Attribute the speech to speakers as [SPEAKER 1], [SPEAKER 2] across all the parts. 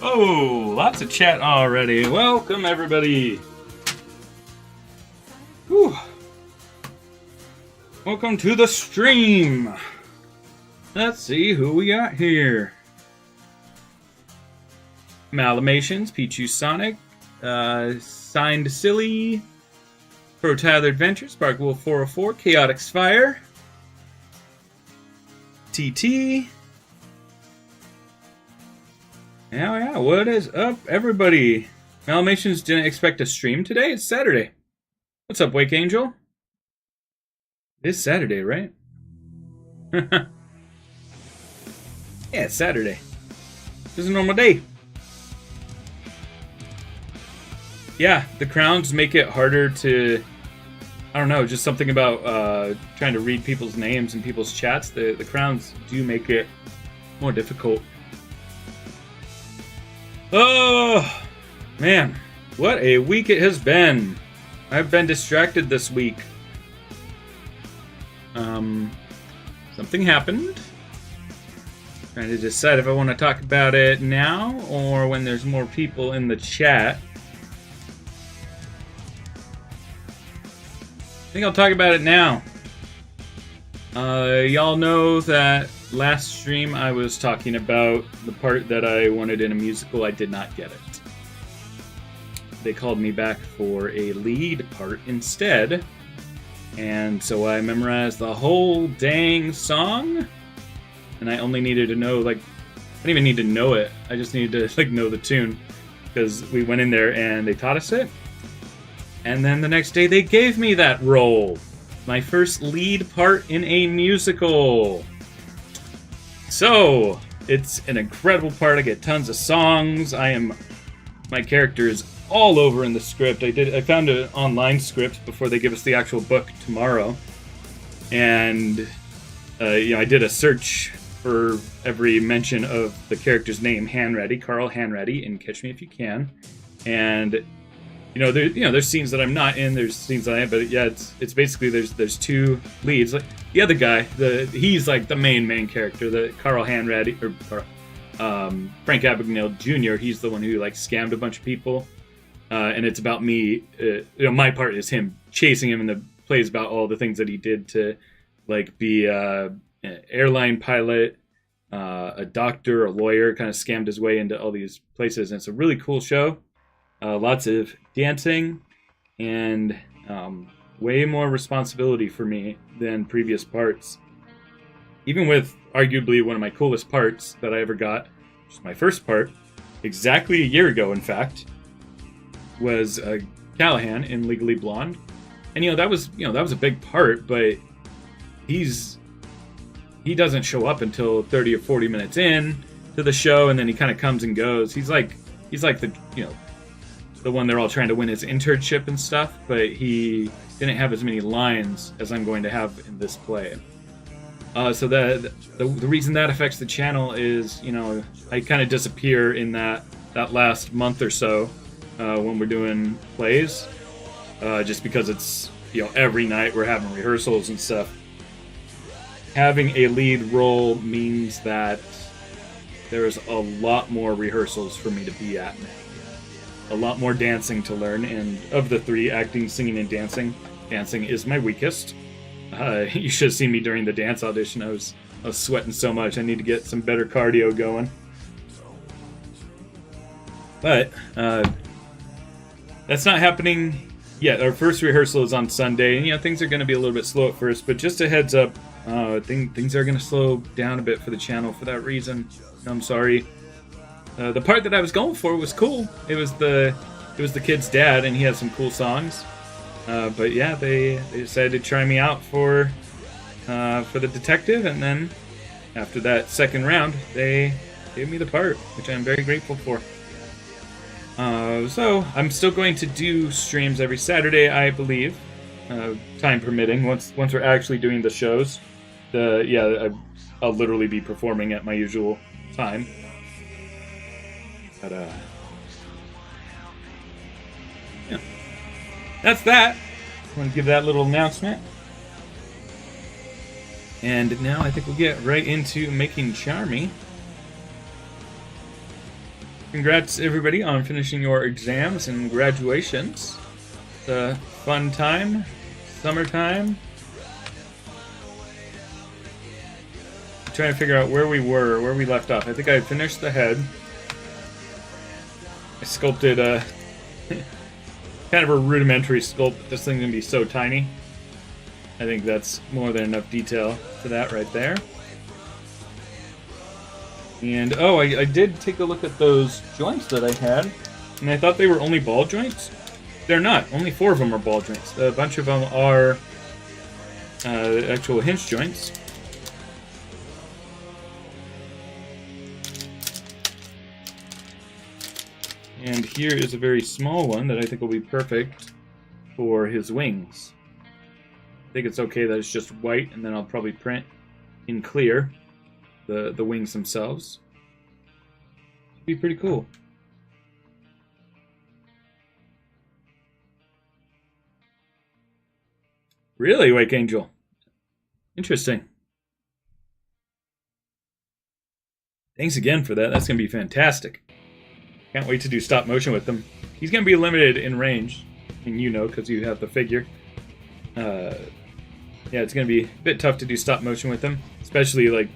[SPEAKER 1] Oh, lots of chat already. Welcome, everybody. Whew. Welcome to the stream. Let's see who we got here. Amalgamations, Pichu Sonic, Signed Silly, Pro Tyler Adventures, Sparkwolf 404, Chaotic Fire, TT. Yeah, what is up, everybody? Amalgamations didn't expect a stream today. It's Saturday. What's up, Wake Angel? It is Saturday, right? Yeah, it's Saturday. This is a normal day. Yeah, the crowns make it harder to... I don't know, just something about trying to read people's names and people's chats. The crowns do make it more difficult. Oh, man. What a week it has been. I've been distracted this week. Something happened. Trying to decide if I want to talk about it now or when there's more people in the chat. I think I'll talk about it now. Y'all know that last stream I was talking about the part that I wanted in a musical. I did not get it. They called me back for a lead part instead. And so I memorized the whole dang song. And I only needed to know, I didn't even need to know it. I just needed to, know the tune. Because we went in there and they taught us it. And then the next day they gave me that role. My first lead part in a musical. So, it's an incredible part. I get tons of songs. My character is all over in the script. I found an online script before they give us the actual book tomorrow. And, I did a search for every mention of the character's name, Hanratty, Carl Hanratty, in Catch Me If You Can. And, there's scenes that I'm not in, there's scenes that I am, but yeah, it's basically there's two leads. Like the other guy, he's like the main character, the Carl Hanratty, or Frank Abagnale Jr. He's the one who scammed a bunch of people, and it's about me. My part is him chasing him, and the play is about all the things that he did to be an airline pilot, a doctor, a lawyer, kind of scammed his way into all these places, and it's a really cool show. Lots of dancing and way more responsibility for me than previous parts. Even with arguably one of my coolest parts that I ever got, which is my first part, exactly a year ago, in fact, was Callahan in Legally Blonde. And that was a big part, but he doesn't show up until 30 or 40 minutes in to the show, and then he kind of comes and goes. He's like the the one they're all trying to win his internship and stuff, but he didn't have as many lines as I'm going to have in this play. So the reason that affects the channel is, I kind of disappear in that last month or so when we're doing plays, just because it's, every night we're having rehearsals and stuff. Having a lead role means that there's a lot more rehearsals for me to be at now. A lot more dancing to learn, and of the three, acting, singing, and dancing is my weakest. You should have seen me during the dance audition. I was sweating so much. I need to get some better cardio going. But that's not happening yet. Our first rehearsal is on Sunday, and things are going to be a little bit slow at first. But just a heads up, things are going to slow down a bit for the channel for that reason. I'm sorry. The part that I was going for was cool. It was the kid's dad, and he had some cool songs. But yeah, they decided to try me out for the detective, and then after that second round, they gave me the part, which I'm very grateful for. So I'm still going to do streams every Saturday, I believe, time permitting. Once we're actually doing the shows, I'll literally be performing at my usual time. But yeah, that's that. I want to give that little announcement. And now I think we'll get right into making Charmy. Congrats everybody on finishing your exams and graduations. It's a fun time, summertime. I'm trying to figure out where we left off. I think I finished the head. I sculpted a kind of a rudimentary sculpt. This thing's gonna be so tiny. I think that's more than enough detail for that right there. And I did take a look at those joints that I had, and I thought they were only ball joints. They're not. Only 4 of them are ball joints. A bunch of them are actual hinge joints. And here is a very small one that I think will be perfect for his wings. I think it's okay that it's just white, and then I'll probably print in clear the wings themselves. It'd be pretty cool. Really, Wake Angel? Interesting. Thanks again for that. That's going to be fantastic. Can't wait to do stop motion with them. He's going to be limited in range, and because you have the figure. Yeah, it's going to be a bit tough to do stop motion with him, especially like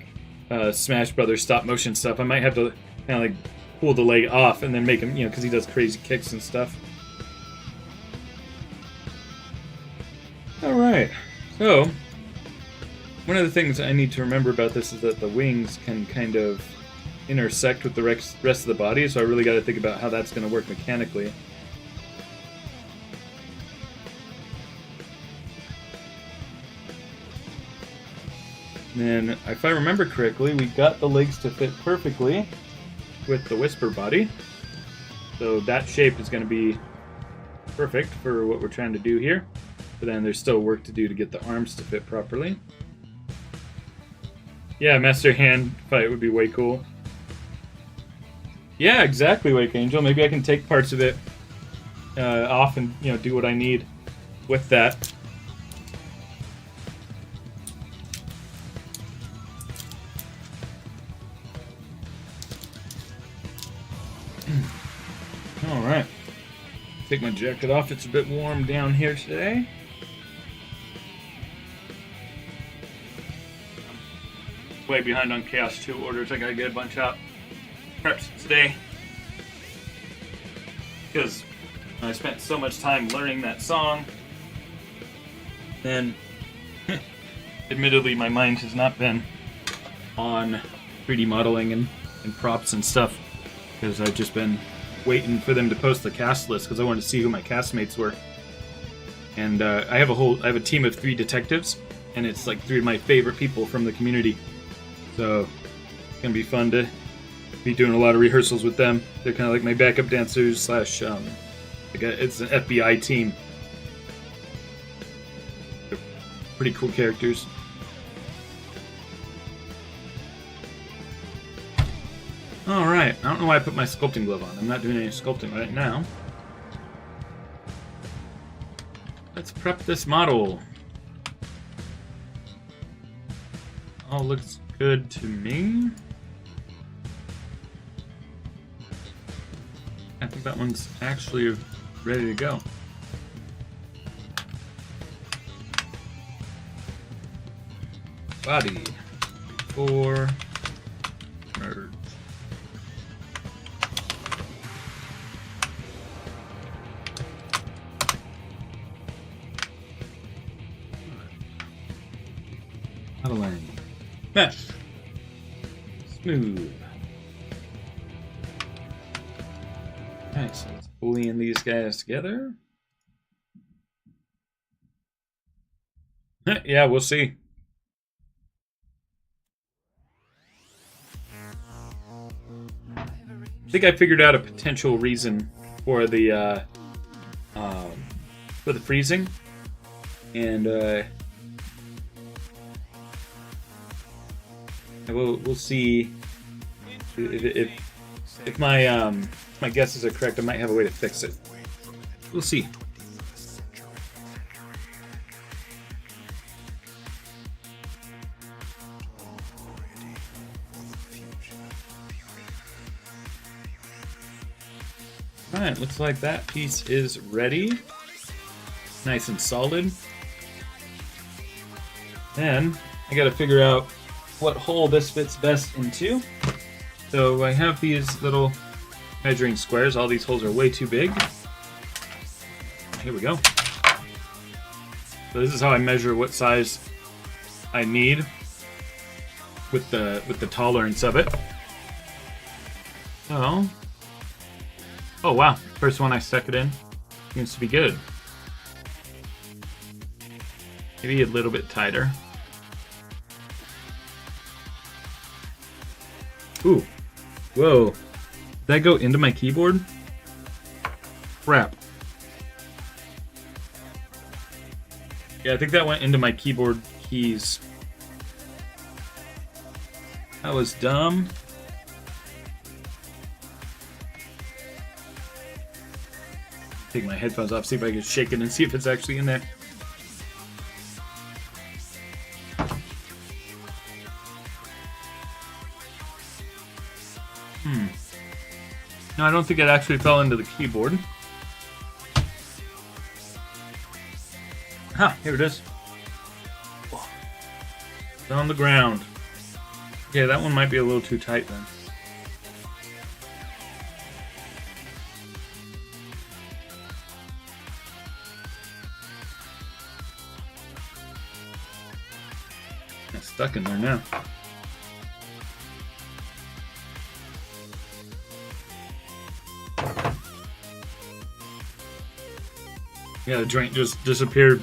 [SPEAKER 1] Smash Brothers stop motion stuff. I might have to kind of like pull the leg off and then make him, because he does crazy kicks and stuff. Alright, so one of the things I need to remember about this is that the wings can kind of intersect with the rest of the body, so I really got to think about how that's going to work mechanically. And then, if I remember correctly, we got the legs to fit perfectly with the Whisper body. So that shape is going to be perfect for what we're trying to do here. But then there's still work to do to get the arms to fit properly. Yeah, Master Hand fight would be way cool. Yeah, exactly, Wake Angel. Maybe I can take parts of it off and do what I need with that. All right. Take my jacket off. It's a bit warm down here today. Way behind on Chaos 2 orders. I gotta get a bunch out. Prepped today. Because I spent so much time learning that song. And admittedly, my mind has not been on 3D modeling and props and stuff. Because I've just been waiting for them to post the cast list because I wanted to see who my castmates were. And I have a team of 3 detectives, and it's like 3 of my favorite people from the community. So it's gonna be fun to be doing a lot of rehearsals with them. They're kind of like my backup dancers slash it's an FBI team. They're pretty cool characters. Alright, I don't know why I put my sculpting glove on. I'm not doing any sculpting right now. Let's prep this model. All looks good to me. I think that one's actually ready to go. Body. 4. Merge. Modeling. Mesh. Smooth. Alright, so let's boolean these guys together. Yeah, we'll see. I think I figured out a potential reason for the freezing, and we'll see if my guesses are correct. I might have a way to fix it. We'll see. Alright, looks like that piece is ready. Nice and solid. Then I gotta figure out what hole this fits best into. So I have these little measuring squares. All these holes are way too big. Here we go. So this is how I measure what size I need with the tolerance of it. So, oh wow, first one I stuck it in seems to be good. Maybe a little bit tighter. Ooh, whoa, did that go into my keyboard? Crap. Yeah, I think that went into my keyboard keys. That was dumb. Take my headphones off, see if I can shake it and see if it's actually in there. No, I don't think it actually fell into the keyboard. Ah, here it is. It's on the ground. Yeah, that one might be a little too tight then. It's stuck in there now. Yeah, the joint just disappeared.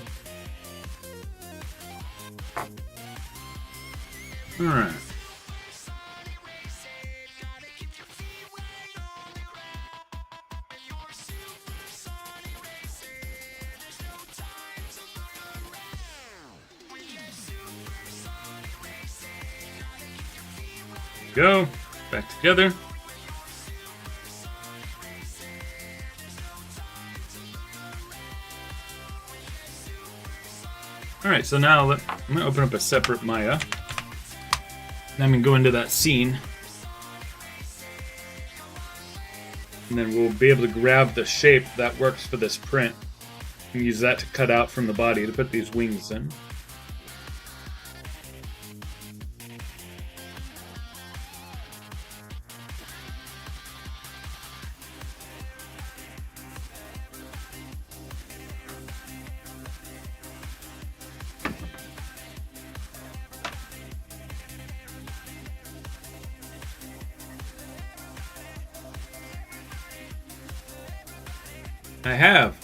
[SPEAKER 1] Alright. Go. Back together. Alright, so now I'm going to open up a separate Maya. And I'm going to go into that scene. And then we'll be able to grab the shape that works for this print. And use that to cut out from the body to put these wings in. I have.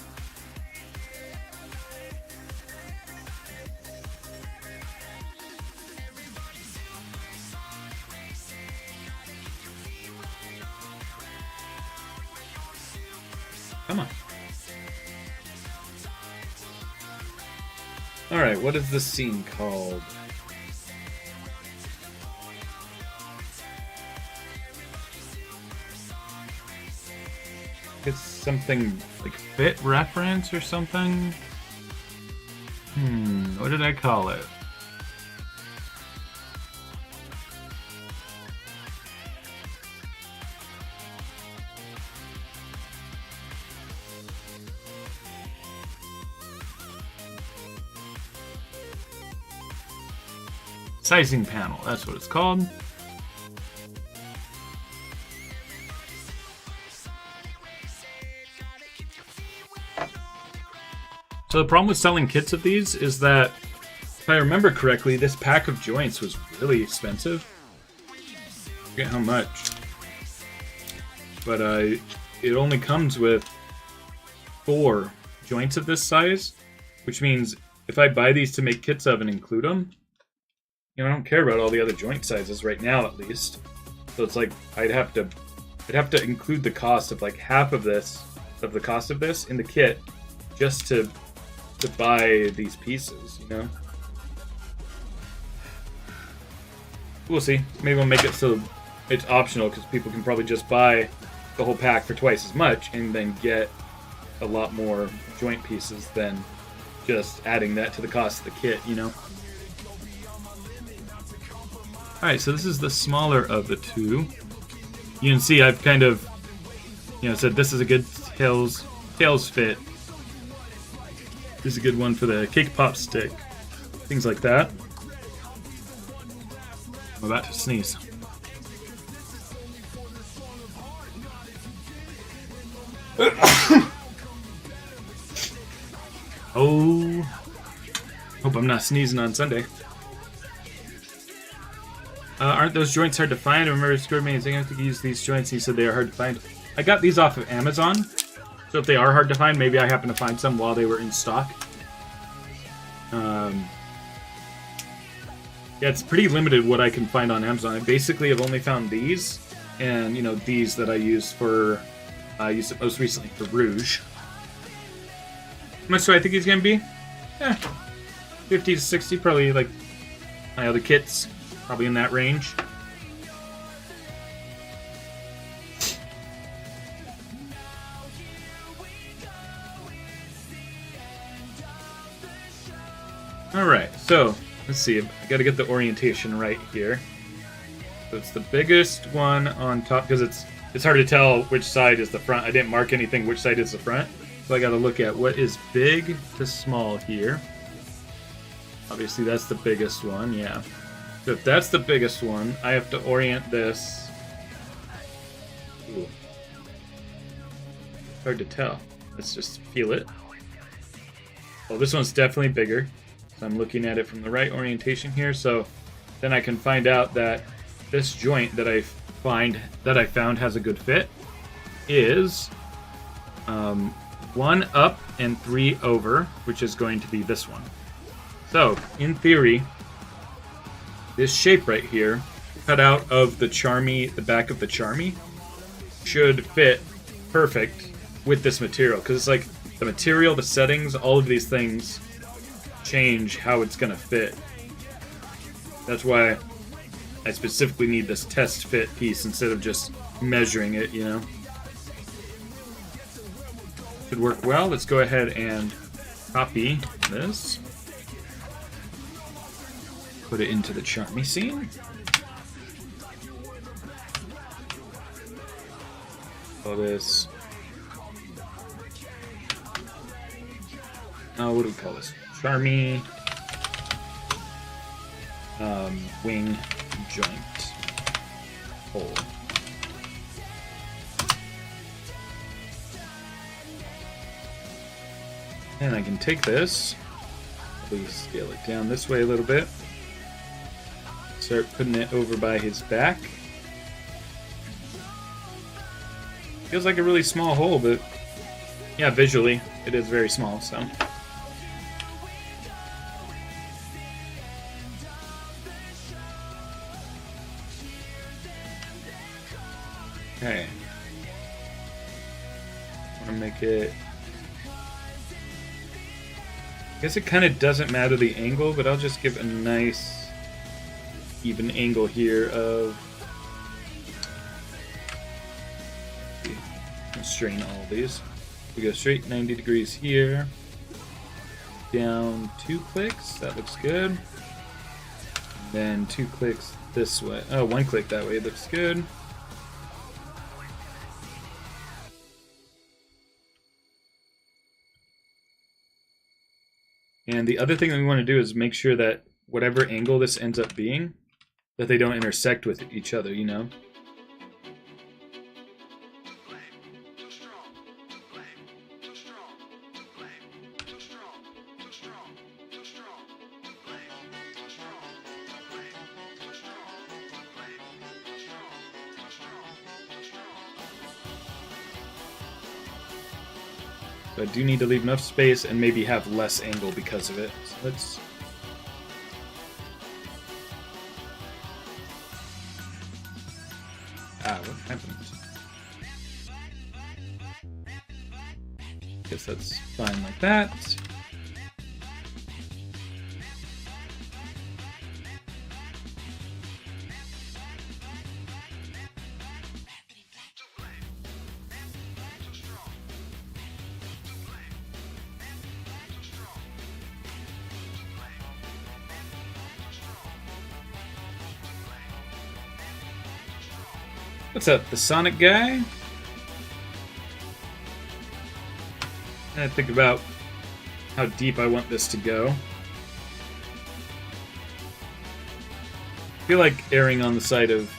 [SPEAKER 1] Come on. Alright, what is this scene called? It's something like fit reference or something? What did I call it? Sizing panel, that's what it's called. So the problem with selling kits of these is that, if I remember correctly, this pack of joints was really expensive. I forget how much. But it only comes with 4 joints of this size, which means if I buy these to make kits of and include them, you know, I don't care about all the other joint sizes right now, at least. So it's like I'd have to include the cost of like half of this, of the cost of this in the kit, just to buy these pieces, you know? We'll see. Maybe we'll make it so it's optional, because people can probably just buy the whole pack for twice as much and then get a lot more joint pieces than just adding that to the cost of the kit, you know? Alright, so this is the smaller of the two. You can see I've kind of, you know, said this is a good tails fit. This is a good one for the cake pop stick. Things like that. I'm about to sneeze. Oh. Hope I'm not sneezing on Sunday. Aren't those joints hard to find? I remember Square me saying I have to use these joints. He said they are hard to find. I got these off of Amazon. So if they are hard to find, maybe I happen to find some while they were in stock. Yeah, it's pretty limited what I can find on Amazon. I basically have only found these, and, you know, these that I used for, I used it most recently for Rouge. How much do I think he's going to be? 50 to 60, probably like my other kits, probably in that range. Alright, so let's see. I gotta get the orientation right here. So it's the biggest one on top, because it's hard to tell which side is the front. I didn't mark anything which side is the front. So I gotta look at what is big to small here. Obviously that's the biggest one, yeah. So if that's the biggest one, I have to orient this. Ooh. Hard to tell. Let's just feel it. Oh, this one's definitely bigger. So I'm looking at it from the right orientation here, so then I can find out that this joint that I found has a good fit is 1 up and 3 over, which is going to be this one. So, in theory, this shape right here, cut out of the back of the Charmy, should fit perfect with this material, because it's like the material, the settings, all of these things change how it's gonna fit. That's why I specifically need this test fit piece instead of just measuring it, you know. Should work well. Let's go ahead and copy this. Put it into the Charmy scene. Call this. What do we call this? Charmy wing joint hole. And I can take this, please scale it down this way a little bit. Start putting it over by his back. Feels like a really small hole, but yeah, visually it is very small, so. Okay. I'll make it... I guess it kind of doesn't matter the angle, but I'll just give a nice even angle here of... Strain all of these. We go straight 90 degrees here. Down 2 clicks. That looks good. Then 2 clicks this way. Oh, 1 click that way. Looks good. And the other thing that we want to do is make sure that whatever angle this ends up being, that they don't intersect with each other, you know? So I do need to leave enough space and maybe have less angle because of it. So let's... what happened? Guess that's fine like that. What's up, the Sonic guy? I think about how deep I want this to go. I feel like erring on the side of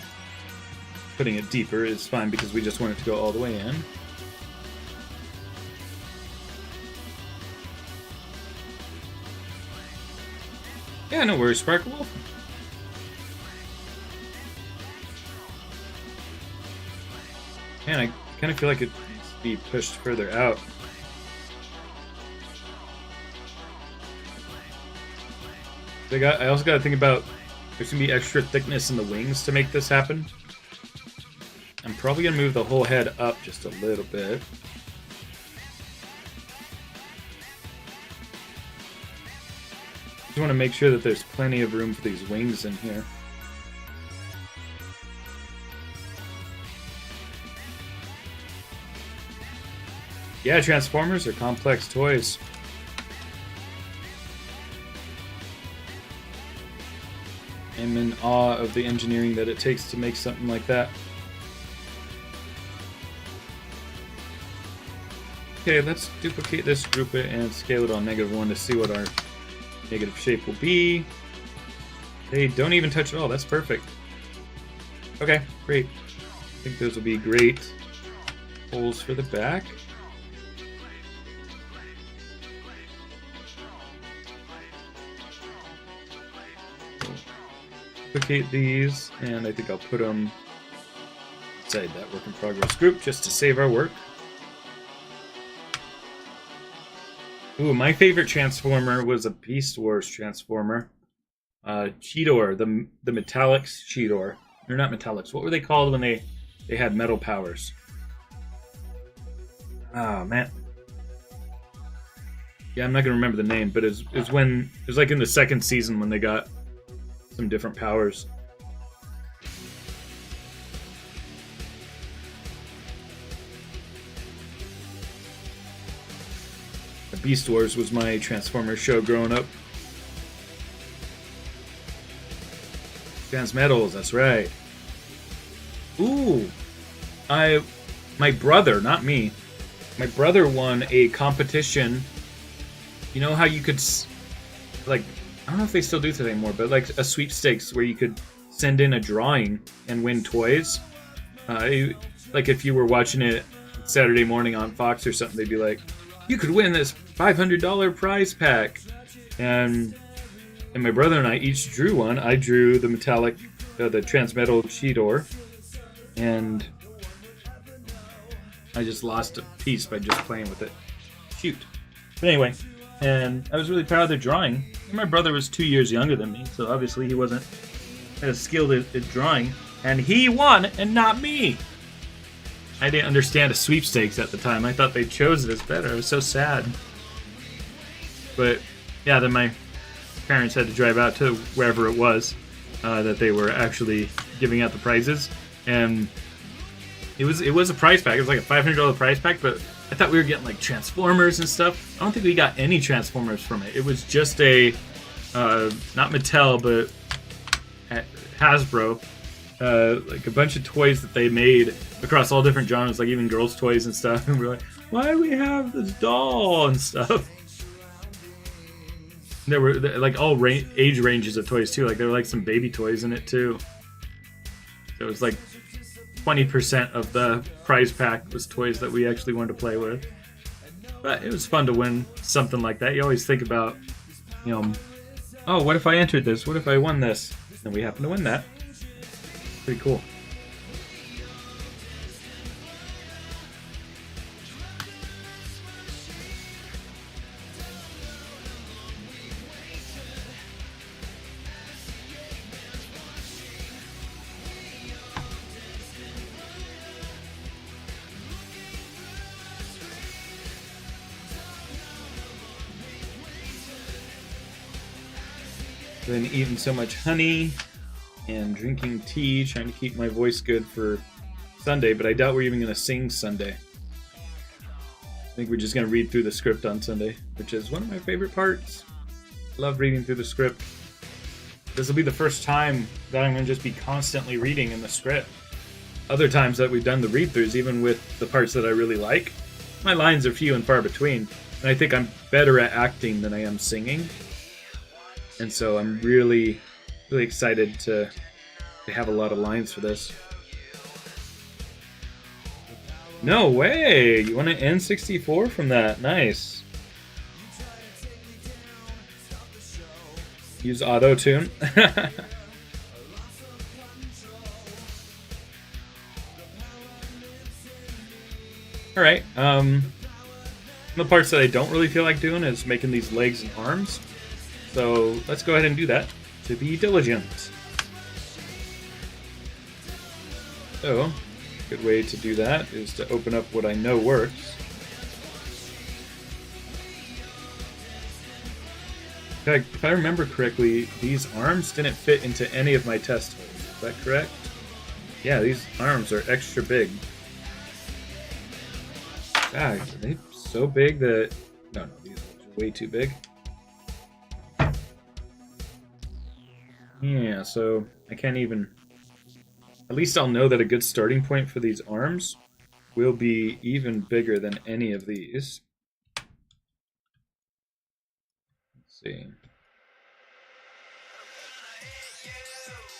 [SPEAKER 1] putting it deeper is fine because we just want it to go all the way in. Yeah, no worries, Sparkle. Man, I kind of feel like it needs to be pushed further out. I also got to think about there's going to be extra thickness in the wings to make this happen. I'm probably going to move the whole head up just a little bit. Just want to make sure that there's plenty of room for these wings in here. Yeah, Transformers are complex toys. I'm in awe of the engineering that it takes to make something like that. Okay, let's duplicate this, group it, and scale it on -1 to see what our negative shape will be. They don't even touch at all. That's perfect. Okay, great. I think those will be great holes for the back. Duplicate these, and I think I'll put them inside that work in progress group just to save our work. Ooh, my favorite Transformer was a Beast Wars Transformer. Cheetor, the Metallics Cheetor. They're not Metallics. What were they called when they had metal powers? Oh, man. Yeah, I'm not gonna remember the name, but it was like in the second season when they got some different powers. The Beast Wars was my Transformers show growing up. Transmetals, that's right. Ooh, my brother, not me. My brother won a competition. You know how you could, like, I don't know if they still do this anymore, but like a sweepstakes where you could send in a drawing and win toys. Like if you were watching it Saturday morning on Fox or something, they'd be like, "You could win this $500 prize pack," and my brother and I each drew one. I drew the metallic, the Transmetal Cheetor, and I just lost a piece by just playing with it. Shoot. But anyway, and I was really proud of the drawing. My brother was 2 years younger than me, so obviously he wasn't as skilled at drawing, and he won, and not me. I didn't understand a sweepstakes at the time. I thought they chose it as better. I was so sad. But yeah, then my parents had to drive out to wherever it was that they were actually giving out the prizes, and it was a prize pack. It was like a $500 prize pack, but I thought we were getting like Transformers and stuff. I don't think we got any Transformers from it. It was just a not Mattel, but Hasbro, like a bunch of toys that they made across all different genres, like even girls' toys and stuff. And we're like, why do we have this doll and stuff? There were like all age ranges of toys too. Like there were like some baby toys in it too. So it was like 20% of the prize pack was toys that we actually wanted to play with. But it was fun to win something like that. You always think about, you know, oh, what if I entered this? What if I won this? And we happen to win that. Pretty cool. Been eating so much honey and drinking tea, trying to keep my voice good for Sunday, but I doubt we're even going to sing Sunday. I think we're just going to read through the script on Sunday, which is one of my favorite parts. I love reading through the script. This will be the first time that I'm going to just be constantly reading in the script. Other times that we've done the read-throughs, even with the parts that I really like, my lines are few and far between, and I think I'm better at acting than I am singing. And so I'm really, really excited to have a lot of lines for this. No way! You want an N64 from that? Nice. Use auto-tune. Alright, the parts that I don't really feel like doing is making these legs and arms. So let's go ahead and do that to be diligent. So, a good way to do that is to open up what I know works. If I remember correctly, these arms didn't fit into any of my test holes. Is that correct? Yeah, these arms are extra big. God, are they so big that... No, these are way too big. Yeah, so I can't even... At least I'll know that a good starting point for these arms will be even bigger than any of these. Let's see.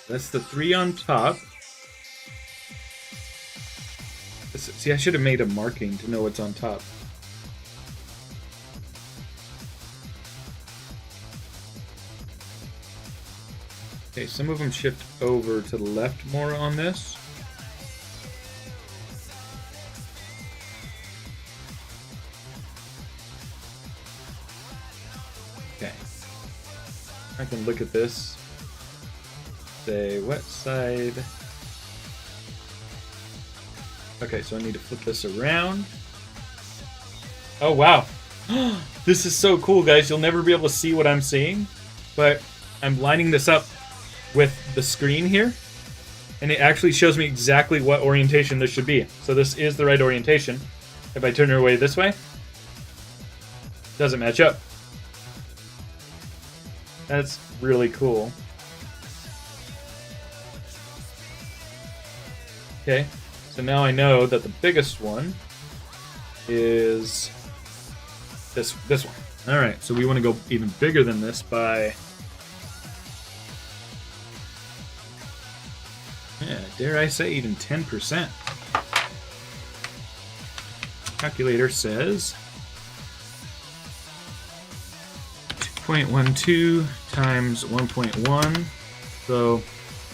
[SPEAKER 1] That's the 3 on top. See, I should have made a marking to know what's on top. Okay, some of them shift over to the left more on this. Okay. I can look at this. Say, what side? Okay, so I need to flip this around. Oh, wow. This is so cool, guys. You'll never be able to see what I'm seeing, but I'm lining this up with the screen here, and it actually shows me exactly what orientation this should be. So this is the right orientation. If I turn it away this way, it doesn't match up. That's really cool. Okay, so now I know that the biggest one is this one. All right, so we want to go even bigger than this by... Yeah, dare I say even 10%. Calculator says 2.12 times 1.1, so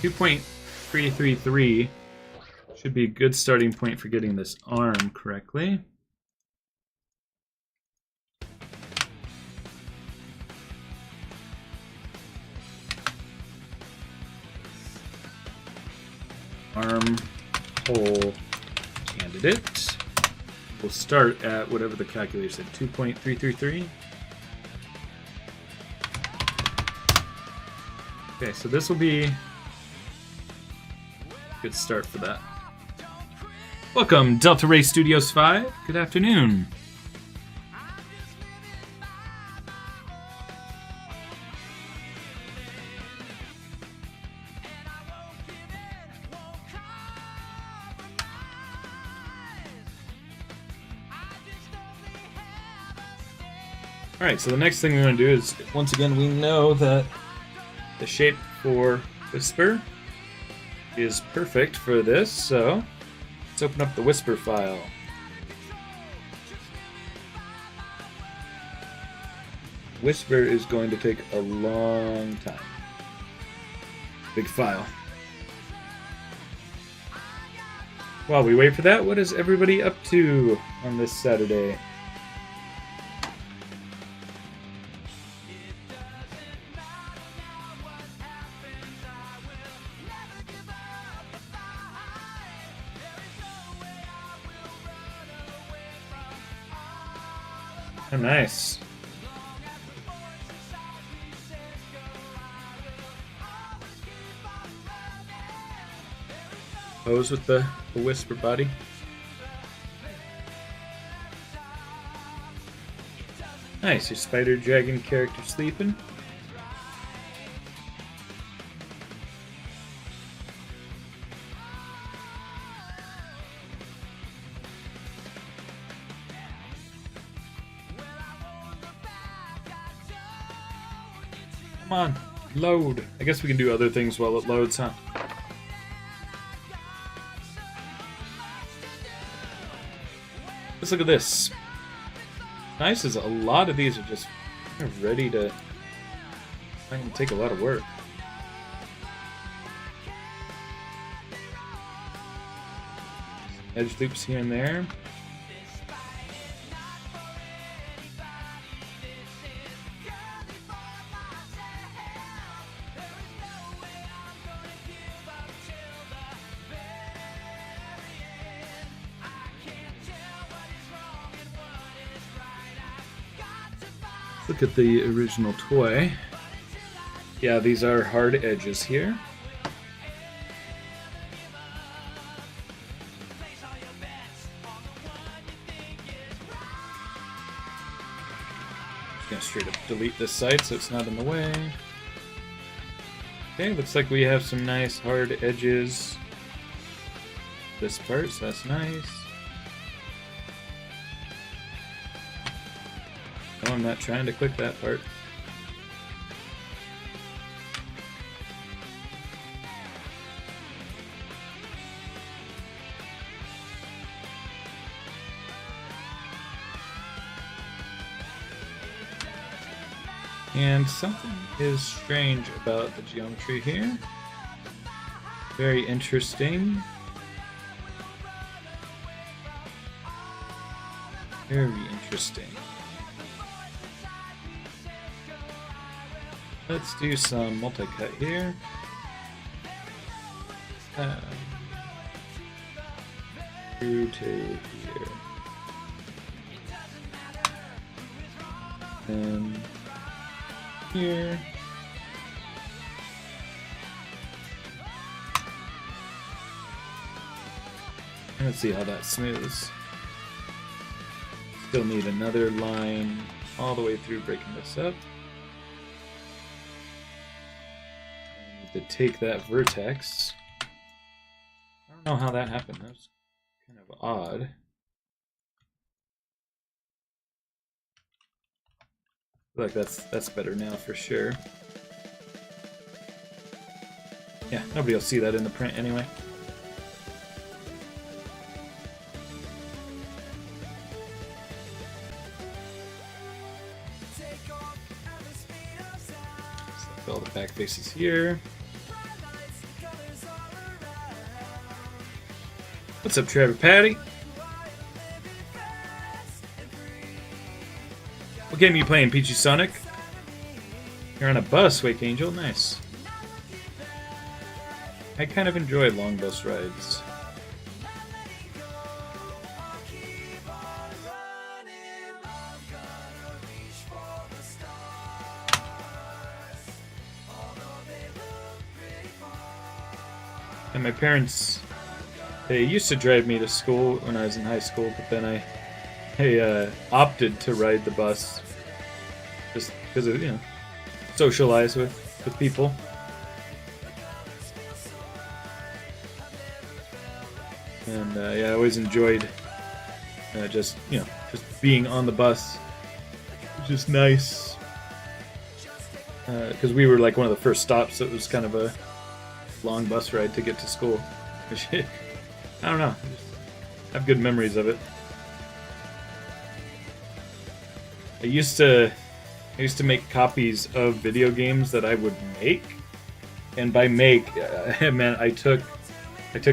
[SPEAKER 1] 2.333 should be a good starting point for getting this arm correctly. Arm, hole, and added it. We'll start at whatever the calculator said, 2.333. Okay, so this will be a good start for that. Welcome, Delta Ray Studios 5. Good afternoon. Alright, so the next thing we're going to do is, once again, we know that the shape for Whisper is perfect for this, so let's open up the Whisper file. Whisper is going to take a long time. Big file. While we wait for that, what is everybody up to on this Saturday? Oh, nice. Pose with the Whisper body. Nice, your spider dragon character sleeping. Come on, load. I guess we can do other things while it loads, huh? Let's look at this. Nice is a lot of these are just kind of ready to take a lot of work. Edge loops here and there. Look at the original toy. Yeah, these are hard edges here. Just gonna straight up delete this side so it's not in the way. Okay, looks like we have some nice hard edges. This part, so that's nice. Oh, I'm not trying to click that part. And something is strange about the geometry here. Very interesting. Very interesting. Let's do some multi-cut here. Through to here. And here. Let's see how that smooths. Still need another line all the way through breaking this up. To take that vertex. I don't know how that happened. That was kind of odd. I feel like that's better now for sure. Yeah, nobody will see that in the print anyway. Select all the back faces here. What's up, Trevor Patty? What game are you playing, Peachy Sonic? You're on a bus, Wake Angel. Nice. I kind of enjoy long bus rides. And my parents, they used to drive me to school when I was in high school, but then I opted to ride the bus just because of, socialize with people. And I always enjoyed just being on the bus. It was just nice because we were like one of the first stops, so it was kind of a long bus ride to get to school. I don't know, I have good memories of it. I used to make copies of video games that I would make, and by make I meant I took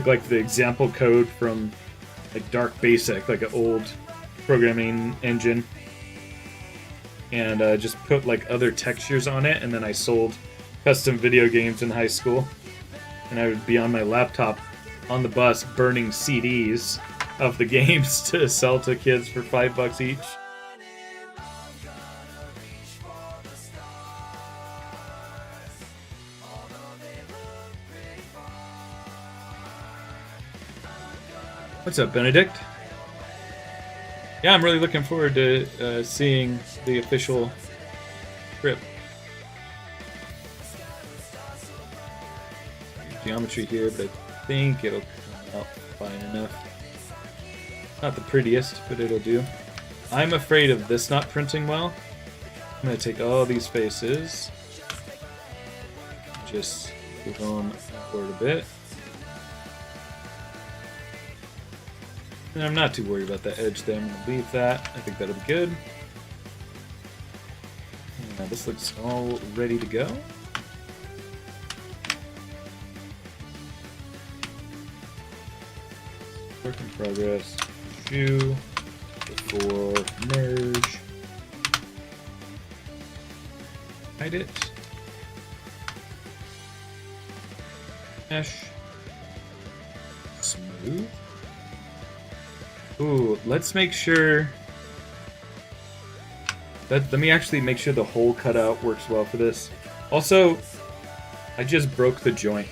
[SPEAKER 1] like the example code from like Dark Basic, like an old programming engine, and just put like other textures on it, and then I sold custom video games in high school. And I would be on my laptop on the bus burning CDs of the games to sell to kids for $5 each. What's up, Benedict? Yeah, I'm really looking forward to seeing the official script. Geometry here, but I think it'll come out fine enough. Not the prettiest, but it'll do. I'm afraid of this not printing well. I'm going to take all these faces, just move them forward a bit. And I'm not too worried about that edge there. I'm going to leave that. I think that'll be good. Now this looks all ready to go. Work in progress. Shoe. Before merge. Hide it. Mesh. Smooth. Ooh, let's make sure. Let me actually make sure the hole cutout works well for this. Also, I just broke the joint.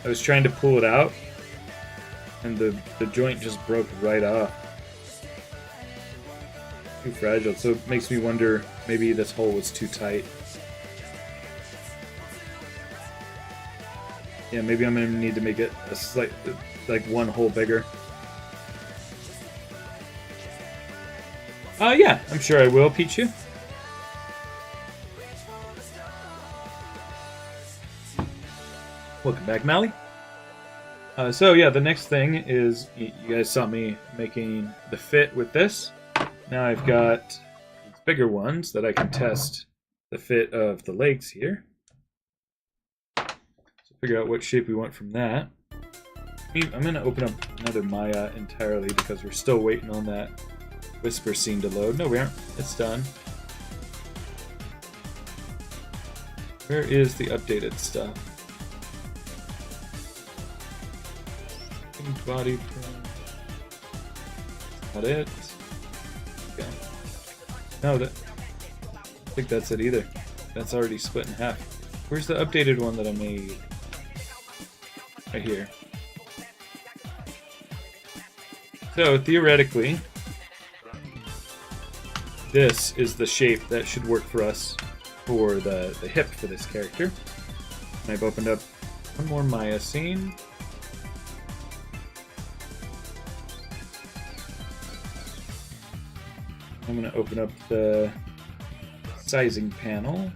[SPEAKER 1] I was trying to pull it out, and the joint just broke right off. Too fragile, so it makes me wonder, maybe this hole was too tight. Yeah, maybe I'm gonna need to make it a slight, like one hole bigger. Yeah, I'm sure I will, Pichu. Welcome back, Mally. So yeah, the next thing is, you guys saw me making the fit with this. Now I've got these bigger ones that I can test the fit of the legs here. So figure out what shape we want from that. I'm going to open up another Maya entirely because we're still waiting on that Whisper scene to load. No, we aren't. It's done. Where is the updated stuff? Body print. Not it. Okay. No, I think that's it either. That's already split in half. Where's the updated one that I made? Right here. So theoretically, this is the shape that should work for us for the hip for this character. And I've opened up one more Maya scene. I'm going to open up the sizing panel.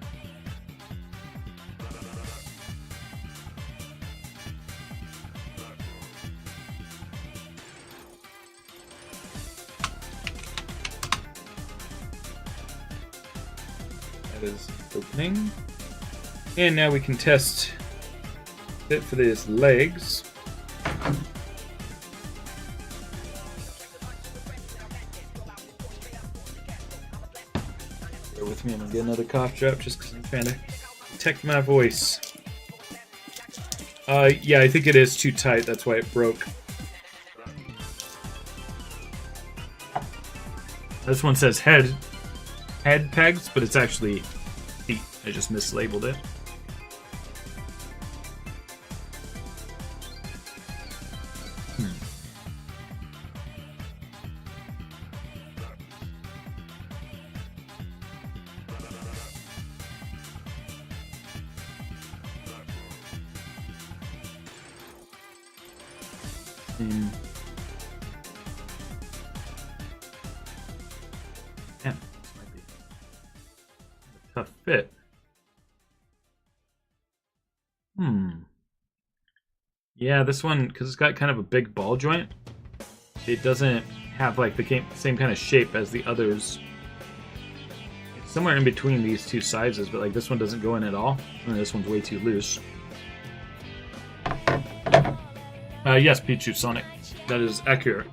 [SPEAKER 1] That is opening. And now we can test fit for these legs. With me, I'm gonna get another cough drop just because I'm trying to protect my voice. Yeah, I think it is too tight, that's why it broke. This one says head pegs, but it's actually feet. I just mislabeled it. Man, this might be a tough fit. Yeah, this one, because it's got kind of a big ball joint, it doesn't have like the same kind of shape as the others. It's somewhere in between these two sizes, but like this one doesn't go in at all, and this one's way too loose. Yes, Pichu Sonic. That is accurate.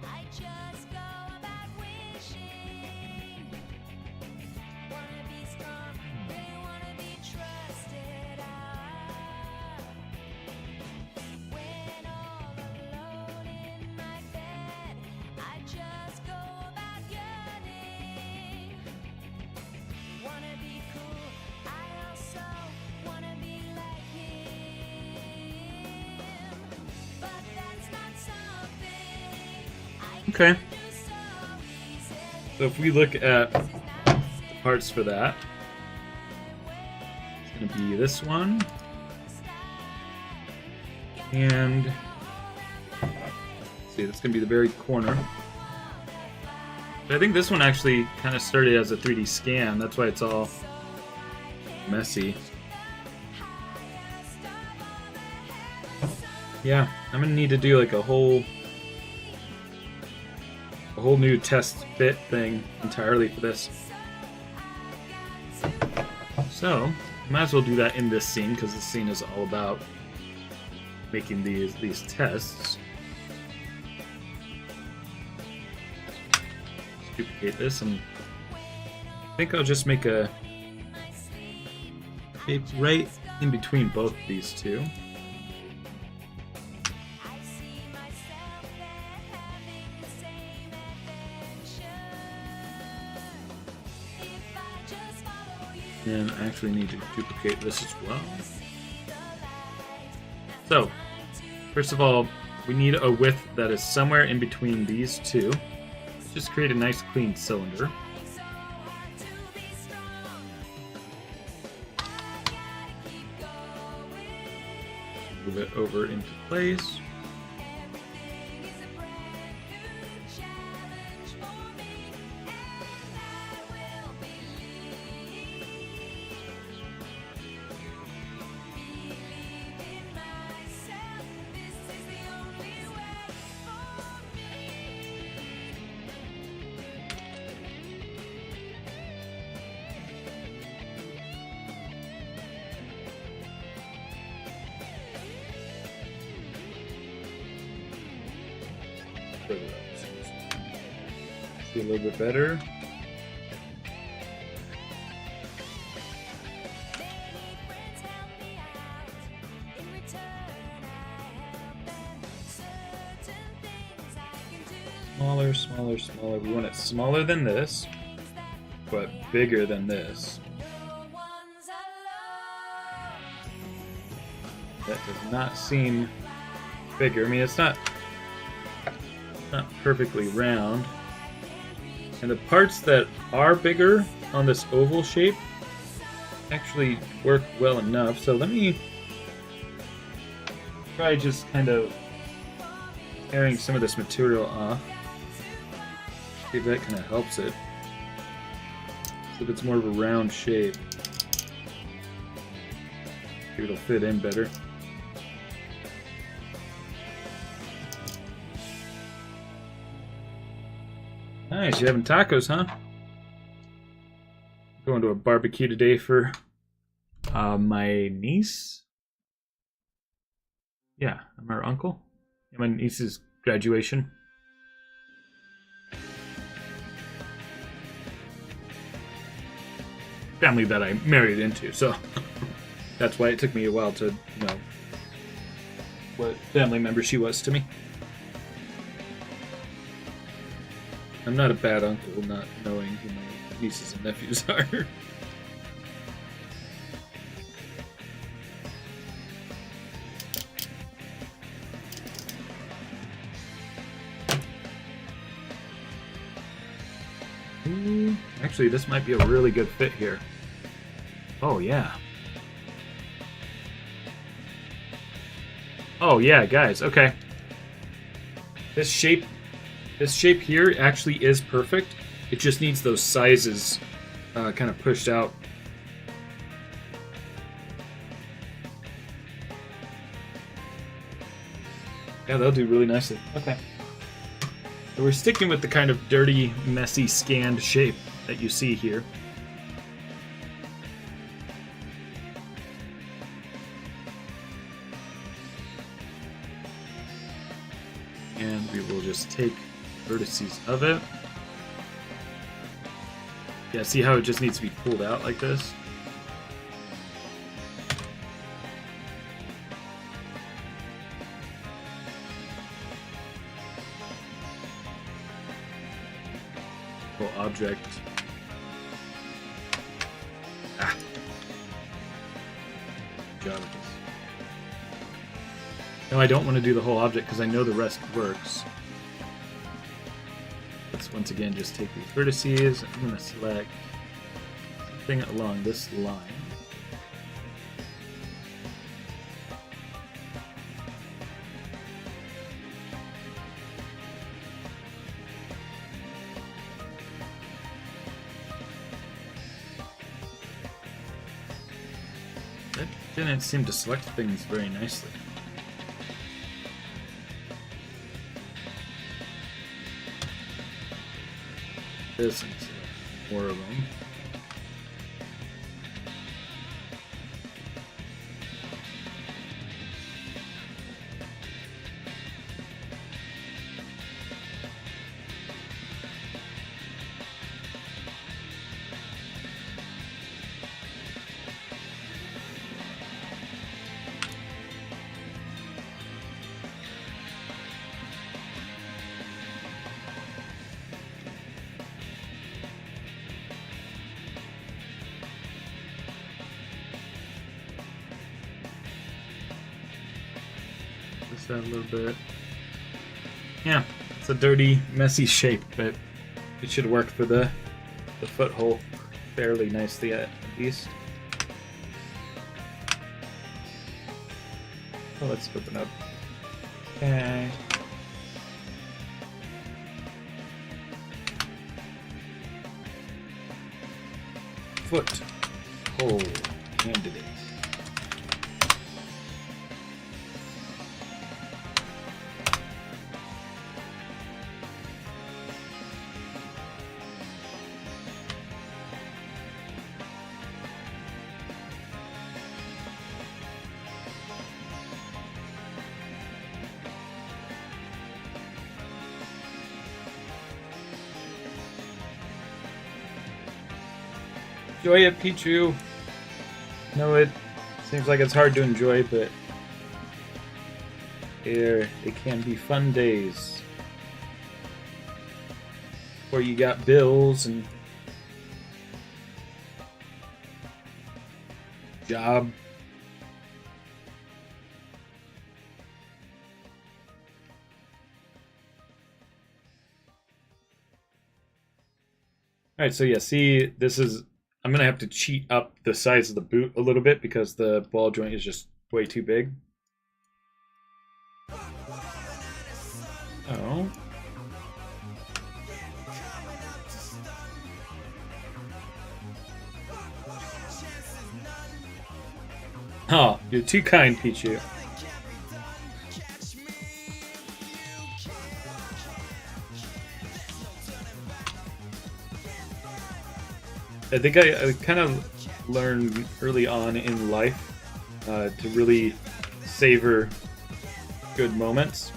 [SPEAKER 1] Okay. So if we look at the parts for that, it's going to be this one. And let's see, that's going to be the very corner. But I think this one actually kind of started as a 3D scan. That's why it's all messy. Yeah, I'm going to need to do like a whole new test fit thing entirely for this. So, might as well do that in this scene, because this scene is all about making these tests. Let's duplicate this, and I think I'll just make a shape right in between both of these two. And I actually need to duplicate this as well. So, first of all, we need a width that is somewhere in between these two. Let's just create a nice clean cylinder. Move it over into place. See a little bit better. Smaller, smaller, smaller. We want it smaller than this, but bigger than this. That does not seem bigger. I mean, it's not perfectly round. And the parts that are bigger on this oval shape actually work well enough. So let me try just kind of tearing some of this material off. See if that kind of helps it. So if it's more of a round shape, maybe it'll fit in better. Nice, you having tacos, huh? Going to a barbecue today for my niece. Yeah, I'm her uncle. Yeah, my niece's graduation. Family that I married into, so that's why it took me a while to know what family member she was to me. I'm not a bad uncle, not knowing who my nieces and nephews are. Ooh, actually, this might be a really good fit here. Oh, yeah. Oh, yeah, guys, okay. This shape here actually is perfect. It just needs those sizes kind of pushed out. Yeah, they'll do really nicely. Okay. So we're sticking with the kind of dirty, messy, scanned shape that you see here. And we will just take vertices of it. Yeah, see how it just needs to be pulled out like this? Object. Good job with this. No, I don't want to do the whole object because I know the rest works. Let's once again just take these vertices. I'm going to select something along this line. That didn't seem to select things very nicely. This and select more of them. That a little bit. Yeah, it's a dirty, messy shape, but it should work for the foothold fairly nicely at least. Oh, let's open up. Okay. Foothold candidate. Enjoy it, Pichu. No, it seems like it's hard to enjoy, but it can be fun days. Where you got bills and job. Alright, so yeah, see, this is... I'm going to have to cheat up the size of the boot a little bit because the ball joint is just way too big. Oh. Oh, you're too kind, Pichu. I think I kind of learned early on in life to really savor good moments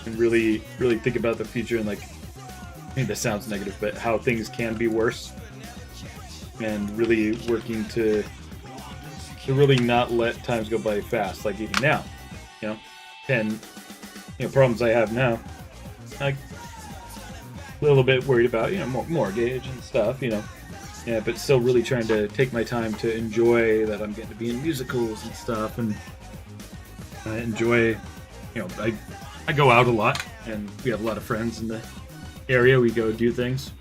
[SPEAKER 1] and really think about the future and, like, I mean, this sounds negative, but how things can be worse, and really working to really not let times go by fast, like even now, you know, and, you know, problems I have now, like a little bit worried about, you know, mortgage and stuff, you know. Yeah, but still really trying to take my time to enjoy that I'm getting to be in musicals and stuff, and I enjoy, you know, I go out a lot, and we have a lot of friends in the area. We go do things,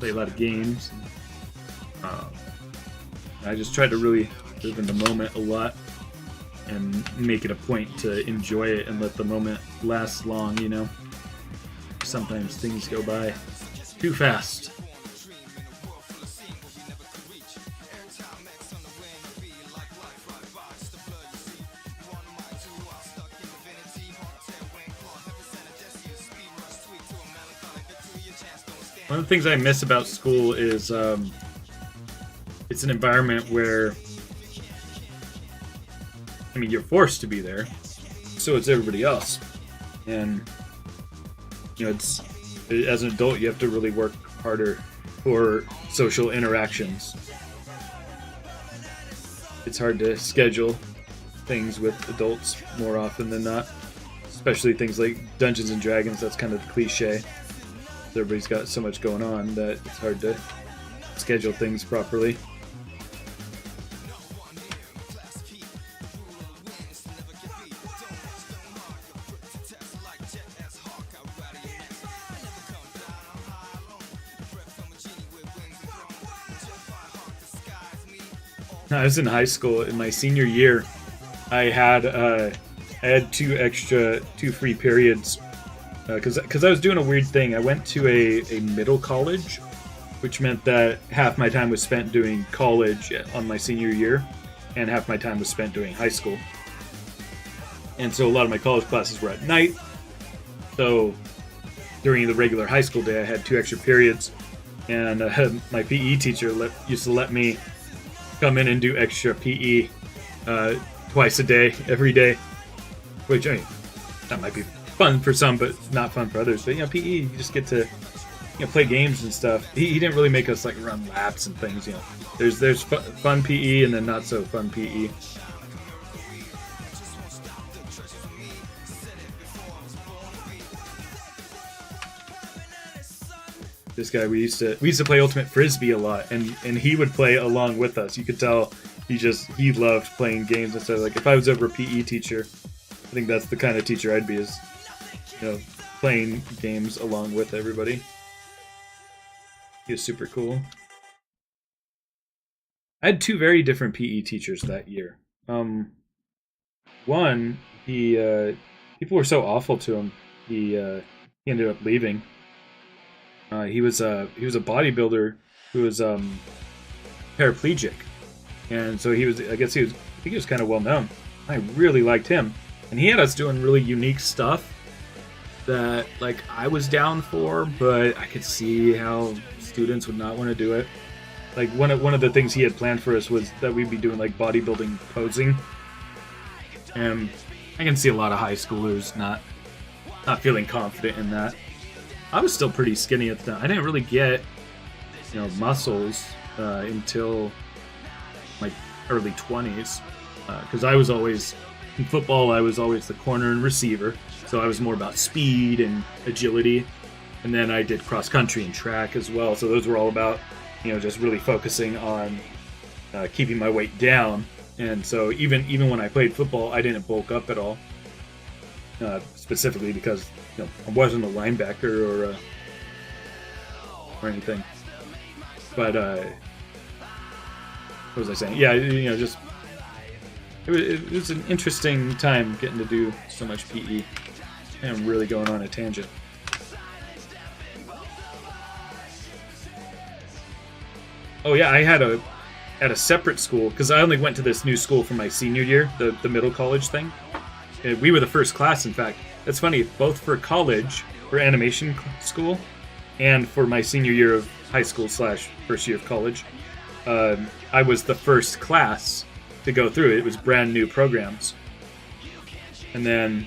[SPEAKER 1] play a lot of games. And, I just try to really live in the moment a lot and make it a point to enjoy it and let the moment last long, you know. sometimes things go by too fast. One of the things I miss about school is it's an environment where, I mean, you're forced to be there, so it's everybody else. And, you know, it's, as an adult, you have to really work harder for social interactions. It's hard to schedule things with adults more often than not, especially things like Dungeons and Dragons. That's kind of the cliche. Everybody's got so much going on that it's hard to schedule things properly. I was in high school in my senior year. I had two free periods because I was doing a weird thing. I went to a middle college, which meant that half my time was spent doing college on my senior year, and half my time was spent doing high school. And so a lot of my college classes were at night. So during the regular high school day, I had 2 extra periods, and my PE teacher used to let me come in and do extra PE twice a day, every day. Which, I mean, that might be fun for some, but not fun for others. But, you know, PE, you just get to, you know, play games and stuff. He didn't really make us, like, run laps and things, you know. There's fun PE and then not so fun PE. This guy, we used to play Ultimate Frisbee a lot, and he would play along with us. You could tell he loved playing games and stuff. Like, if I was ever a PE teacher, I think that's the kind of teacher I'd be, is, you know, playing games along with everybody. He was super cool. I had 2 very different PE teachers that year. One, people were so awful to him, he ended up leaving. He was a bodybuilder who was paraplegic, and so I think he was kind of well known. I really liked him, and he had us doing really unique stuff that, like, I was down for, but I could see how students would not want to do it. Like, one of the things he had planned for us was that we'd be doing, like, bodybuilding posing, and I can see a lot of high schoolers not feeling confident in that. I was still pretty skinny at the time. I didn't really get, you know, muscles until my early 20s, because I was always, in football, I was always the corner and receiver, so I was more about speed and agility. And then I did cross country and track as well, so those were all about, you know, just really focusing on keeping my weight down. And so even when I played football, I didn't bulk up at all, specifically because, you know, I wasn't a linebacker or anything. But what was I saying? Yeah, you know, just it was an interesting time getting to do so much PE. And I'm really going on a tangent. Oh yeah, I had a separate school, because I only went to this new school for my senior year, the middle college thing. We were the first class, in fact. That's funny, both for college, for animation school, and for my senior year of high school / first year of college, I was the first class to go through it. It was brand new programs. And then,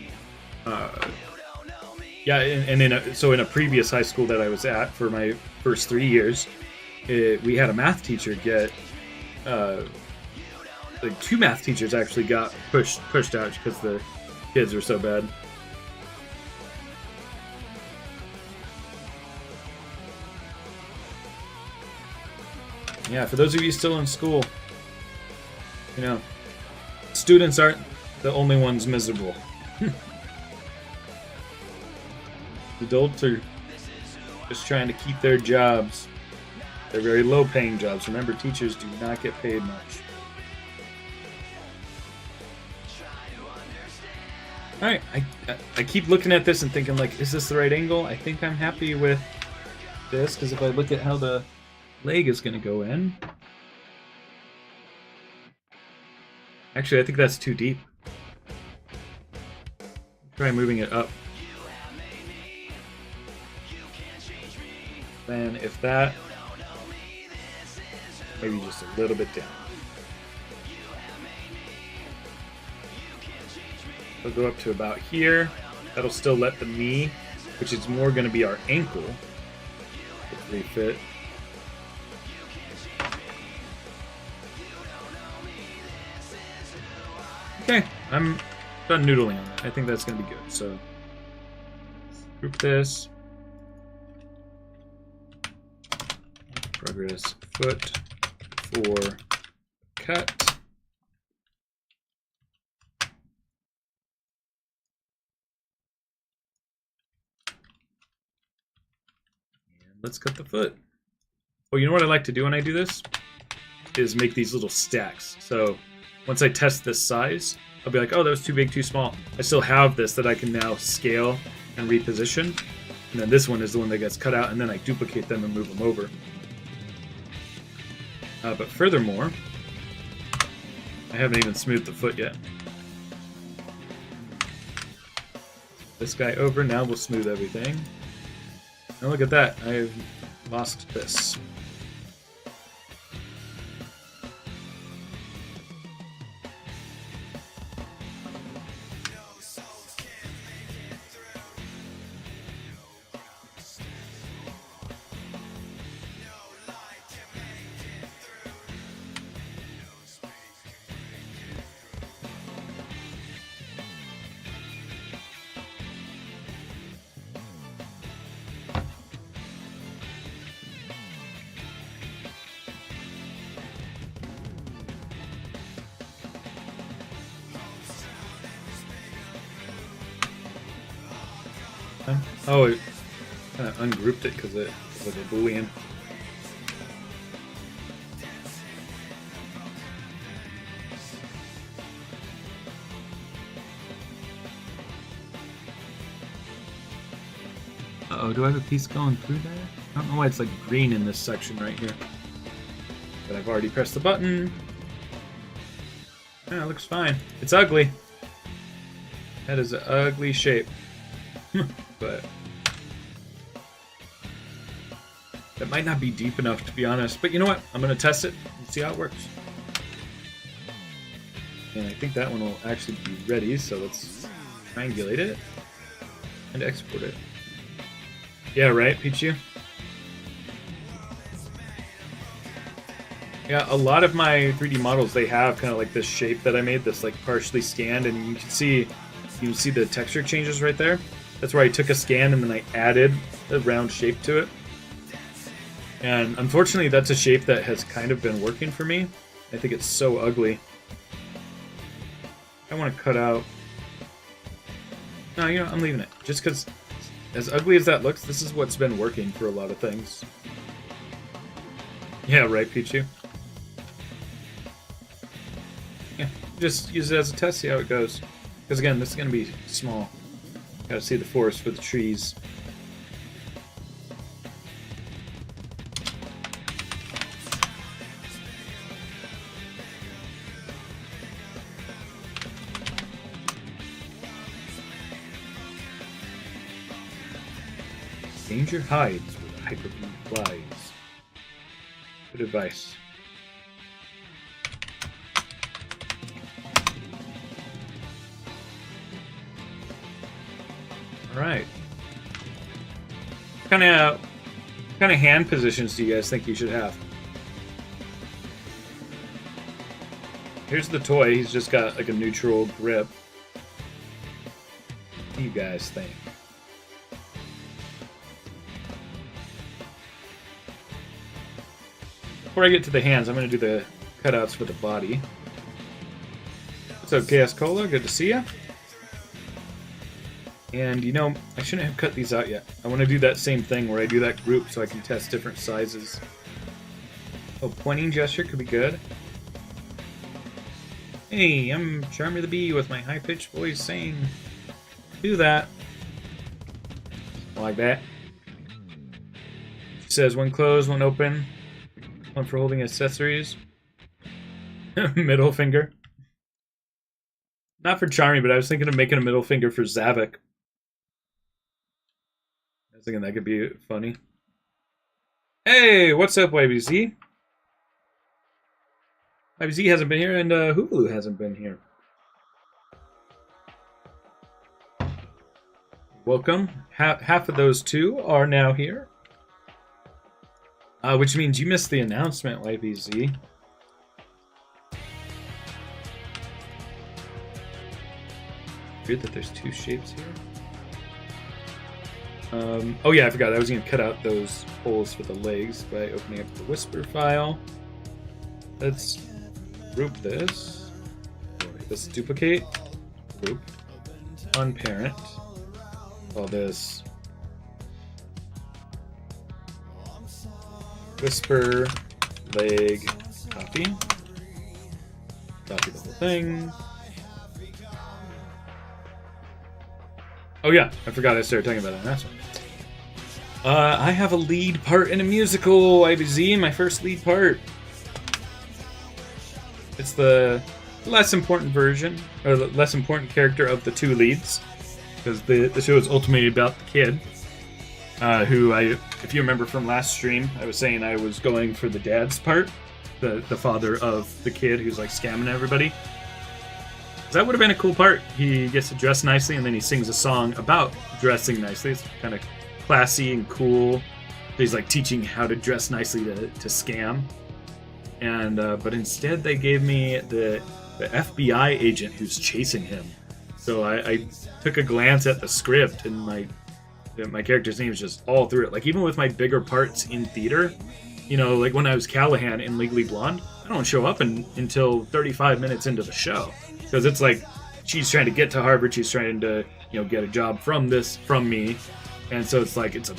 [SPEAKER 1] in a previous high school that I was at for my first 3 years, we had a math teacher get, like 2 math teachers actually got pushed out because the kids were so bad. Yeah, for those of you still in school, you know, students aren't the only ones miserable. Adults are just trying to keep their jobs. They're very low-paying jobs. Remember, teachers do not get paid much. Alright, I keep looking at this and thinking, like, is this the right angle? I think I'm happy with this, because if I look at how the leg is going to go in... Actually, I think that's too deep. Try moving it up. Then if that... Maybe just a little bit down. It'll go up to about here. That'll still let the knee, which is more going to be our ankle, refit. Okay, I'm done noodling on that. I think that's going to be good. So, group this. Progress foot for cut. Let's cut the foot. Oh, you know what I like to do when I do this? Is make these little stacks. So once I test this size, I'll be like, oh, that was too big, too small. I still have this that I can now scale and reposition. And then this one is the one that gets cut out, and then I duplicate them and move them over. But furthermore, I haven't even smoothed the foot yet. This guy over, now we'll smooth everything. Now look at that, I've lost this. Oh, it kind of ungrouped it because it was a Boolean. Uh-oh, do I have a piece going through there? I don't know why it's like green in this section right here. But I've already pressed the button. Yeah, it looks fine. It's ugly. That is an ugly shape. But that might not be deep enough, to be honest. But you know what? I'm going to test it and see how it works. And I think that one will actually be ready, so let's triangulate it and export it. Yeah, right, Pichu? Yeah, a lot of my 3D models, they have kind of like this shape that I made, this like partially scanned, and you can see the texture changes right there. That's where I took a scan and then I added a round shape to it. And unfortunately, that's a shape that has kind of been working for me. I think it's so ugly. I want to cut out... No, you know, I'm leaving it. Just because, as ugly as that looks, this is what's been working for a lot of things. Yeah, right, Pichu? Yeah, just use it as a test, see how it goes. Because again, this is going to be small. Gotta see the forest for the trees. Danger hides where the hyperbeam flies. Good advice. Alright. What kind of hand positions do you guys think you should have? Here's the toy. He's just got like a neutral grip. What do you guys think? Before I get to the hands, I'm going to do the cutouts for the body. What's up, KS Cola? Good to see ya. And, you know, I shouldn't have cut these out yet. I want to do that same thing where I do that group so I can test different sizes. Oh, pointing gesture could be good. Hey, I'm Charmy the Bee with my high-pitched voice saying Do that. Like that. It says one closed, one open. One for holding accessories. Middle finger. Not for Charmy, but I was thinking of making a middle finger for Zavik. I was thinking that could be funny. Hey, what's up, YBZ? YBZ hasn't been here, and Hulu hasn't been here. Welcome. Half of those two are now here. Which means you missed the announcement, YBZ. Weird that there's two shapes here. Oh yeah, I forgot. I was going to cut out those holes for the legs by opening up the Whisper file. Let's group this. Let's duplicate. Group. Unparent. Call this Whisper leg copy. Copy the whole thing. Oh yeah, I forgot I started talking about it last one. I have a lead part in a musical, IBZ, my first lead part. It's the less important version, or the less important character of the two leads. Because the show is ultimately about the kid, who if you remember from last stream, I was saying I was going for the dad's part, the father of the kid who's like scamming everybody. That would have been a cool part. He gets to dress nicely, and then he sings a song about dressing nicely. It's kind of classy and cool. He's like teaching how to dress nicely to scam. And but instead, they gave me the FBI agent who's chasing him. So I took a glance at the script, and my character's name is just all through it. Like even with my bigger parts in theater, you know, like when I was Callahan in Legally Blonde, I don't show up until 35 minutes into the show. Because it's like she's trying to get to Harvard, she's trying to, you know, get a job from me, and so it's like it's a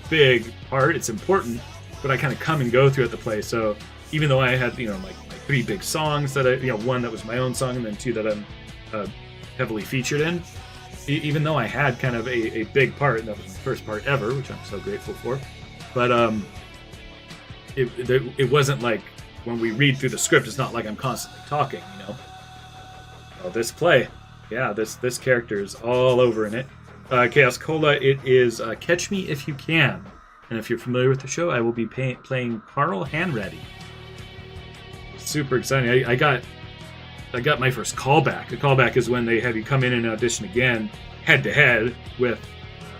[SPEAKER 1] big part, it's important, but I kind of come and go throughout the play. So even though I had, you know, like my three big songs that one that was my own song, and then two that I'm heavily featured in, even though I had kind of a big part, and that was my first part ever, which I'm so grateful for, but it wasn't like when we read through the script, it's not like I'm constantly talking, you know. Oh, this play, yeah, this character is all over in it. Chaos Cola, it is Catch Me If You Can, and if you're familiar with the show, I will be playing Carl Hanratty. Super exciting. I got my first callback. A callback is when they have you come in and audition again, head to head with,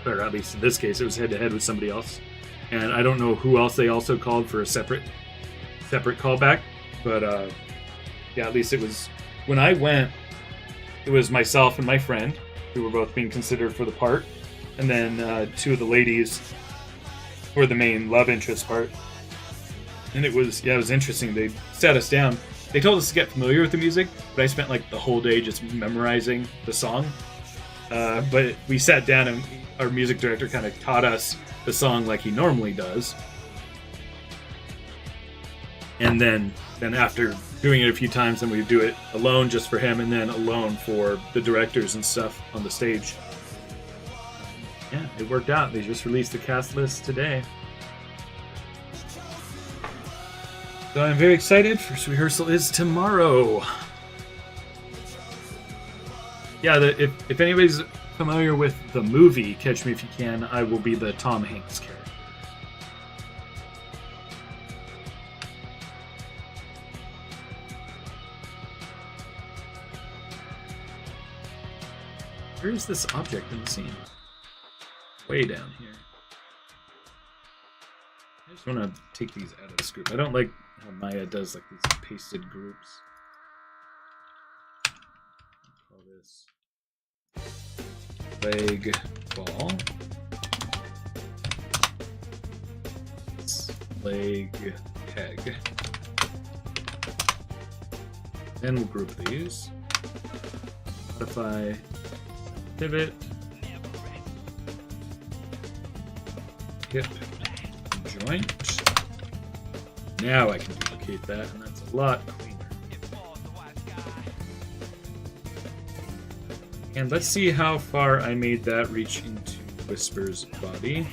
[SPEAKER 1] or at least in this case, it was head to head with somebody else. And I don't know who else they also called for a separate callback, but yeah, at least it was when I went. It was myself and my friend who were both being considered for the part, and then two of the ladies were the main love interest part. And it was interesting. They sat us down. They told us to get familiar with the music, but I spent like the whole day just memorizing the song. But we sat down, and our music director kind of taught us the song like he normally does. And then after doing it a few times, then we would do it alone just for him, and then alone for the directors and stuff on the stage. Yeah, it worked out. They just released the cast list today. So I'm very excited. First rehearsal is tomorrow. Yeah, if anybody's familiar with the movie Catch Me If You Can, I will be the Tom Hanks character. Where is this object in the scene? Way down here. I just want to take these out of this group. I don't like how Maya does like these pasted groups. I'll call this leg ball. Leg peg. Then we'll group these. Modify pivot. Hip joint. Now I can duplicate that, and that's a lot cleaner. And let's see how far I made that reach into Whisper's body.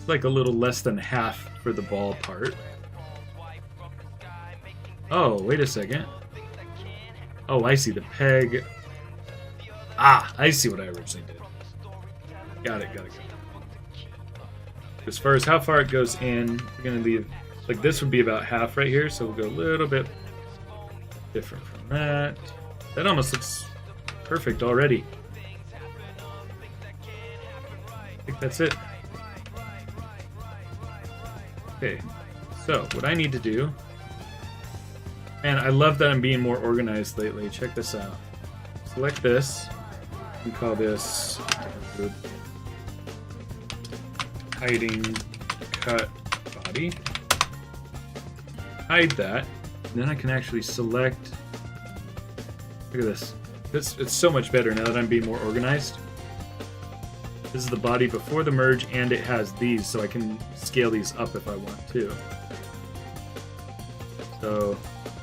[SPEAKER 1] Like a little less than half for the ball part. Oh, wait a second. Oh, I see the peg. Ah, I see what I originally did. Got it. As far as how far it goes in, we're going to leave, like this would be about half right here, so we'll go a little bit different from that. That almost looks perfect already. I think that's it. Okay, so what I need to do, and I love that I'm being more organized lately. Check this out. Select this, and call this hiding cut body. Hide that, and then I can actually select. Look at this. It's so much better now that I'm being more organized. This is the body before the merge, and it has these, so I can scale these up if I want to. So,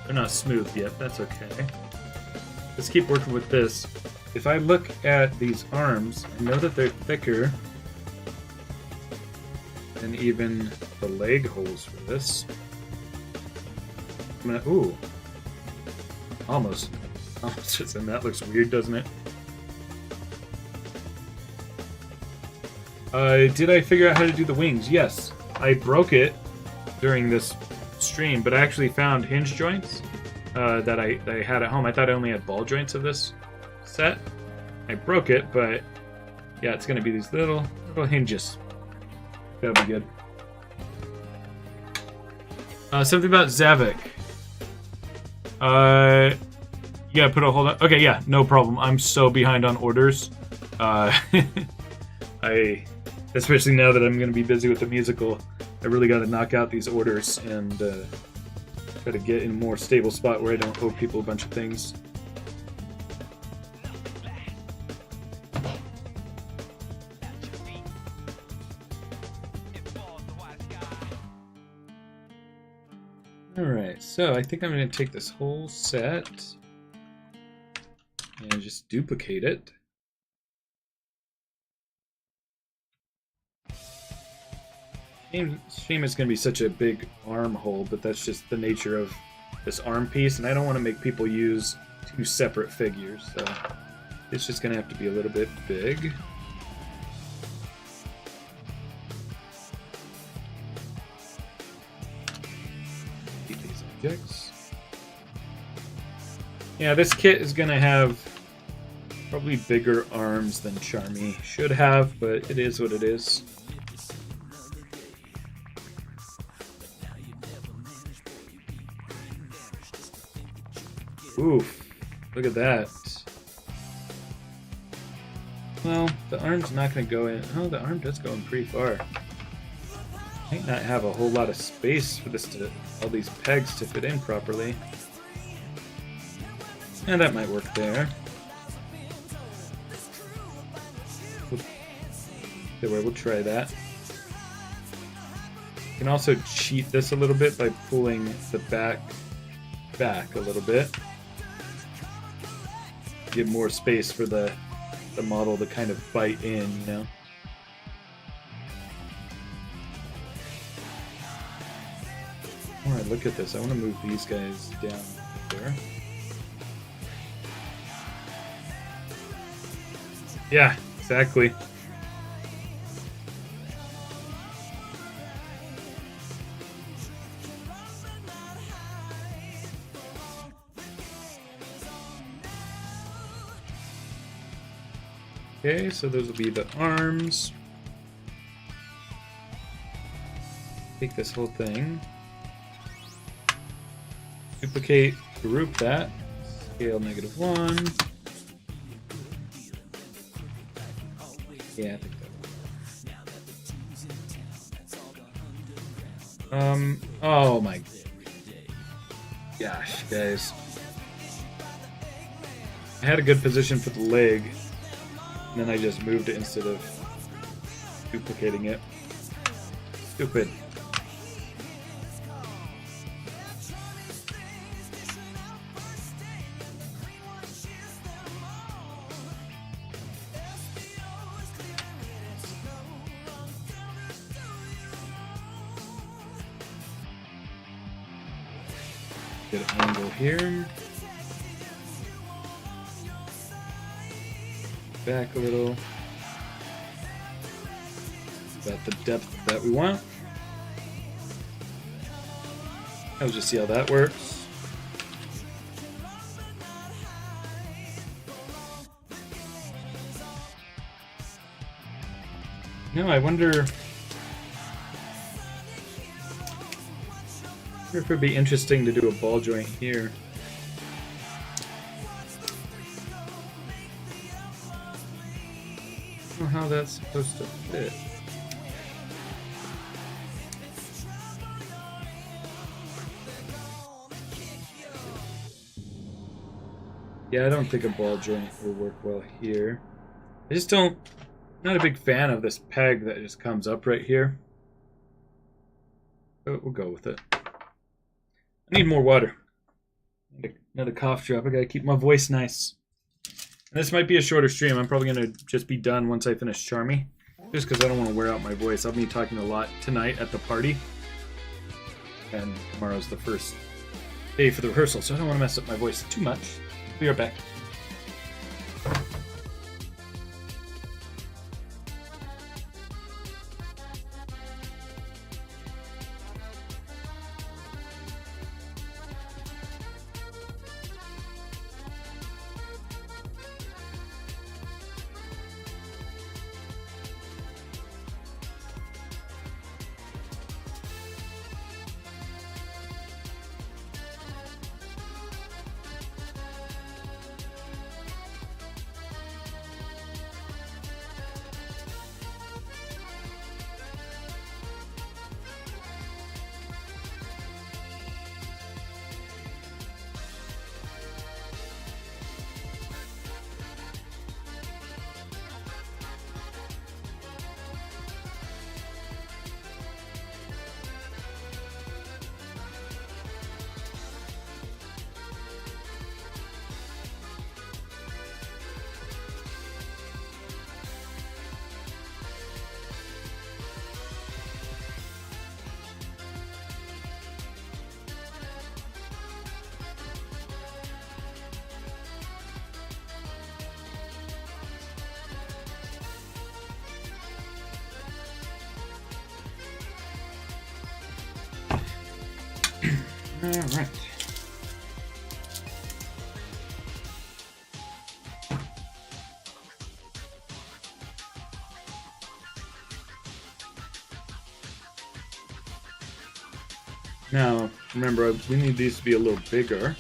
[SPEAKER 1] they're not smooth yet, that's okay. Let's keep working with this. If I look at these arms, I know that they're thicker than even the leg holes for this. I'm gonna, ooh. Almost. And that looks weird, doesn't it? Did I figure out how to do the wings? Yes. I broke it during this stream, but I actually found hinge joints that I had at home. I thought I only had ball joints of this set. I broke it, but yeah, it's going to be these little hinges. That'll be good. Something about Zavik. You gotta put a hold on. Okay, yeah, no problem. I'm so behind on orders. Especially now that I'm going to be busy with the musical, I really got to knock out these orders and try to get in a more stable spot where I don't owe people a bunch of things. Alright, so I think I'm going to take this whole set and just duplicate it. Shame it's going to be such a big arm hole, but that's just the nature of this arm piece, and I don't want to make people use two separate figures, so it's just going to have to be a little bit big. Keep these objects. Yeah, this kit is going to have probably bigger arms than Charmy should have, but it is what it is. Oof, look at that. Well, the arm's not going to go in. Oh, the arm does go in pretty far. Might not have a whole lot of space for this to, all these pegs to fit in properly. And that might work there. We'll try that. You can also cheat this a little bit by pulling the back a little bit. Give more space for the model to kind of bite in, you know. Alright, look at this. I want to move these guys down there. Yeah, exactly. Okay, so those will be the arms. Take this whole thing. Duplicate, group that. Scale -1. Yeah, I think that. Oh my gosh, guys. I had a good position for the leg. And then I just moved it instead of duplicating it. Stupid. Get an angle here. Back a little. About the depth that we want. I'll just see how that works. No, I wonder if it would be interesting to do a ball joint here. I don't know how that's supposed to fit. Yeah, I don't think a ball joint will work well here. I just don't... Not a big fan of this peg that just comes up right here. But we'll go with it. I need more water. Another cough drop. I gotta keep my voice nice. And this might be a shorter stream. I'm probably gonna just be done once I finish Charmy. Just because I don't want to wear out my voice. I'll be talking a lot tonight at the party. And tomorrow's the first day for the rehearsal, so I don't want to mess up my voice too much. Be right back. Alright. Now, remember, we need these to be a little bigger.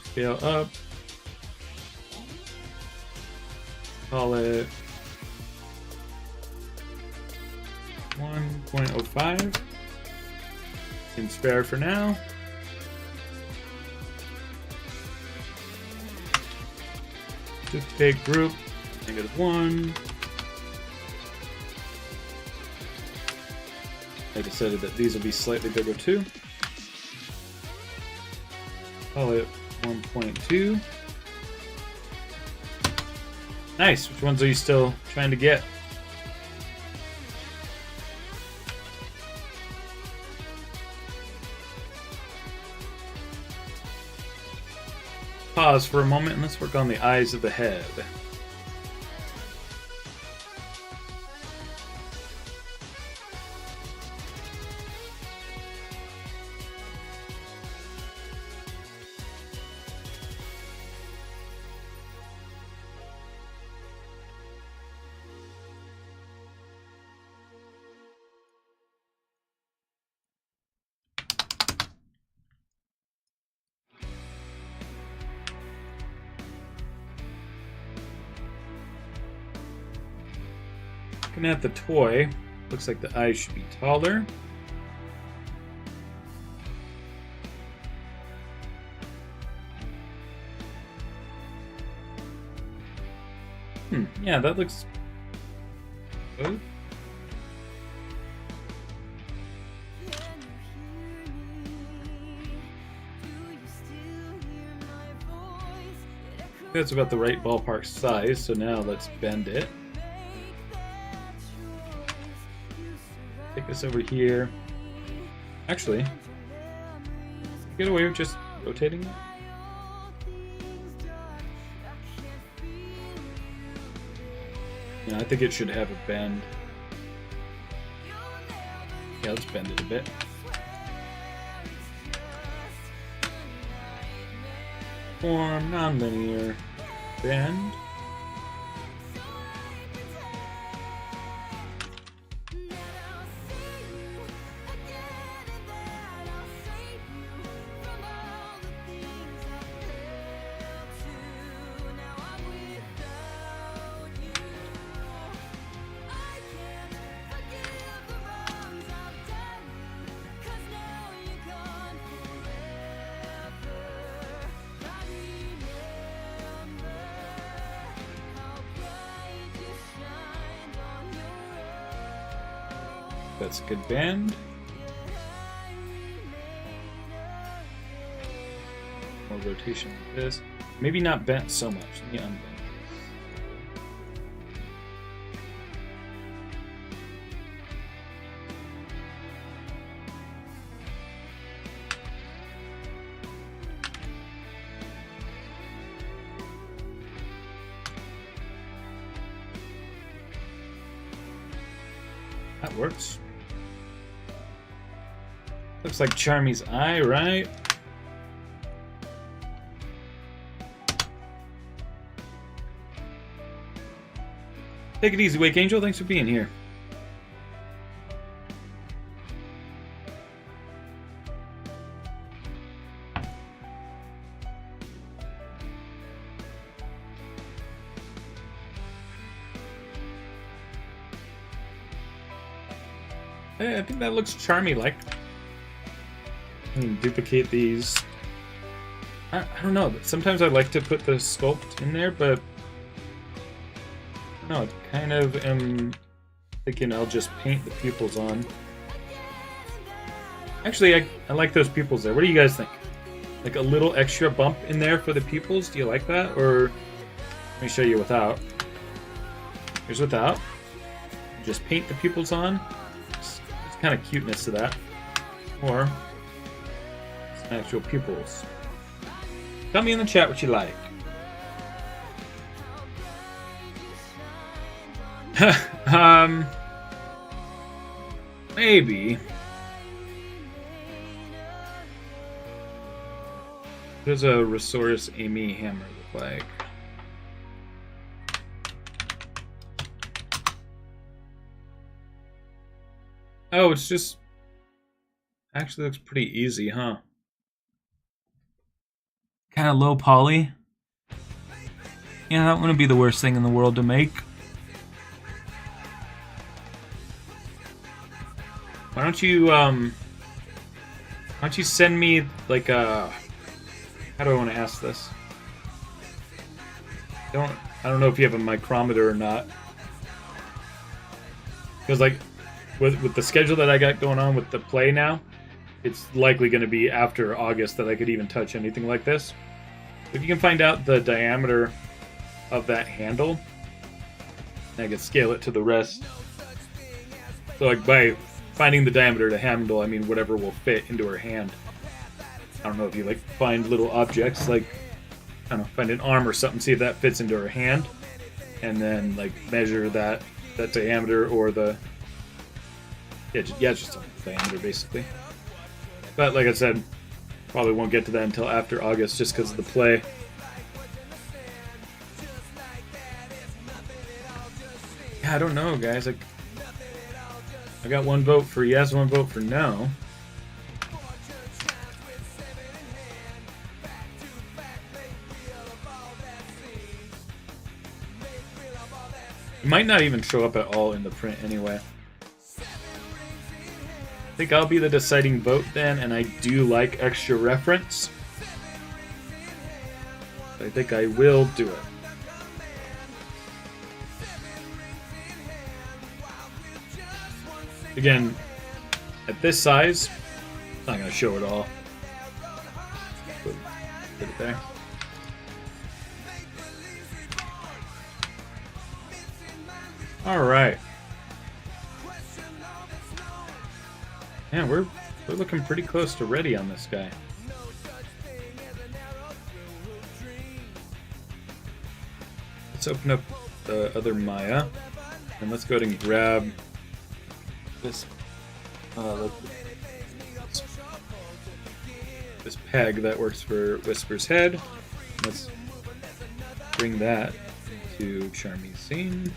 [SPEAKER 1] Scale up. Call it 1.05. Seems fair for now. Duplicate group, -1. I decided that these will be slightly bigger too. Call it 1.2. Nice. Which ones are you still trying to get? Pause for a moment and let's work on the eyes of the head. Looking at the toy, looks like the eyes should be taller. Yeah, that looks good. That's about the right ballpark size, so now let's bend it. Take this over here. Actually, get away with just rotating it. Yeah, I think it should have a bend. Yeah, let's bend it a bit. Form, nonlinear, bend. That's a good bend. More rotation like this. Maybe not bent so much. Let me unbend. That works. Looks like Charmy's eye, right? Take it easy, Wake Angel. Thanks for being here. Hey, I think that looks Charmy-like. I can duplicate these. I don't know, but sometimes I like to put the sculpt in there, but I don't know, I kind of am thinking I'll just paint the pupils on. Actually, I like those pupils there. What do you guys think? Like a little extra bump in there for the pupils? Do you like that? Or let me show you without. Here's without. Just paint the pupils on. It's kind of cuteness to that. Or actual pupils. Tell me in the chat what you like. Maybe. What does a Resource Amy hammer look like? Oh, it's just... Actually looks pretty easy, huh? Kind of low poly. Yeah, that wouldn't be the worst thing in the world to make. Why don't you send me like a... How do I want to ask this? I don't know if you have a micrometer or not. Because like with the schedule that I got going on with the play now, it's likely going to be after August that I could even touch anything like this. If you can find out the diameter of that handle, I can scale it to the rest. So like by finding the diameter of the handle, I mean whatever will fit into her hand. I don't know if you like find little objects, like I don't know, find an arm or something, see if that fits into her hand, and then like measure that diameter or the just a diameter basically. But like I said, probably won't get to that until after August just because of the play. Yeah, I don't know, guys. Like, I got one vote for yes, one vote for no. It might not even show up at all in the print anyway. I think I'll be the deciding vote then, and I do like extra reference. I think I will do it. Again, at this size, I'm not going to show it all. Put it there. All right. Yeah, we're We're looking pretty close to ready on this guy. Let's open up the other Maya, and let's go ahead and grab this this peg that works for Whisper's head. Let's bring that to Charmy's scene.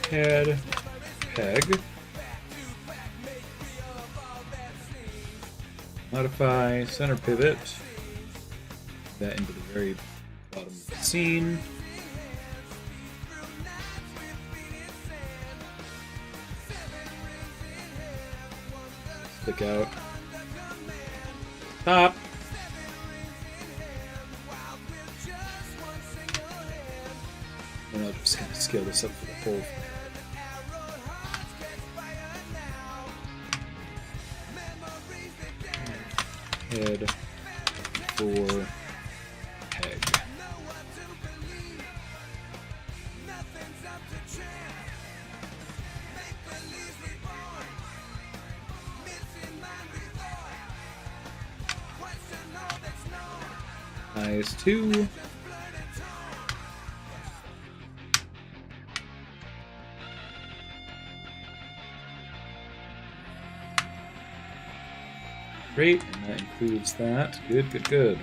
[SPEAKER 1] Head, peg, modify, center pivot, that into the very bottom of the scene. Stick out top. And I'll just kind of scale this up for the whole. Head for peg. Eyes 2. Great, and that includes that. Good, good, good.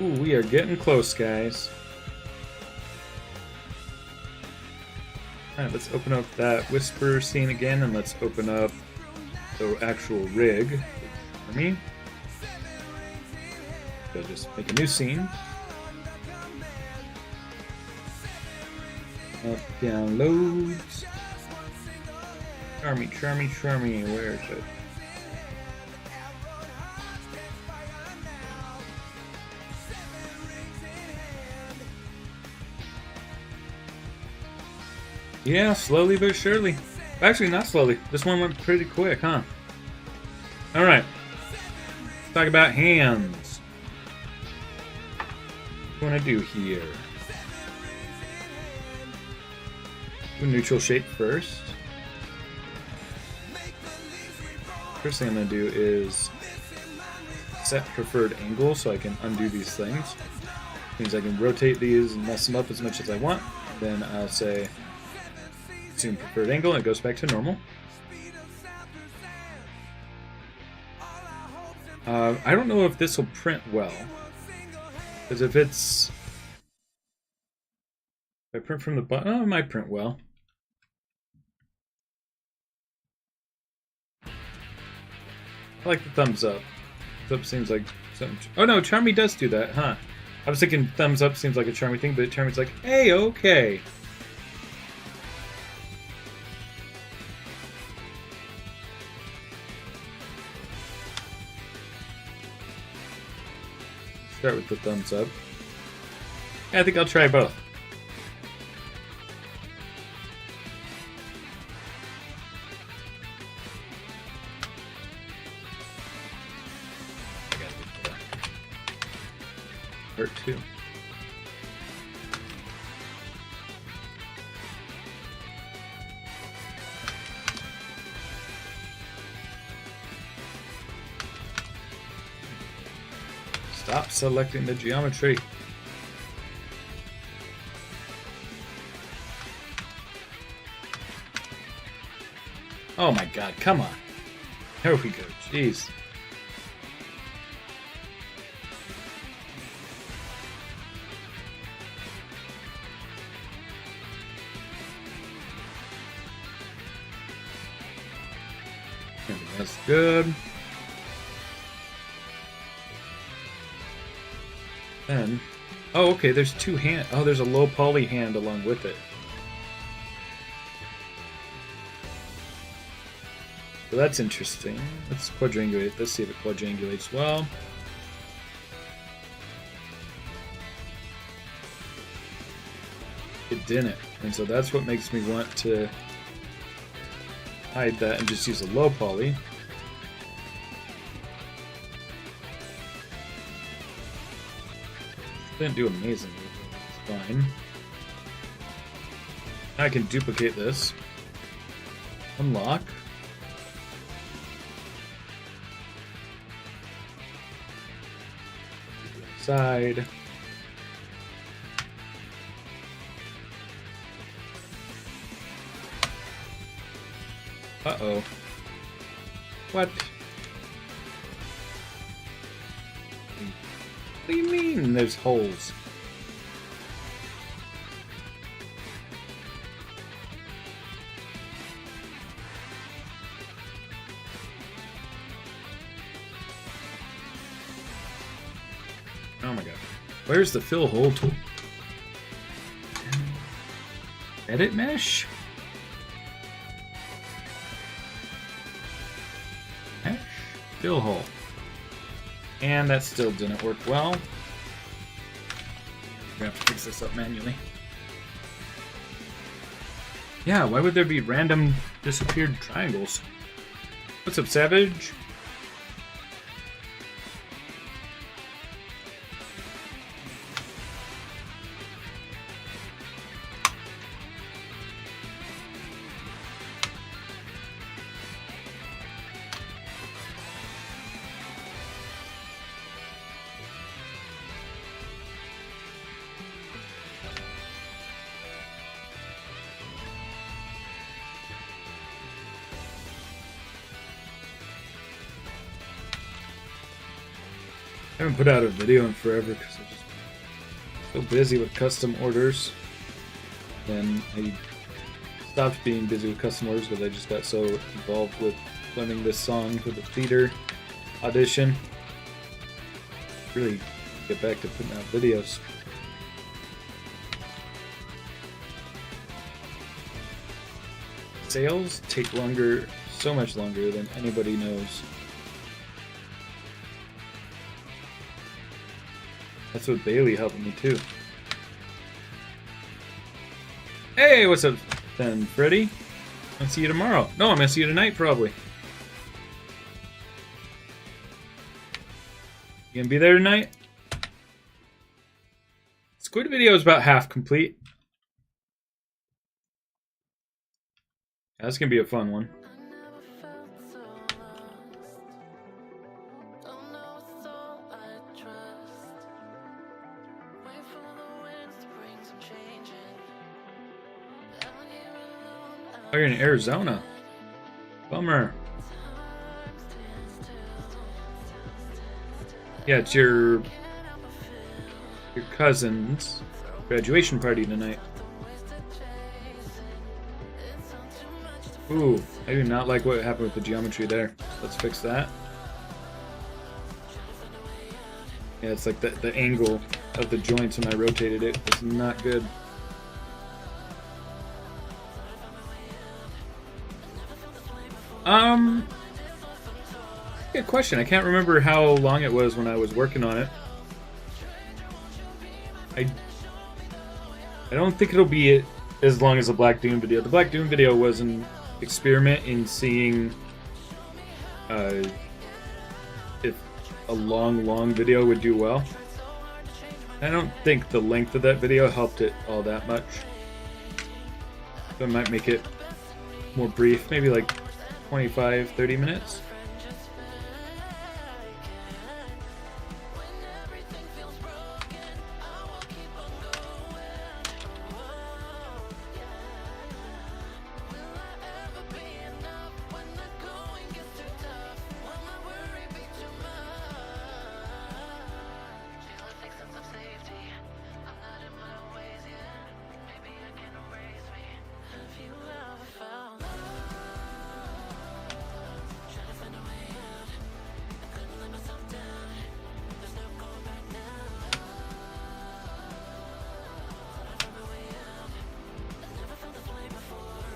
[SPEAKER 1] Ooh, we are getting close, guys. Alright, let's open up that Whisper scene again, and let's open up the actual rig for me. So just make a new scene. Up, downloads. Charmy, Charmy, Charmy, where is it? Yeah, slowly but surely. Actually, not slowly. This one went pretty quick, huh? Alright. Let's talk about hands. What do I want to do here? Do a neutral shape first. First thing I'm going to do is set preferred angle so I can undo these things. Means I can rotate these and mess them up as much as I want. Then I'll say assume preferred angle and it goes back to normal. I don't know if this will print well. Because if it's... If I print from the bottom, oh, it might print well. I like the thumbs up. Thumbs up seems like something. Oh no, Charmy does do that, huh? I was thinking thumbs up seems like a Charmy thing, but Charmy's like, hey, okay. Start with the thumbs up. Yeah, I think I'll try both. Part 2. Stop selecting the geometry. Oh my god, come on. There we go, jeez. That's good. Then, oh, okay, there's two hand. Oh, there's a low poly hand along with it. So that's interesting. Let's quadrangulate. Let's see if it quadrangulates well. It didn't, and so that's what makes me want to hide that and just use a low poly. Didn't do amazingly, but it's fine. I can duplicate this. Unlock. Side. Uh-oh. What? What do you mean there's holes? Oh my god. Where's the fill hole tool? Edit mesh? Mesh? Fill hole. And that still didn't work well. We're gonna have to fix this up manually. Yeah, why would there be random disappeared triangles? What's up, Savage? I haven't put out a video in forever because I'm just so busy with custom orders. Then I stopped being busy with custom orders because I just got so involved with learning this song for the theater audition. Really get back to putting out videos. Sales take longer, so much longer than anybody knows. That's what Bailey helping me too. Hey, what's up then, Freddy? I'll see you tomorrow. No, I'm gonna see you tonight probably. You gonna be there tonight? Squid video is about half complete. Yeah, that's gonna be a fun one. Oh, you're in Arizona. Bummer. Yeah, it's your cousin's graduation party tonight. Ooh, I do not like what happened with the geometry there. Let's fix that. Yeah, it's like the angle of the joints when I rotated it is not good. Good question. I can't remember how long it was when I was working on it. I don't think it'll be as long as the Black Doom video. The Black Doom video was an experiment in seeing if a long video would do well. I don't think the length of that video helped it all that much. So I might make it more brief, maybe like 25-30 minutes.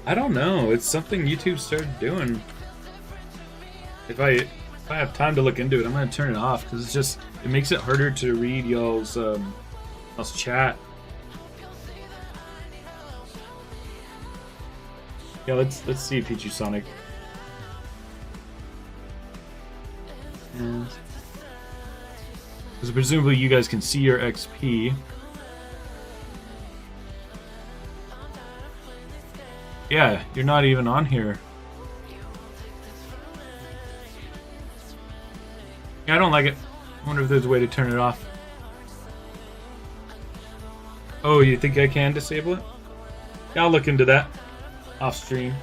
[SPEAKER 1] I don't know. It's something YouTube started doing. If I have time to look into it, I'm gonna turn it off because it makes it harder to read y'all's chat. Yeah, let's see Peachy Sonic. Because presumably you guys can see your XP. Yeah, you're not even on here. Yeah, I don't like it. I wonder if there's a way to turn it off. Oh, you think I can disable it? Yeah, I'll look into that. Off stream.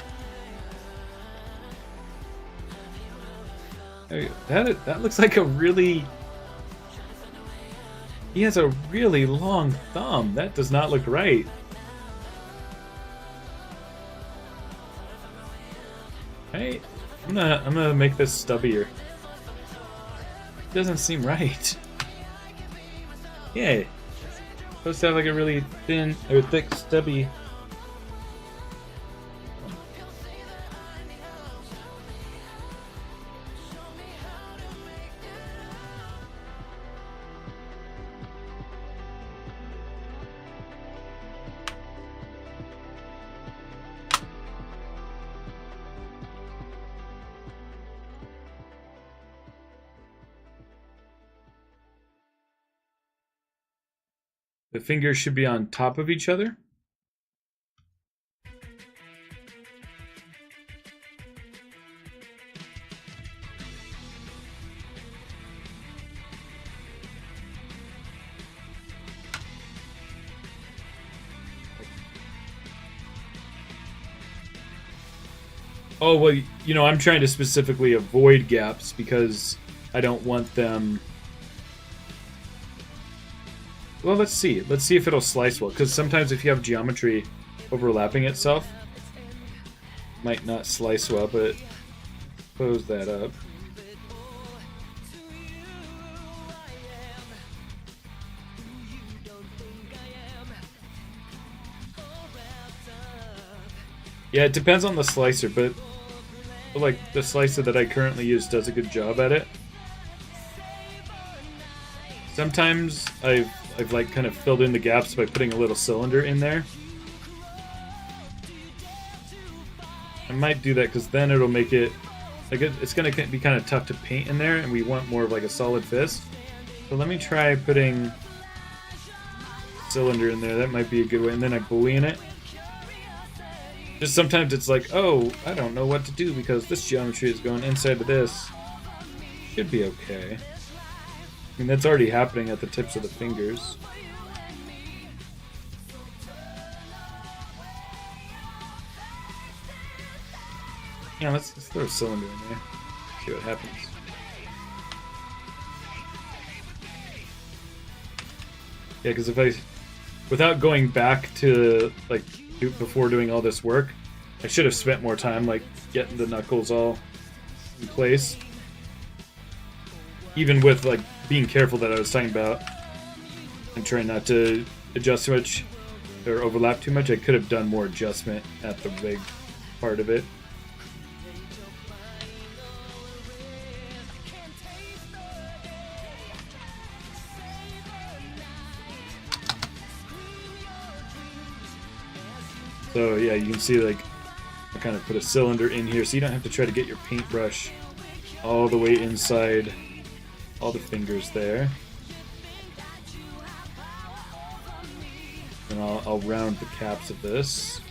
[SPEAKER 1] There you go. That looks like a really... He has a really long thumb. That does not look right. Hey, I'm gonna make this stubbier. It doesn't seem right. Yeah. Supposed to have like a really thin or thick stubby. The fingers should be on top of each other. Oh, well, you know, I'm trying to specifically avoid gaps because I don't want them... Well, let's see. Let's see if it'll slice well, because sometimes if you have geometry overlapping itself, it might not slice well, but close that up. Yeah, it depends on the slicer, but like the slicer that I currently use does a good job at it. Sometimes I've like kind of filled in the gaps by putting a little cylinder in there. I might do that because then it'll make it like it's gonna be kind of tough to paint in there, and we want more of like a solid fist. So let me try putting cylinder in there. That might be a good way, and then I boolean it. Just sometimes it's like, oh, I don't know what to do because this geometry is going inside of this. Should be okay. I mean, that's already happening at the tips of the fingers. Yeah, let's throw a cylinder in there. See what happens. Yeah, because if I... Without going back to, like, before doing all this work, I should have spent more time, like, getting the knuckles all in place. Even with, like, being careful that I was talking about and trying not to adjust too much or overlap too much, I could have done more adjustment at the rig part of it. So yeah, you can see like I kind of put a cylinder in here so you don't have to try to get your paintbrush all the way inside all the fingers there. And I'll round the caps of this.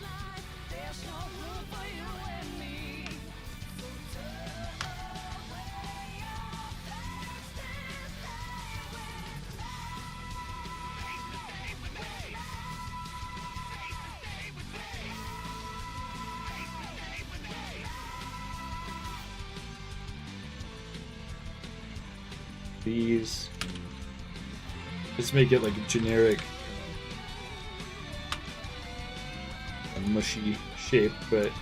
[SPEAKER 1] These. Let's make it like a generic mushy shape, but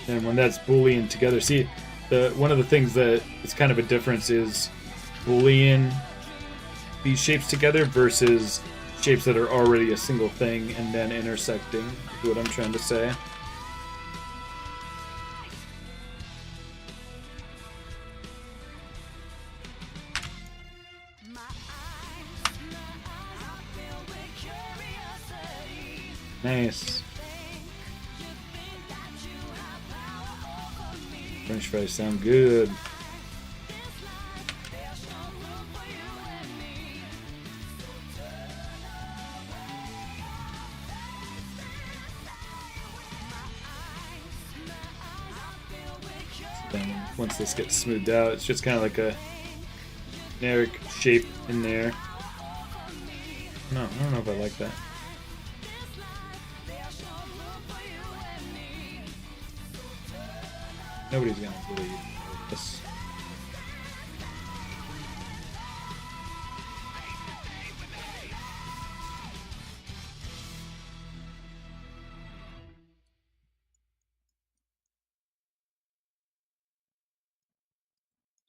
[SPEAKER 1] and when that's Boolean together, see, one of the things that is kind of a difference is Boolean these shapes together versus shapes that are already a single thing and then intersecting, is what I'm trying to say. Nice. French fries sound good. Then once this gets smoothed out, it's just kind of like a generic shape in there. No, I don't know if I like that. Nobody's gonna believe this.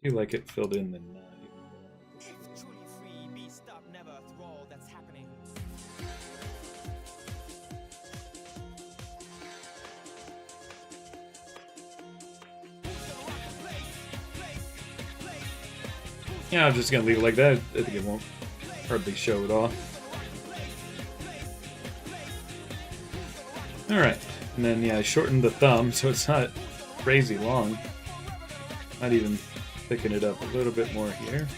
[SPEAKER 1] I do like it filled in the knife. Yeah, I'm just gonna leave it like that. I think it won't hardly show at all. Alright, and then yeah, I shortened the thumb so it's not crazy long. Not even thicken it up a little bit more here.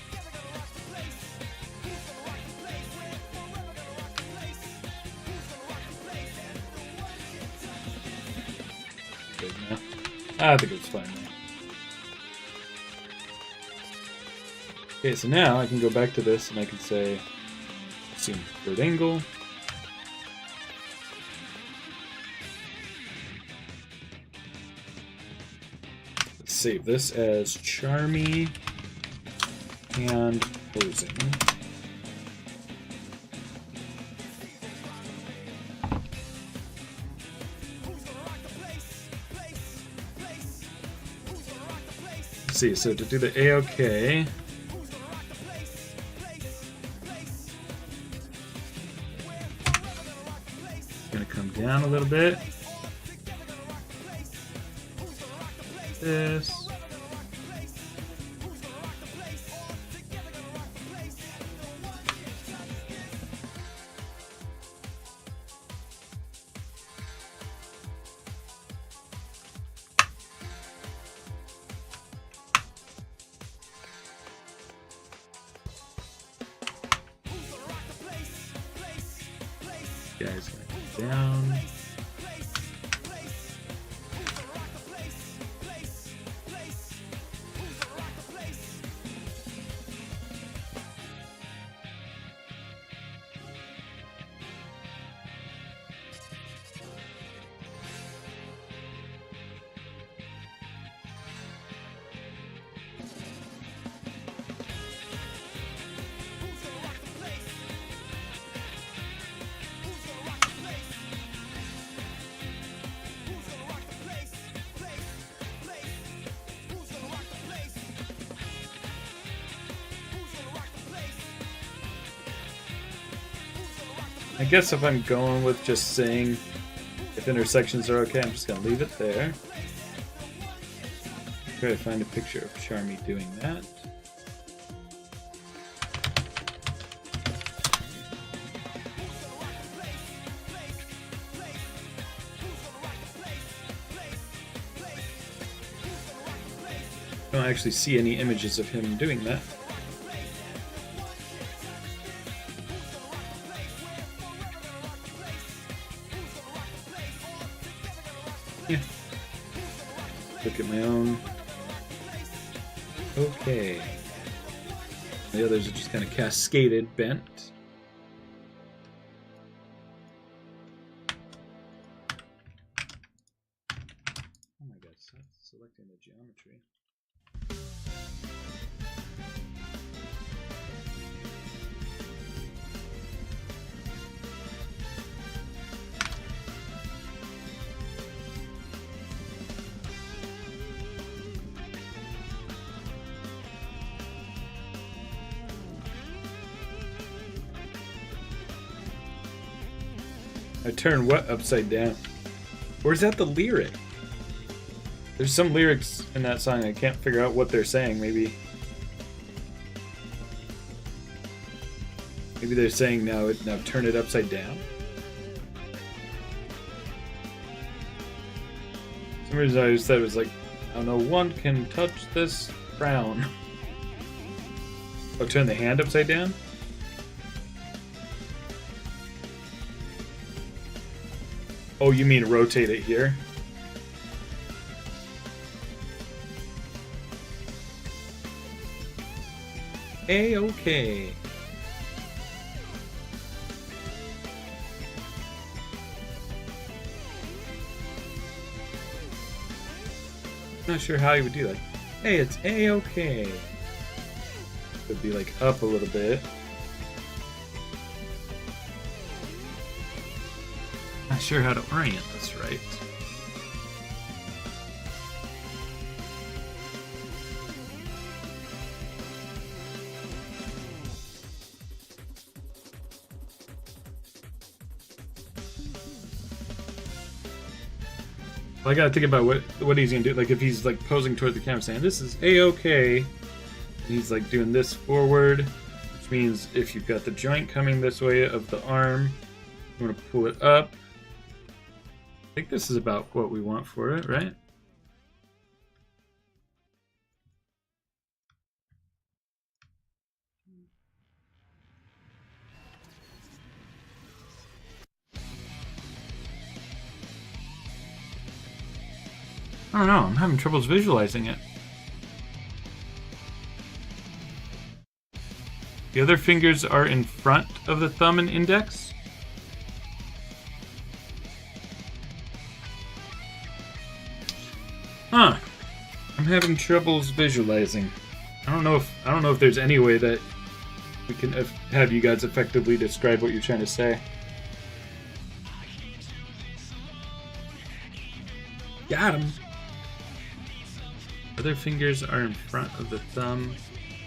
[SPEAKER 1] Big now. I think it's fine now. Okay, so now I can go back to this and I can say, assume third angle. Let's save this as Charmy and posing. Let's see, so to do the AOK, down a little bit. This. Guys, down. I guess if I'm going with just saying if intersections are okay, I'm just going to leave it there. Try to find a picture of Charmy doing that. I don't actually see any images of him doing that. Yeah. Look at my own. Okay. The others are just kind of cascaded, bent. Oh my god, selecting the geometry. I turn what upside down? Or is that the lyric? There's some lyrics in that song I can't figure out what they're saying. Maybe they're saying now turn it upside down. The reason I said it was like, oh, no one can touch this crown. Oh, turn the hand upside down? Oh, you mean rotate it here? A-okay. Not sure how you would do that. Hey, it's A-okay. Could be like up a little bit. Not sure how to orient this right. Well, I gotta think about what he's gonna do. Like if he's like posing toward the camera saying, this is A-okay. And he's like doing this forward, which means if you've got the joint coming this way of the arm, you want to pull it up. I think this is about what we want for it, right? I don't know, I'm having troubles visualizing it. The other fingers are in front of the thumb and index. Huh. I'm having troubles visualizing. I don't know if there's any way that we can have you guys effectively describe what you're trying to say. Got him. Other fingers are in front of the thumb,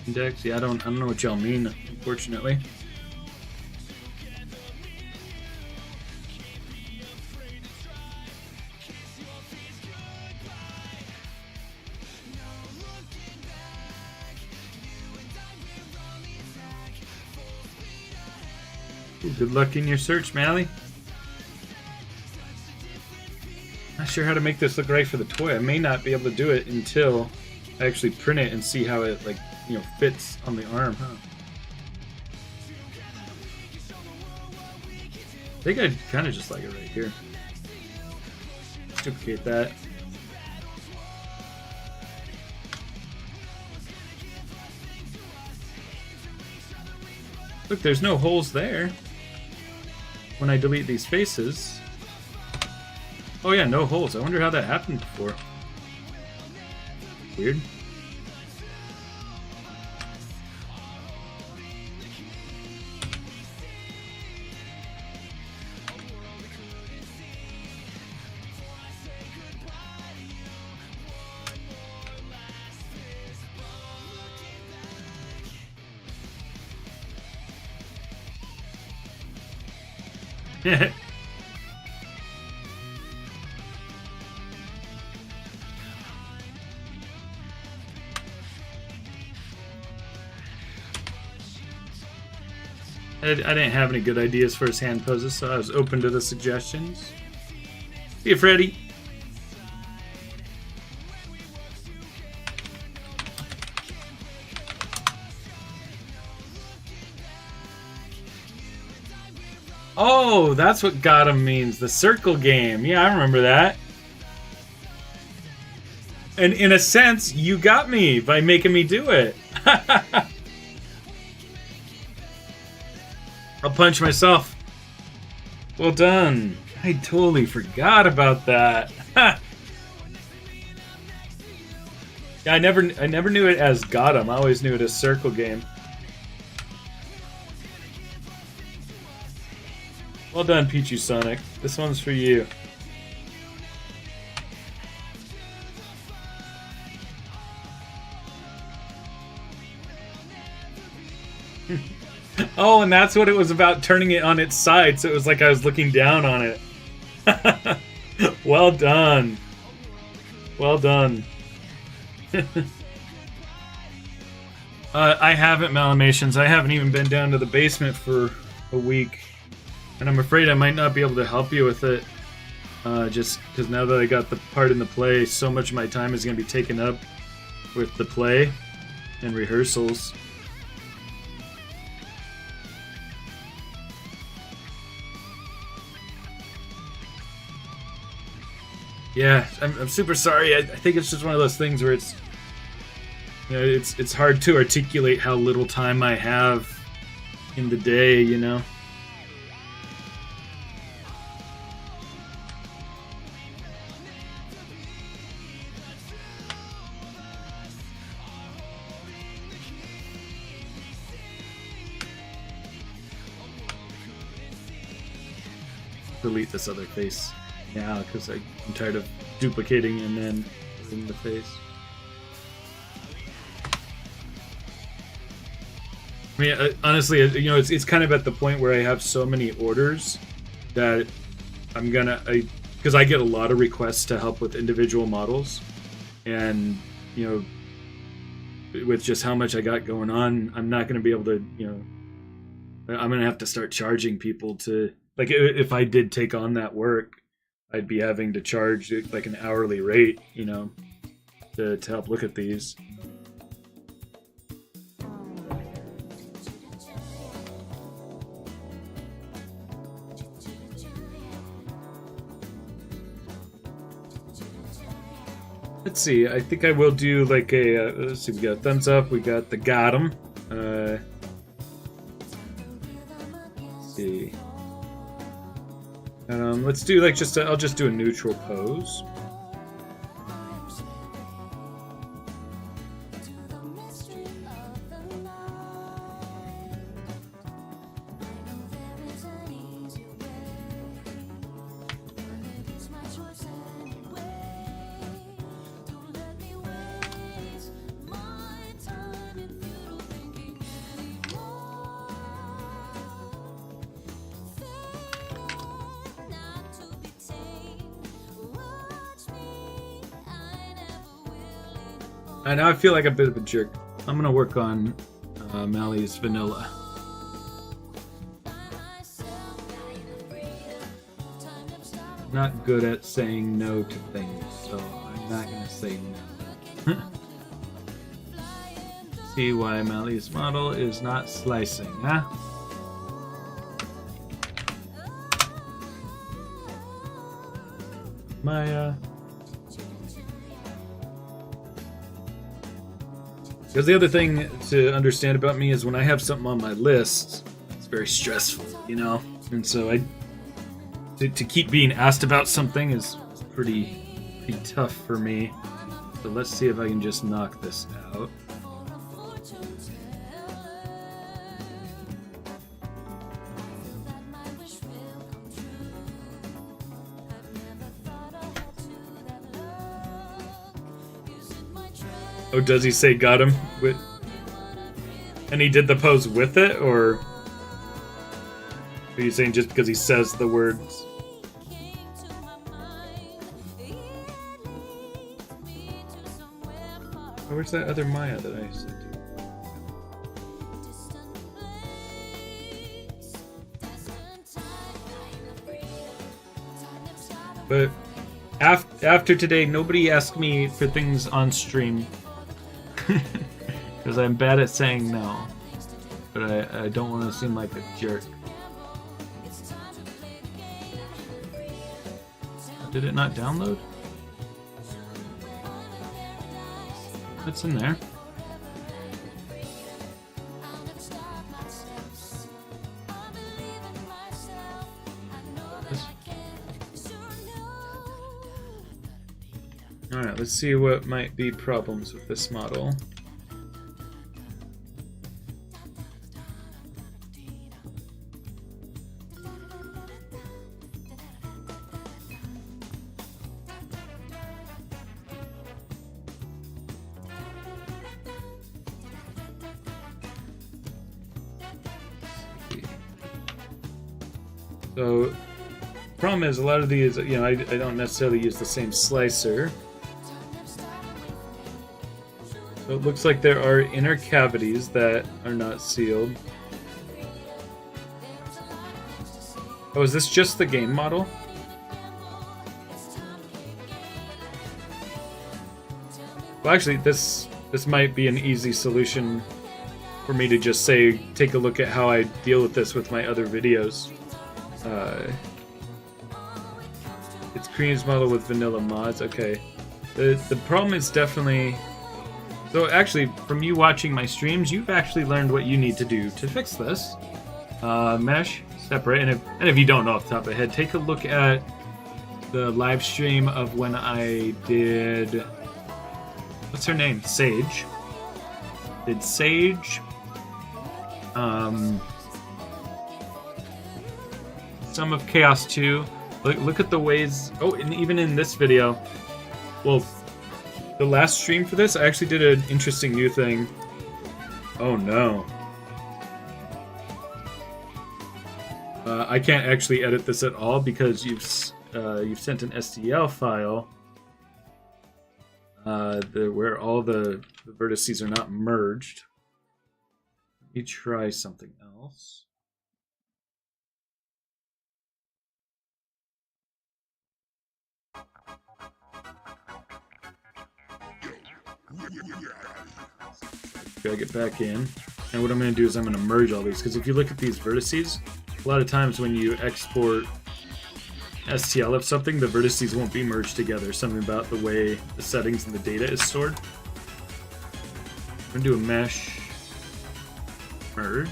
[SPEAKER 1] index. Yeah, I don't know what y'all mean, unfortunately. Ooh, good luck in your search, Mally. Not sure how to make this look right for the toy. I may not be able to do it until I actually print it and see how it, like, you know, fits on the arm, huh? I think I'd kind of just like it right here. Duplicate that. Look, there's no holes there when I delete these faces. Oh yeah, no holes. I wonder how that happened before. Weird. I didn't have any good ideas for his hand poses, so I was open to the suggestions. See you, Freddy. Oh, that's what got him means. The circle game. Yeah, I remember that. And in a sense, you got me by making me do it. I'll punch myself. Well done. I totally forgot about that. Yeah, I never knew it as got him. I always knew it as circle game. Well done, Pichu Sonic. This one's for you. Oh, and that's what it was about, turning it on its side, so it was like I was looking down on it. Well done. Well done. I haven't, Malamations. I haven't even been down to the basement for a week. And I'm afraid I might not be able to help you with it. just because now that I got the part in the play, so much of my time is going to be taken up with the play and rehearsals. Yeah, I'm super sorry. I think it's just one of those things where it's, you know, it's hard to articulate how little time I have in the day, you know. Delete this other face now because I'm tired of duplicating and then in the face. I mean, honestly, you know, it's kind of at the point where I have so many orders that I'm gonna, because I get a lot of requests to help with individual models, and you know, with just how much I got going on, I'm not gonna be able to, you know, I'm gonna have to start charging people to, like, if I did take on that work, I'd be having to charge like an hourly rate, you know, to help look at these. Let's see, I think I will do like a, let's see, we got a thumbs up, we got the got 'em. Let's see. Let's do like just I'll just do a neutral pose. Now I feel like a bit of a jerk. I'm gonna work on Mally's vanilla. I'm not good at saying no to things, so I'm not gonna say no. See why Mally's model is not slicing, huh? My Because the other thing to understand about me is when I have something on my list, it's very stressful, you know? And so to keep being asked about something is pretty tough for me. So let's see if I can just knock this out. Oh, does he say got him? And he did the pose with it, or are you saying just because he says the words? Oh, where's that other Maya that I sent you? But after today, nobody asked me for things on stream. Because I'm bad at saying no. But I don't want to seem like a jerk. Did it not download? It's in there. Alright, let's see what might be problems with this model. So, problem is a lot of these, you know, I don't necessarily use the same slicer. So it looks like there are inner cavities that are not sealed. Oh, is this just the game model? Well, actually, this might be an easy solution for me to just say, take a look at how I deal with this with my other videos. It's Korean's model with vanilla mods. Okay. The problem is definitely... So actually, from you watching my streams, you've actually learned what you need to do to fix this. Mesh, separate, and if you don't know off the top of the head, take a look at the live stream of when I did... What's her name? Sage. Did Sage... some of Chaos 2. Look at the ways... Oh, and even in this video... Well, the last stream for this, I actually did an interesting new thing. Oh no. I can't actually edit this at all because you've sent an STL file where all the vertices are not merged. Let me try something else. Drag it back in, and what I'm going to do is I'm going to merge all these, because if you look at these vertices, a lot of times when you export STL of something, the vertices won't be merged together. Something about the way the settings and the data is stored. I'm going to do a mesh merge.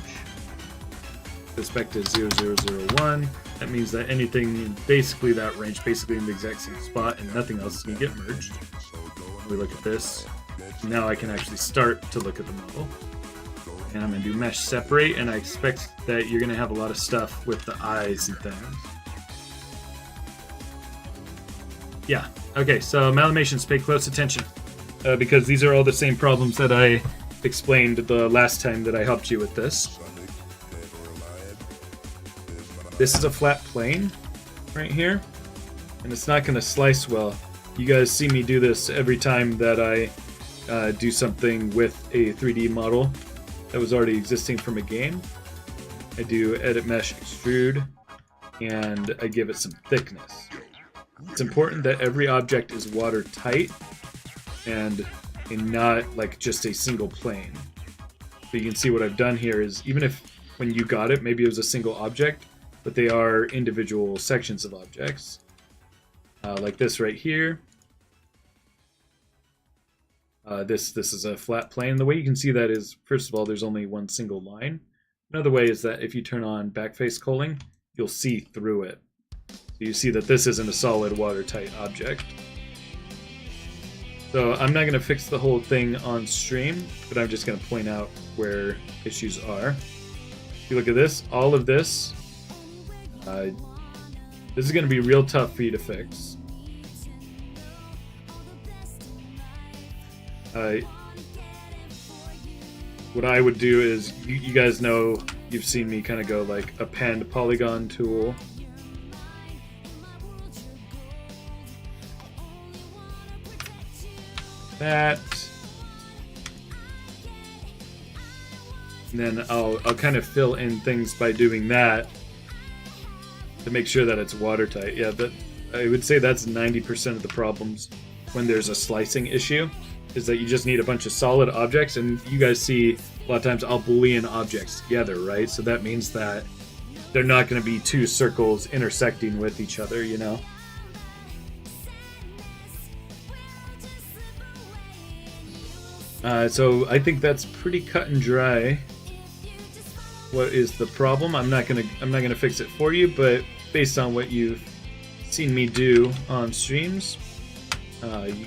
[SPEAKER 1] This back to 0001. That means that anything basically that range, basically in the exact same spot, and nothing else is going to get merged. We look at this. Now I can actually start to look at the model. And I'm going to do mesh separate, and I expect that you're going to have a lot of stuff with the eyes and things. Yeah, okay, so amalgamations, pay close attention. Because these are all the same problems that I explained the last time that I helped you with this. This is a flat plane right here, and it's not going to slice well. You guys see me do this every time that I do something with a 3D model that was already existing from a game. I do edit mesh extrude, and I give it some thickness. It's important that every object is watertight and not like just a single plane. So you can see what I've done here is, even if when you got it, maybe it was a single object, but they are individual sections of objects. Like this right here. This is a flat plane. The way you can see that is, first of all, there's only one single line. Another way is that if you turn on backface culling, you'll see through it. So you see that this isn't a solid watertight object. So I'm not going to fix the whole thing on stream, but I'm just going to point out where issues are. If you look at this, all of this, this is going to be real tough for you to fix. What I would do is, you guys know, you've seen me kind of go like append polygon tool. That. And then I'll kind of fill in things by doing that to make sure that it's watertight. Yeah, but I would say that's 90% of the problems when there's a slicing issue, is that you just need a bunch of solid objects, and you guys see a lot of times I'll boolean objects together, right? So that means that they're not going to be two circles intersecting with each other, you know? So I think that's pretty cut and dry. What is the problem? I'm not gonna fix it for you, but based on what you've seen me do on streams,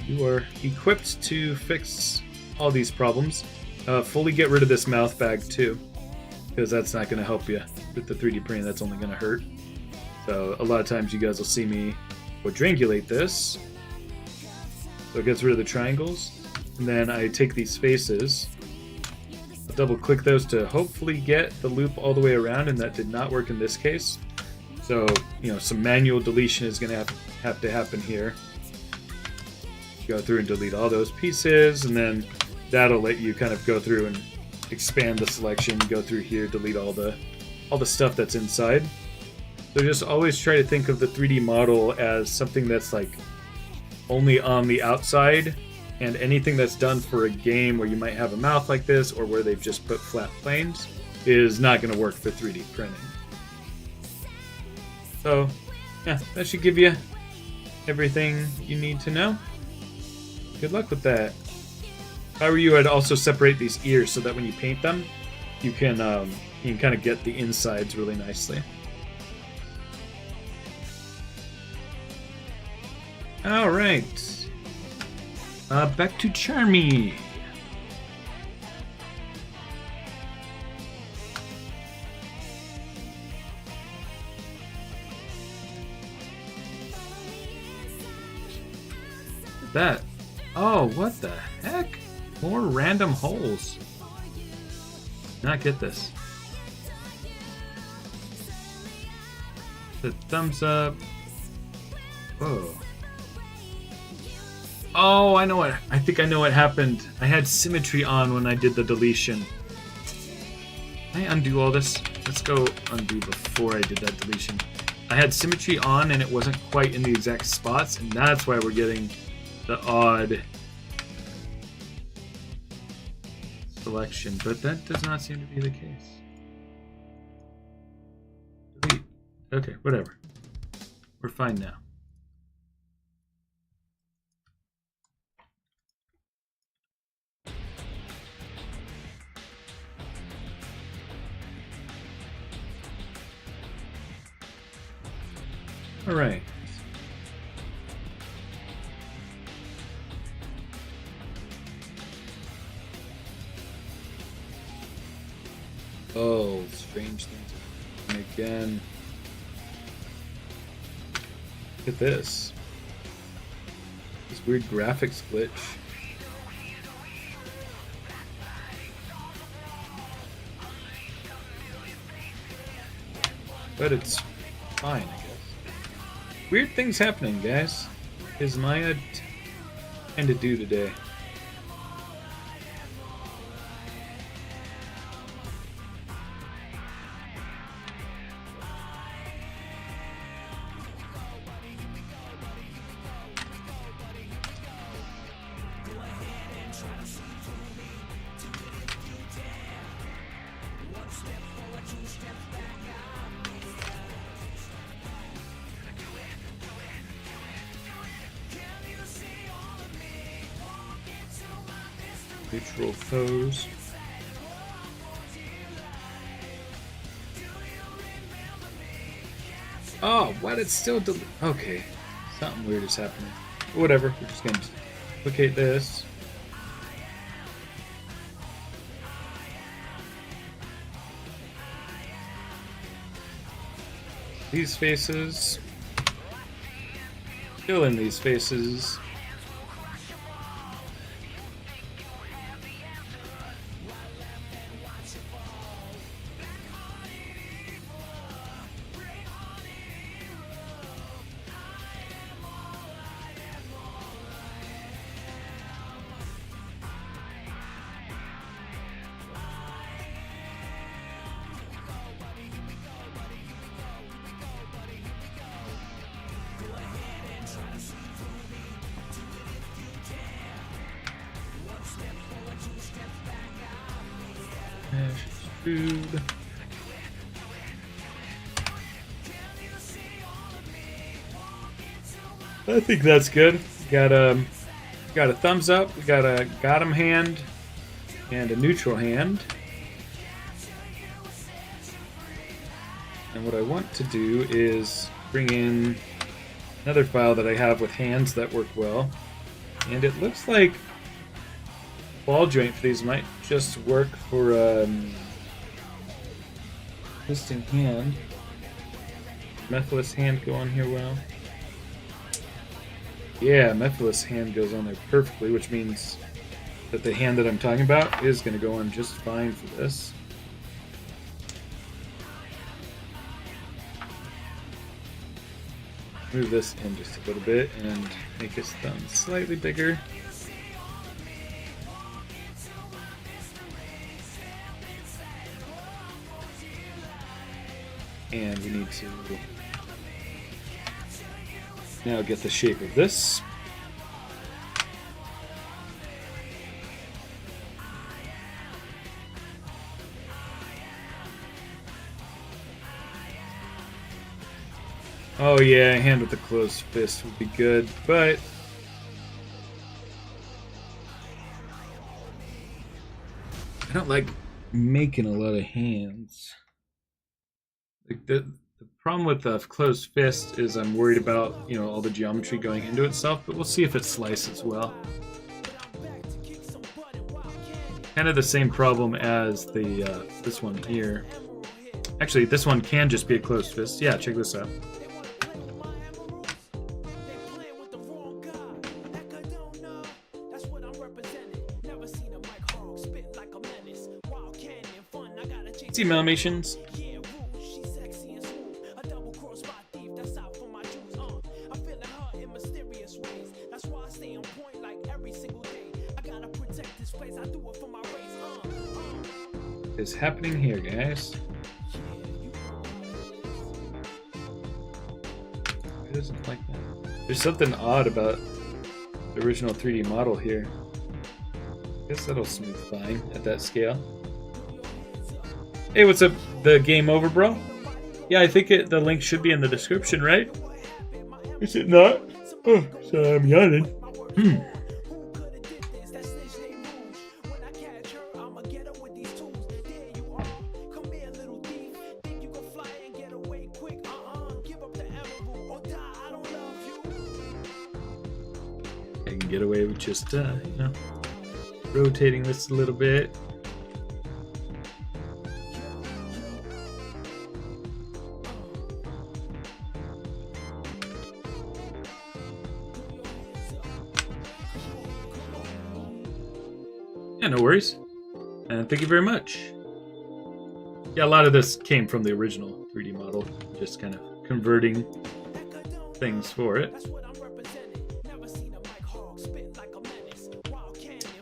[SPEAKER 1] you are equipped to fix all these problems. Fully get rid of this mouth bag too, because that's not going to help you with the 3D printing. That's only going to hurt. So a lot of times you guys will see me quadrangulate this, so it gets rid of the triangles, and then I take these faces, I'll double click those to hopefully get the loop all the way around, and that did not work in this case. So, you know, some manual deletion is going to have to happen here. Go through and delete all those pieces, and then that'll let you kind of go through and expand the selection, go through here, delete all the stuff that's inside. So just always try to think of the 3D model as something that's like only on the outside and anything that's done for a game where you might have a mouth like this or where they've just put flat planes is not going to work for 3D printing. So, yeah, that should give you everything you need to know. Good luck with that. If I were you, I'd also separate these ears so that when you paint them, you can kind of get the insides really nicely. All right. Back to Charmy. That. Oh, what the heck? More random holes. Not get this. The thumbs up. Whoa. Oh, I know what. I think I know what happened. I had symmetry on when I did the deletion. Can I undo all this? Let's go undo before I did that deletion. I had symmetry on and it wasn't quite in the exact spots, and that's why we're getting the odd selection. But that does not seem to be the case. Delete. Okay, whatever. We're fine now. All right. Oh, strange things are happening again. Look at this. This weird graphics glitch. But it's fine, I guess. Weird things happening, guys. Is Maya trying to do today? Neutral pose. Oh, what? It's still okay. Something weird is happening. Whatever. We're just gonna duplicate this. These faces. Fill in these faces. Food. I think that's good. Got a thumbs up. We got a got 'em hand and a neutral hand. And what I want to do is bring in another file that I have with hands that work well. And it looks like ball joint for these might just work for twisting hand. Methless hand go on here well. Yeah, Methless hand goes on there perfectly, which means that the hand that I'm talking about is going to go on just fine for this. Move this in just a little bit and make his thumb slightly bigger. And we need to now get the shape of this. Oh yeah, a hand with a closed fist would be good, but I don't like making a lot of hands. Like the problem with the closed fist is I'm worried about, you know, all the geometry going into itself, but we'll see if it slices well. Kind of the same problem as the this one here. Actually, this one can just be a closed fist. Yeah, check this out. See animations. Is happening here, guys? Who doesn't like that? There's something odd about the original 3D model here. I guess that'll smooth fine at that scale. Hey, what's up? The game over, bro? Yeah, I think the link should be in the description, right? Is it not? Oh, so I'm yawning. I can get away with just, you know, rotating this a little bit. Yeah, no worries. And thank you very much. Yeah, a lot of this came from the original 3D model, just kind of converting things for it.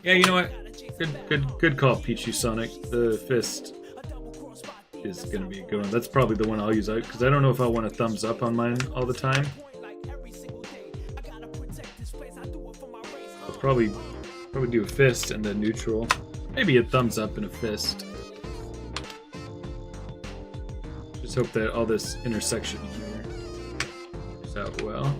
[SPEAKER 1] Yeah, you know what? Good call, Peachy Sonic. The fist is gonna be a good one. That's probably the one I'll use out because I don't know if I want a thumbs up on mine all the time. I'll probably do a fist and then neutral. Maybe a thumbs up and a fist. Just hope that all this intersection here works out well.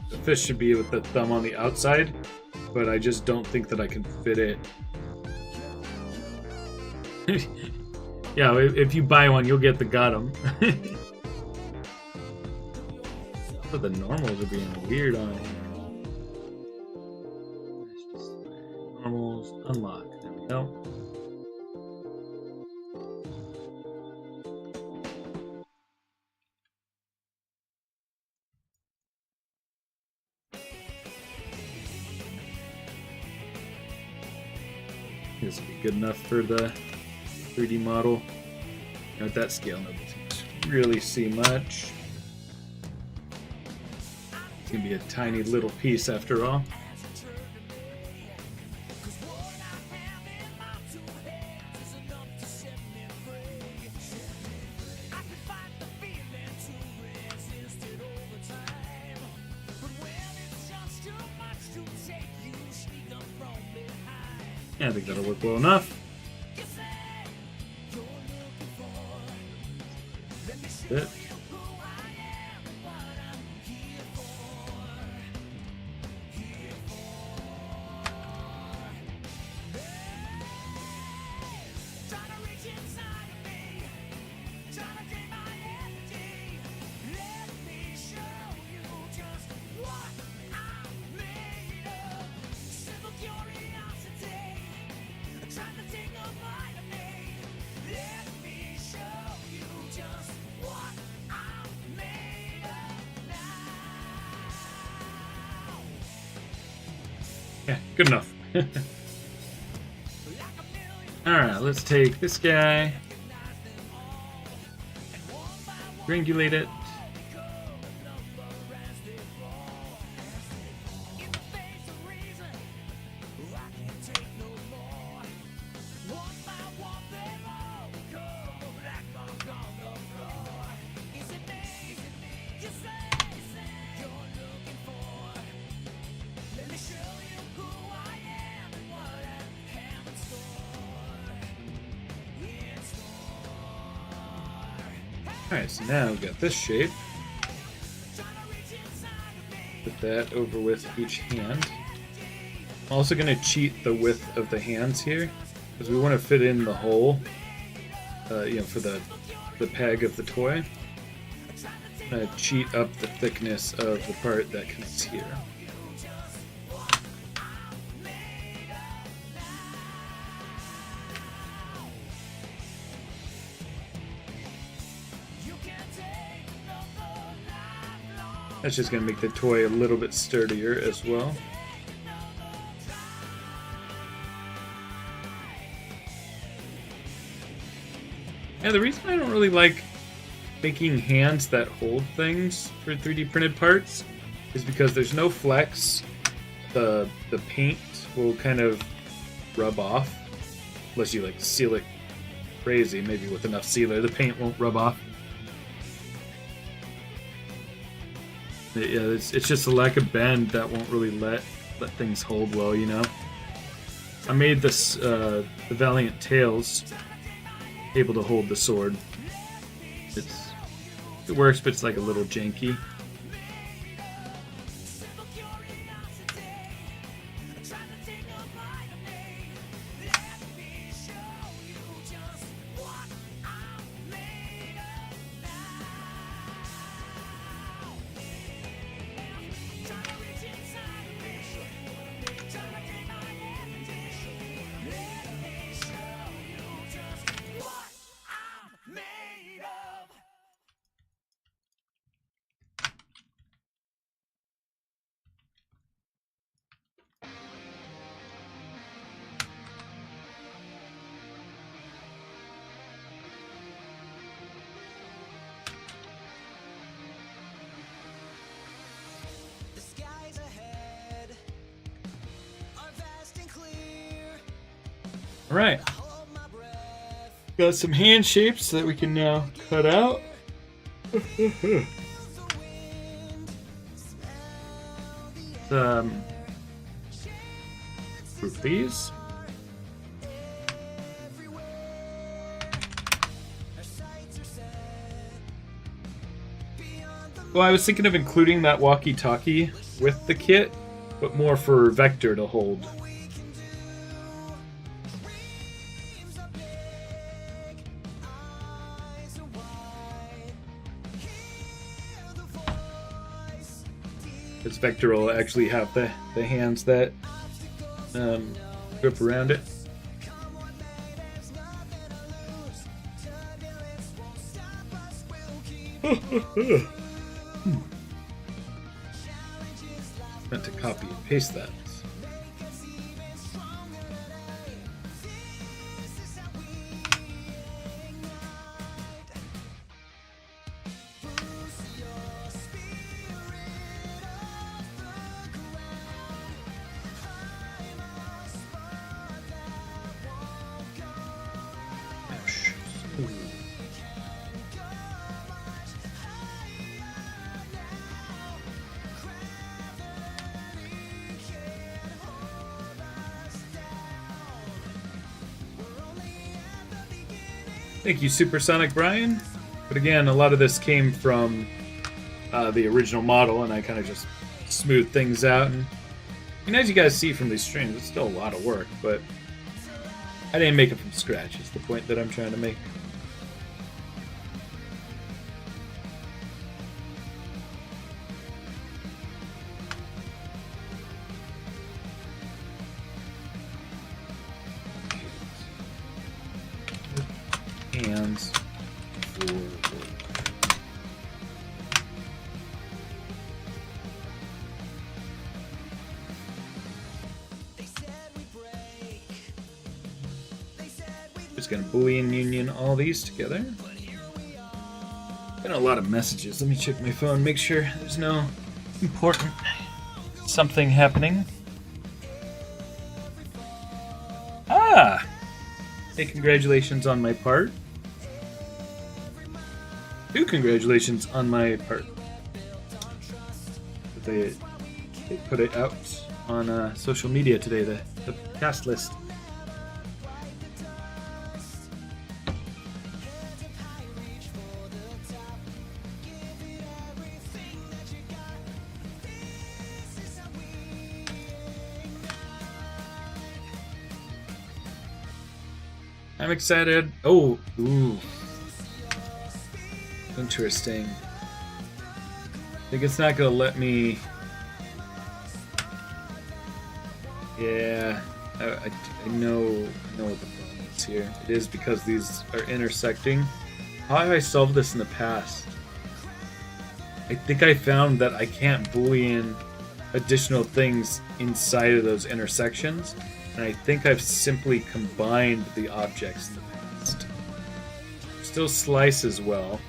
[SPEAKER 1] The fist should be with the thumb on the outside, but I just don't think that I can fit it. Yeah, if you buy one, you'll get the Gotham. But the normals are being weird on here. Normals unlocked. There we go. This will be good enough for the 3D model. And at that scale, nobody can really see much. It's gonna be a tiny little piece after all. Yeah, I think that'll work well enough. That's it. Yeah, good enough. Alright, let's take this guy. Triangulate it. Alright, so now we've got this shape. Put that over with each hand. I'm also going to cheat the width of the hands here, because we want to fit in the hole, for the peg of the toy. I'm going to cheat up the thickness of the part that connects here. That's just going to make the toy a little bit sturdier as well. Yeah, the reason I don't really like making hands that hold things for 3D printed parts is because there's no flex. The paint will kind of rub off, unless you like seal it crazy. Maybe with enough sealer, the paint won't rub off. Yeah, it's just a lack of bend that won't really let things hold well, you know. I made this the Valiant Tails able to hold the sword. It works, but it's like a little janky. Alright, got some hand shapes that we can now cut out. Group these. Well, I was thinking of including that walkie-talkie with the kit, but more for Vector to hold. Because Vector will actually have the hands that grip around it. Meant to copy and paste that. Thank you, Supersonic Brian. But again, a lot of this came from the original model, and I kind of just smoothed things out. And as you guys see from these streams, it's still a lot of work, but I didn't make it from scratch, is the point that I'm trying to make. Hands forward. Just gonna Boolean union all these together. Got a lot of messages. Let me check my phone, make sure there's no important something happening. Ah! Hey, congratulations on my part. Congratulations on my part. They put it out on social media today, the cast list. I'm excited. Oh, ooh. Interesting. I think it's not gonna let me... Yeah, I know what the problem is here. It is because these are intersecting. How have I solved this in the past? I think I found that I can't boolean additional things inside of those intersections, and I think I've simply combined the objects in the past. Still slice as well.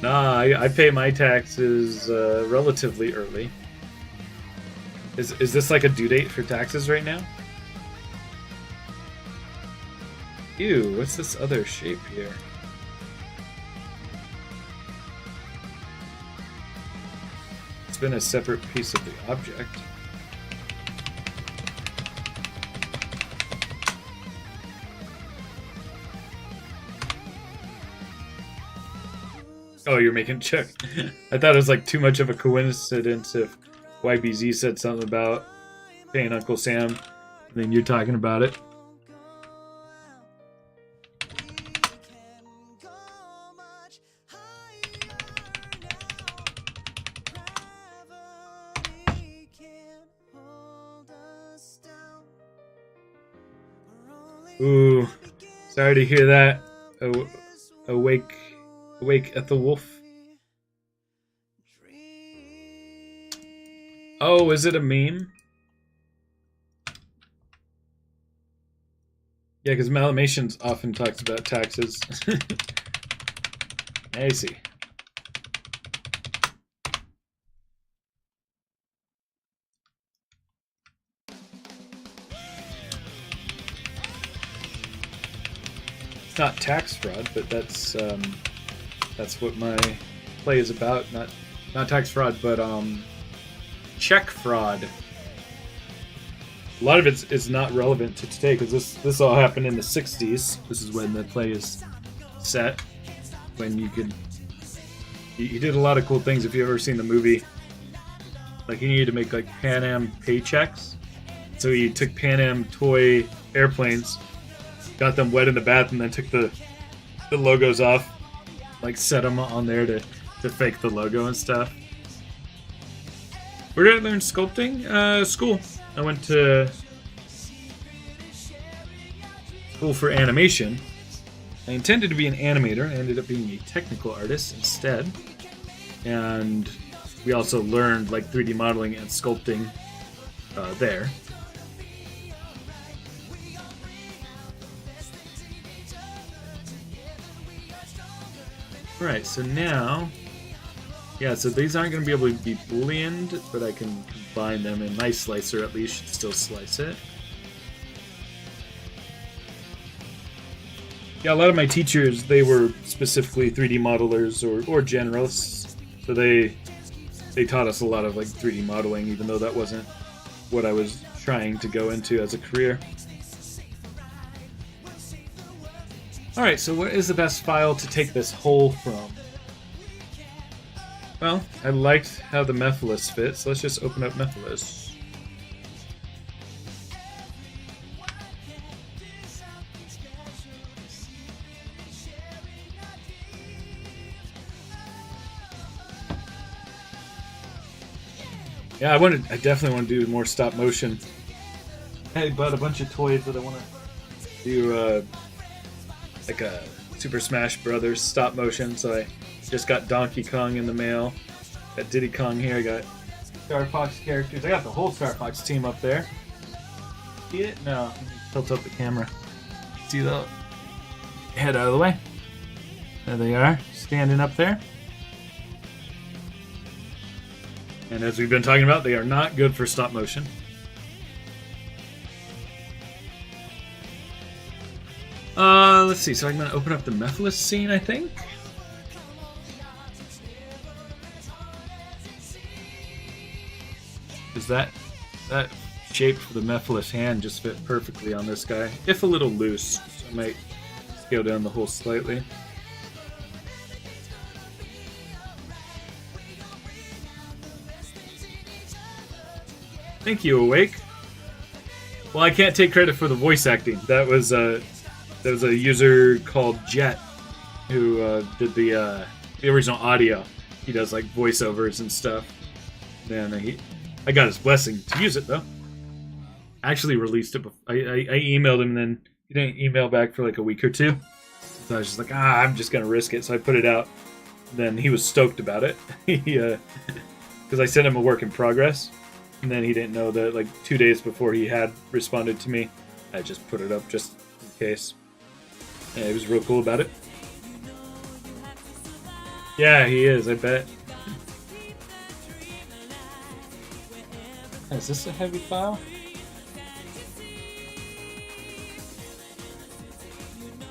[SPEAKER 1] Nah, I pay my taxes relatively early. Is this like a due date for taxes right now? Ew, what's this other shape here? It's been a separate piece of the object. Oh, you're making check. I thought it was like too much of a coincidence if YBZ said something about paying Uncle Sam, and then you're talking about it. Ooh, sorry to hear that. Awake at the wolf. Oh, is it a meme? Yeah, because Malamations often talks about taxes. I see. It's not tax fraud, but that's what my play is about. Not tax fraud, but check fraud. A lot of it's not relevant to today because this all happened in the 60s. This is when the play is set. When you did a lot of cool things. If you've ever seen the movie, like you needed to make like Pan Am paychecks. So you took Pan Am toy airplanes, got them wet in the bath, and then took the logos off, like set them on there to fake the logo and stuff. Where did I learn sculpting? School. I went to school for animation. I intended to be an animator. I ended up being a technical artist instead. And we also learned like 3D modeling and sculpting there. Alright, so now... Yeah, so these aren't going to be able to be booleaned, but I can combine them, and my slicer at least should still slice it. Yeah, a lot of my teachers, they were specifically 3D modelers or generalists, so they taught us a lot of like 3D modeling, even though that wasn't what I was trying to go into as a career. Alright, so what is the best file to take this whole from? Well, I liked how the Mephiles fit, so let's just open up Mephiles. Yeah, I definitely want to do more stop motion. I bought a bunch of toys that I want to do, like a Super Smash Brothers stop motion, so I just got Donkey Kong in the mail. Got Diddy Kong here. I got Star Fox characters. I got the whole Star Fox team up there. See it? No. Let me tilt up the camera. See the head out of the way. There they are, standing up there. And as we've been talking about, they are not good for stop motion. Let's see. So I'm going to open up the Mephiles scene, I think. Because that shape for the Mephiles hand just fit perfectly on this guy, if a little loose. So I might scale down the hole slightly. Thank you, Awake. Well, I can't take credit for the voice acting. That was a user called Jet who did the original audio. He does like voiceovers and stuff. And I got his blessing to use it though. I actually released it. I emailed him, and then he didn't email back for like a week or two. So I was just like, I'm just gonna risk it. So I put it out. Then he was stoked about it. Because I sent him a work in progress, and then he didn't know that like 2 days before he had responded to me, I just put it up just in case. Yeah, he was real cool about it. Yeah, he is, I bet. Is this a heavy file?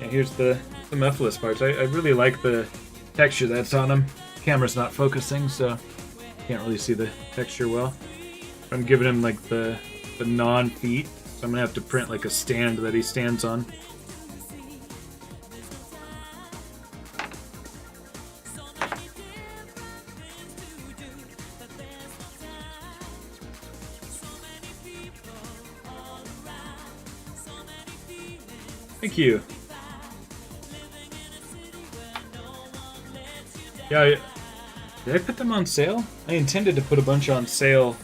[SPEAKER 1] Yeah, here's the muffless parts. I really like the texture that's on them. Camera's not focusing, so can't really see the texture well. I'm giving him like the non-feet, so I'm gonna have to print like a stand that he stands on. Thank you. Yeah, did I put them on sale? I intended to put a bunch on sale.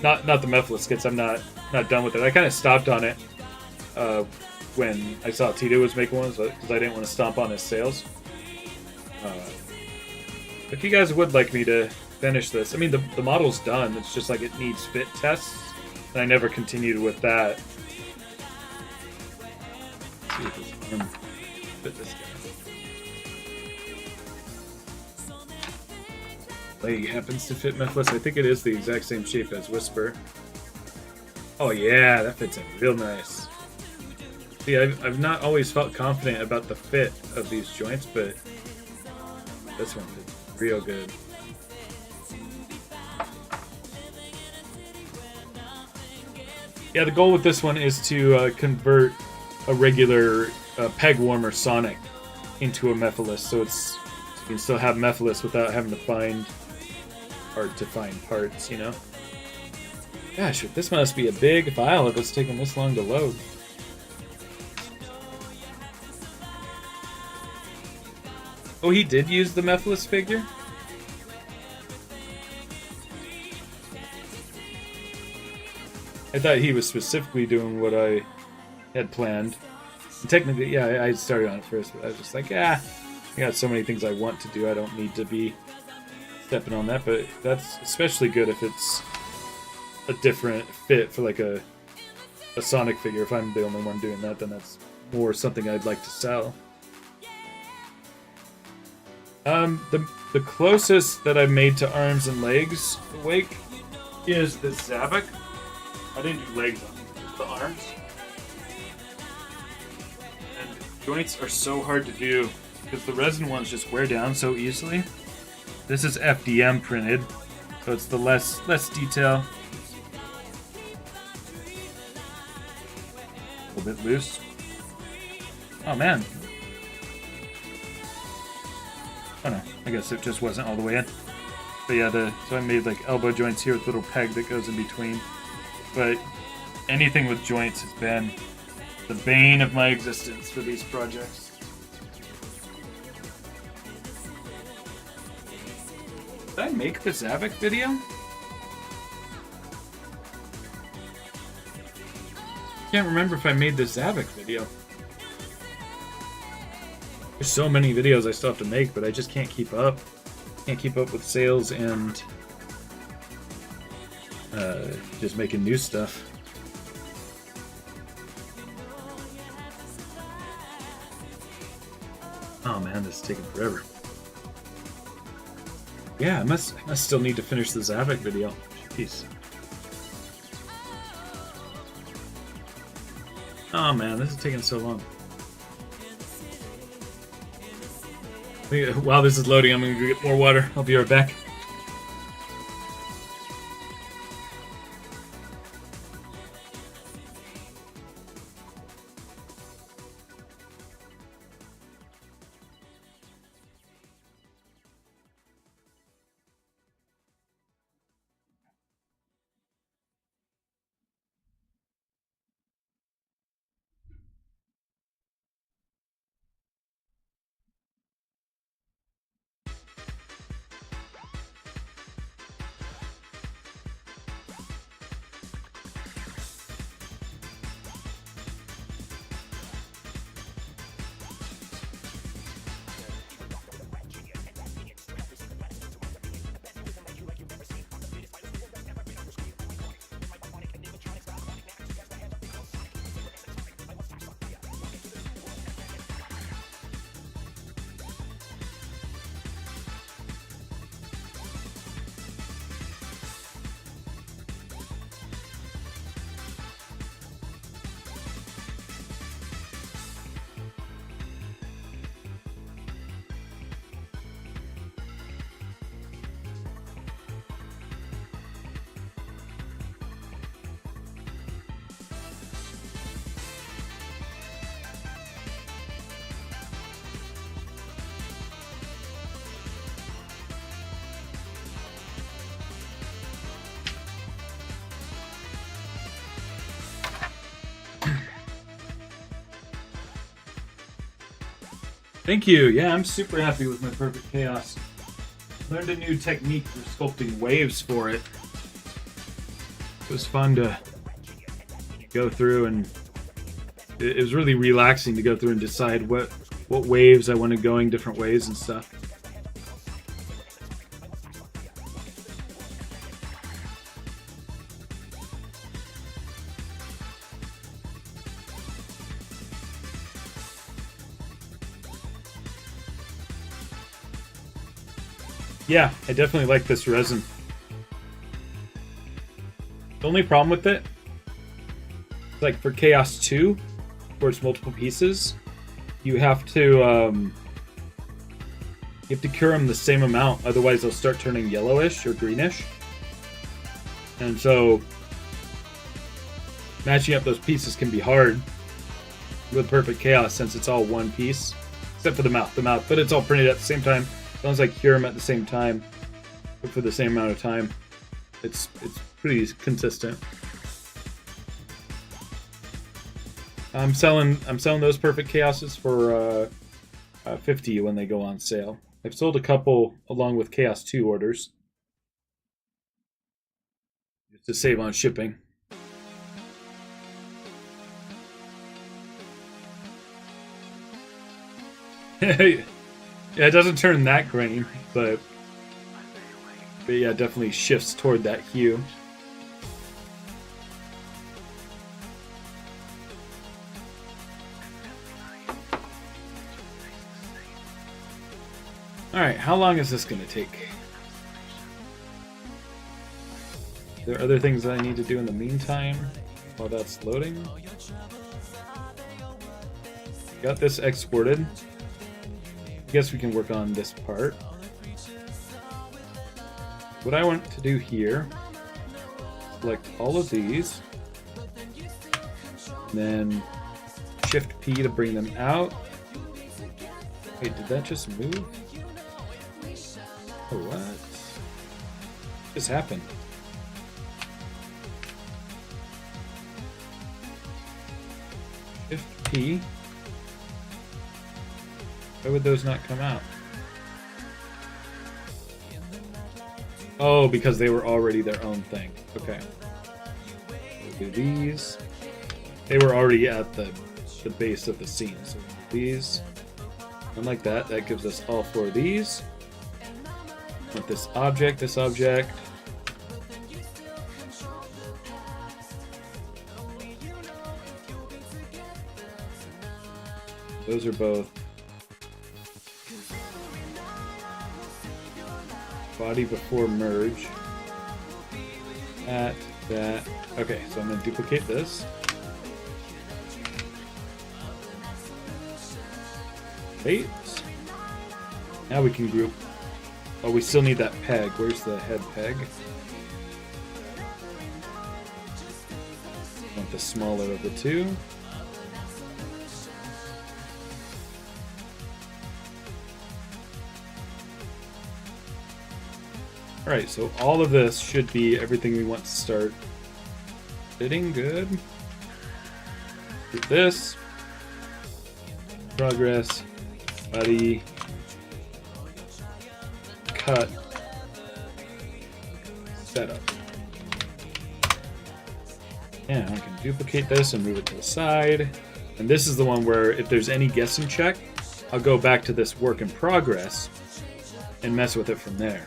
[SPEAKER 1] Not the Mephiles kits. I'm not done with it. I kind of stopped on it when I saw Tito was making ones because I didn't want to stomp on his sales. If you guys would like me to finish this, I mean the model's done. It's just like it needs fit tests, and I never continued with that. Let's see if this arm fit this guy. Leg happens to fit Mephiles. I think it is the exact same shape as Whisper. Oh yeah, that fits in real nice. See, I've not always felt confident about the fit of these joints, but this one fits real good. Yeah, the goal with this one is to convert a regular peg warmer Sonic into a Mephiles, so you can still have Mephiles without having to find hard to find parts, you know? Gosh, this must be a big file if it's taking this long to load. Oh, he did use the Mephiles figure? I thought he was specifically doing what I had planned. And technically, yeah, I started on it first, but I was just like, I got so many things I want to do, I don't need to be stepping on that, but that's especially good if it's a different fit for like a Sonic figure. If I'm the only one doing that, then that's more something I'd like to sell. The closest that I've made to arms and legs awake is the Zavok. I didn't do legs on it, just the arms. And joints are so hard to do because the resin ones just wear down so easily. This is FDM printed, so it's the less detail. A little bit loose. Oh man. Oh no, I guess it just wasn't all the way in. But yeah, so I made like elbow joints here with a little peg that goes in between. But anything with joints has been the bane of my existence for these projects. Did I make the Zavok video? Can't remember if I made the Zavok video. There's so many videos I still have to make, but I just can't keep up. Can't keep up with sales and just making new stuff. Oh man, this is taking forever. Yeah, I must still need to finish the Zavok video. Jeez. Oh man, this is taking so long. While this is loading, I'm gonna go get more water. I'll be right back. Thank you. Yeah, I'm super happy with my Perfect Chaos. Learned a new technique for sculpting waves for it. It was fun to go through, and it was really relaxing to go through and decide what waves I wanted going different ways and stuff. Yeah, I definitely like this resin. The only problem with it, like for Chaos 2, where it's multiple pieces, you have to cure them the same amount, otherwise they'll start turning yellowish or greenish. And so matching up those pieces can be hard with Perfect Chaos since it's all one piece, except for the mouth, but it's all printed at the same time. As long as I cure them at the same time, but for the same amount of time, it's pretty consistent. I'm selling those Perfect Chaoses for 50 when they go on sale. I've sold a couple along with Chaos 2 orders just to save on shipping. Yeah, it doesn't turn that green, but yeah, it definitely shifts toward that hue. Alright, how long is this going to take? There are other things that I need to do in the meantime while that's loading. Got this exported. I guess we can work on this part. What I want to do here, select all of these, then Shift P to bring them out. Wait, did that just move? Oh, what? What just happened? Shift P. Why would those not come out? Oh, because they were already their own thing. Okay. We'll do these. They were already at the base of the scene. So we'll do these. And like that, that gives us all four of these. With this object, Those are both body before merge. That. Okay, so I'm going to duplicate this. Wait. Now we can group. Oh, we still need that peg. Where's the head peg? I want the smaller of the two. Alright, so all of this should be everything we want to start fitting. Good. With this. Progress. Body. Cut. Setup. And I can duplicate this and move it to the side. And this is the one where if there's any guessing check, I'll go back to this work in progress and mess with it from there.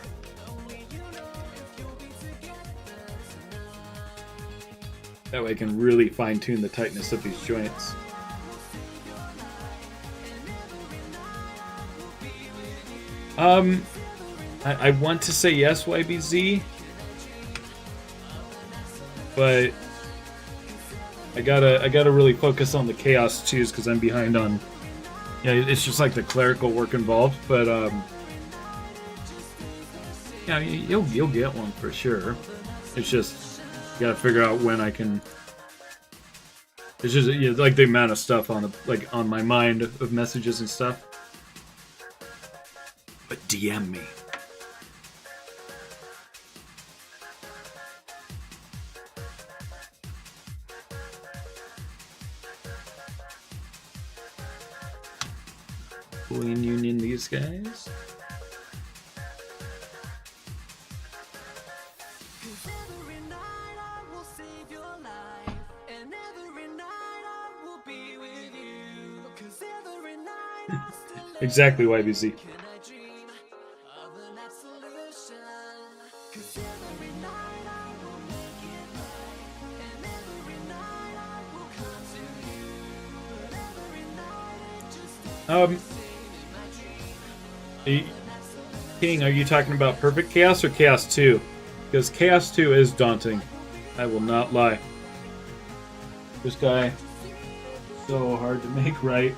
[SPEAKER 1] That way I can really fine-tune the tightness of these joints. I want to say yes, YBZ, but I gotta really focus on the Chaos 2s because I'm behind on. Yeah, it's just like the clerical work involved, but yeah, you'll get one for sure. It's just. Gotta figure out when I can. It's just like the amount of stuff on my mind of messages and stuff. But DM me. Boolean union these guys. Exactly, YBZ. King, are you talking about Perfect Chaos or Chaos 2? Because Chaos 2 is daunting. I will not lie. This guy, so hard to make right.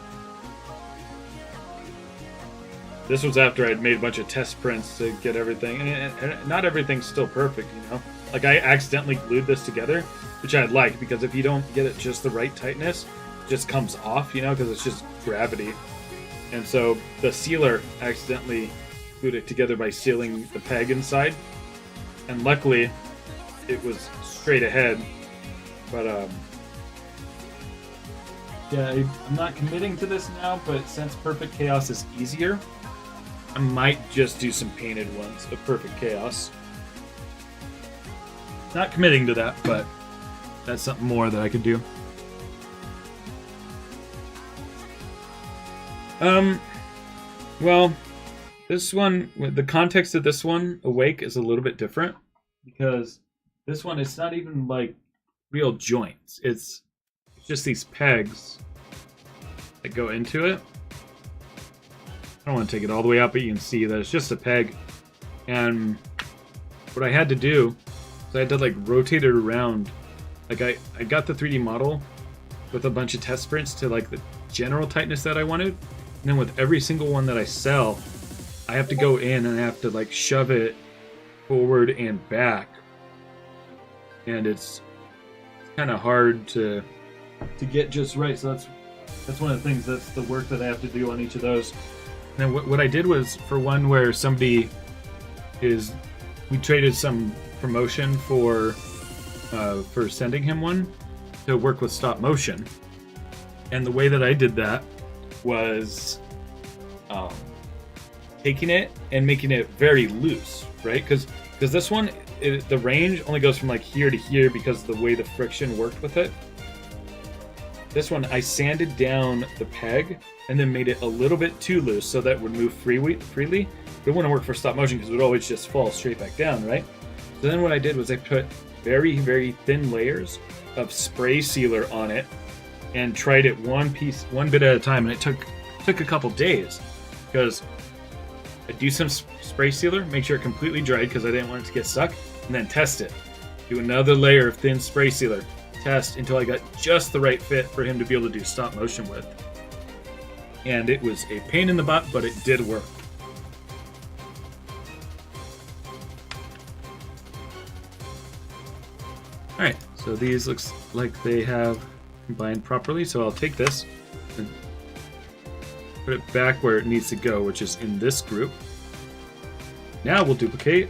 [SPEAKER 1] This was after I'd made a bunch of test prints to get everything, and not everything's still perfect, you know? Like, I accidentally glued this together, which I'd like, because if you don't get it just the right tightness, it just comes off, you know, because it's just gravity. And so the sealer accidentally glued it together by sealing the peg inside, and luckily it was straight ahead. But yeah, I'm not committing to this now, but since Perfect Chaos is easier, I might just do some painted ones of Perfect Chaos. Not committing to that, but that's something more that I could do. Well, this one, the context of this one, Awake, is a little bit different, because this one, it's not even like real joints. It's just these pegs that go into it. I don't want to take it all the way up, but you can see that it's just a peg. And what I had to do is I had to like rotate it around. Like I got the 3D model with a bunch of test prints to like the general tightness that I wanted. And then with every single one that I sell, I have to go in and I have to like shove it forward and back. And it's kind of hard to get just right. So that's one of the things, that's the work that I have to do on each of those. And then what I did was, for one where somebody we traded some promotion for sending him one to work with stop motion. And the way that I did that was taking it and making it very loose, right? Because this one, the range only goes from like here to here because of the way the friction worked with it. This one, I sanded down the peg and then made it a little bit too loose so that it would move freely. But it wouldn't work for stop motion because it would always just fall straight back down, right? So then what I did was I put very, very thin layers of spray sealer on it and tried it one bit at a time, and it took a couple days because I do some spray sealer, make sure it completely dried because I didn't want it to get stuck, and then test it. Do another layer of thin spray sealer, test until I got just the right fit for him to be able to do stop motion with. And it was a pain in the butt, but it did work. Alright, so these looks like they have combined properly, so I'll take this and put it back where it needs to go, which is in this group. Now we'll duplicate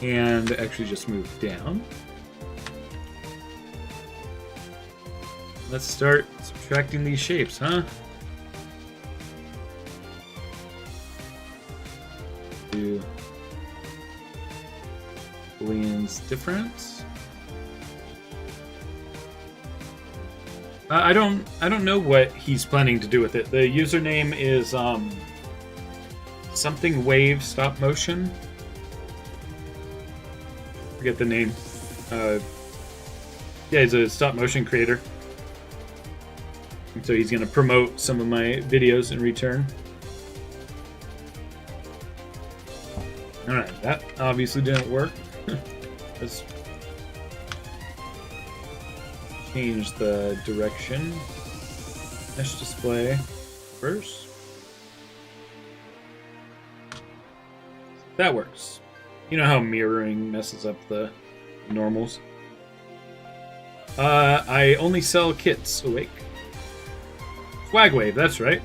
[SPEAKER 1] and actually just move down. Let's start subtracting these shapes, huh? Do Boolean's difference. I don't know what he's planning to do with it. The username is something wave stop motion. Forget the name. Yeah, he's a stop motion creator. And so he's going to promote some of my videos in return. Alright, that obviously didn't work. Let's change the direction. Mesh display first. That works. You know how mirroring messes up the normals? I only sell kits. Awake. Swag Wave, that's right.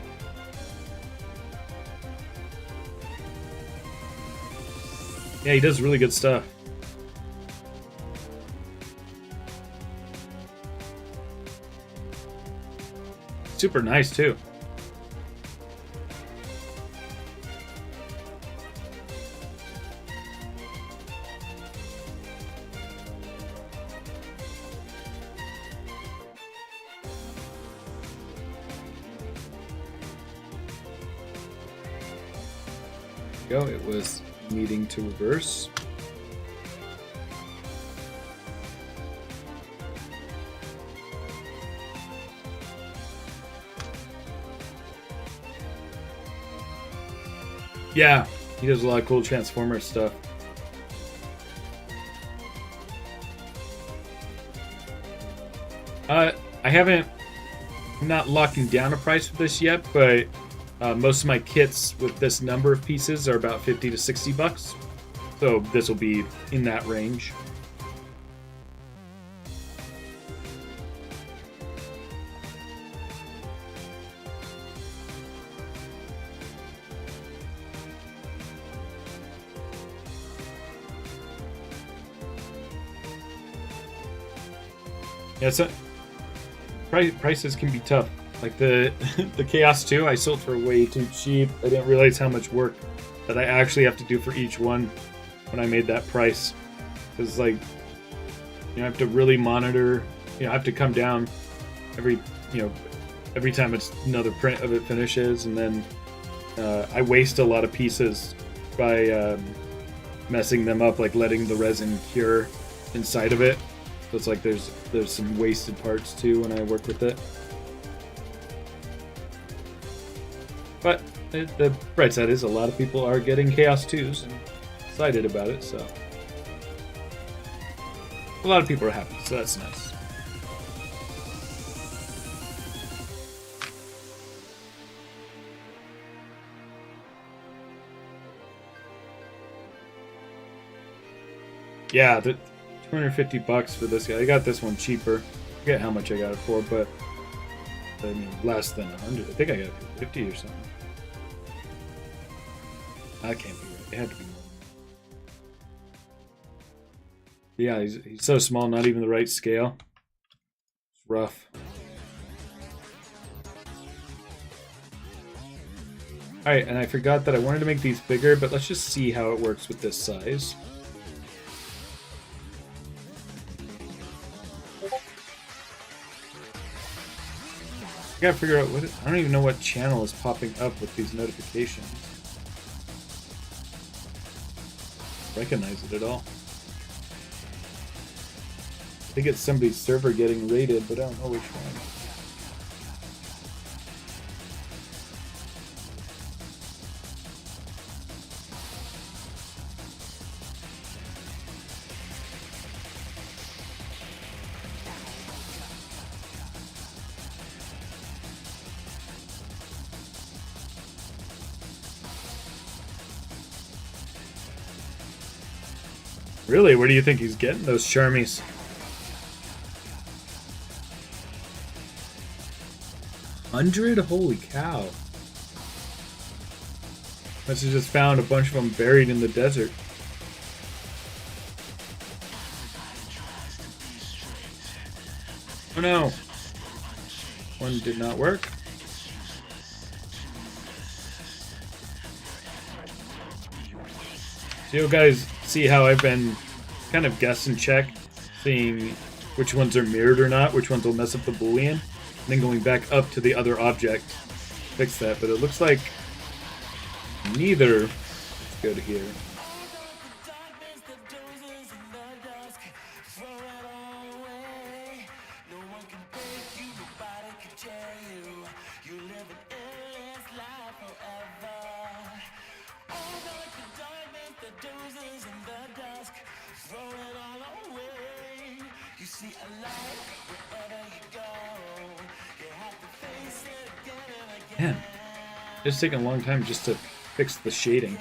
[SPEAKER 1] Yeah, he does really good stuff. Super nice, too. Go. It was needing to reverse. Yeah, he does a lot of cool Transformer stuff. I'm not locking down a price for this yet, but most of my kits with this number of pieces are about 50 to 60 bucks. So this will be in that range. Yeah, so prices can be tough. Like the Chaos 2, I sold for way too cheap. I didn't realize how much work that I actually have to do for each one when I made that price. Because like, I have to really monitor. I have to come down every time it's another print of it finishes, and then I waste a lot of pieces by messing them up, like letting the resin cure inside of it. So it's like there's some wasted parts too when I work with it. But the bright side is a lot of people are getting Chaos 2s and excited about it, so a lot of people are happy, so that's nice. Yeah, the 250 bucks for this guy. I got this one cheaper. I forget how much I got it for, but I mean less than 100. I think I got it for 50 or something. That can't be right. It had to be more. Yeah, he's so small, not even the right scale. It's rough. Alright, and I forgot that I wanted to make these bigger, but let's just see how it works with this size. I gotta figure out what I don't even know what channel is popping up with these notifications. Recognize it at all. I think it's somebody's server getting raided, but I don't know which one. Really? Where do you think he's getting those Charmies? $100? Holy cow. Must have just found a bunch of them buried in the desert. Oh no. One did not work. So you guys see how I've been kind of guess and check, seeing which ones are mirrored or not, which ones will mess up the Boolean, and then going back up to the other object to fix that. But it looks like neither. Let's go to here. Man, it's taking a long time just to fix the shading.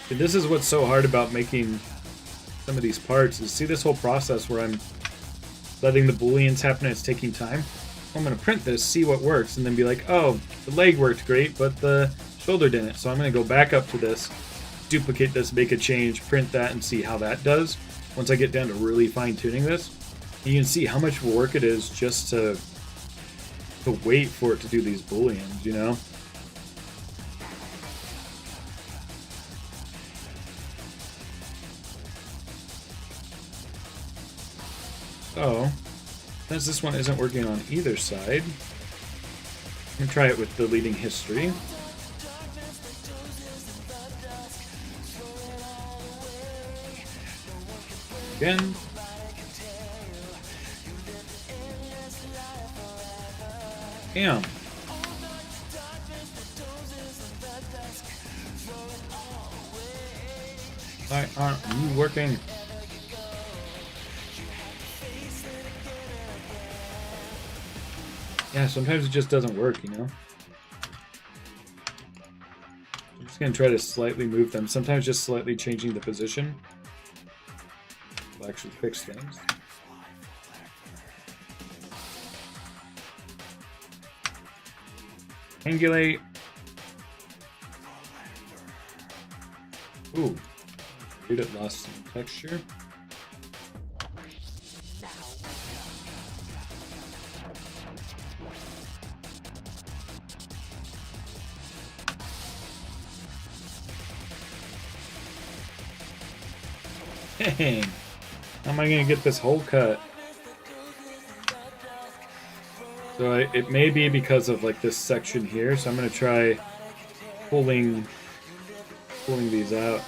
[SPEAKER 1] And this is what's so hard about making some of these parts, is see this whole process where I'm letting the booleans happen and it's taking time. I'm going to print this, see what works, and then be like, oh, the leg worked great, but the shoulder didn't. So I'm going to go back up to this, duplicate this, make a change, print that, and see how that does. Once I get down to really fine-tuning this, you can see how much work it is just to wait for it to do these booleans, you know? So, since this one isn't working on either side, I'm gonna try it with deleting history. Again. Damn. Why aren't you working? Yeah, sometimes it just doesn't work, you know? I'm just gonna try to slightly move them. Sometimes just slightly changing the position will actually fix things. Angulate. Ooh. Dude, it lost some texture. Dang. How am I gonna get this hole cut? So it may be because of like this section here, so I'm gonna try pulling these out.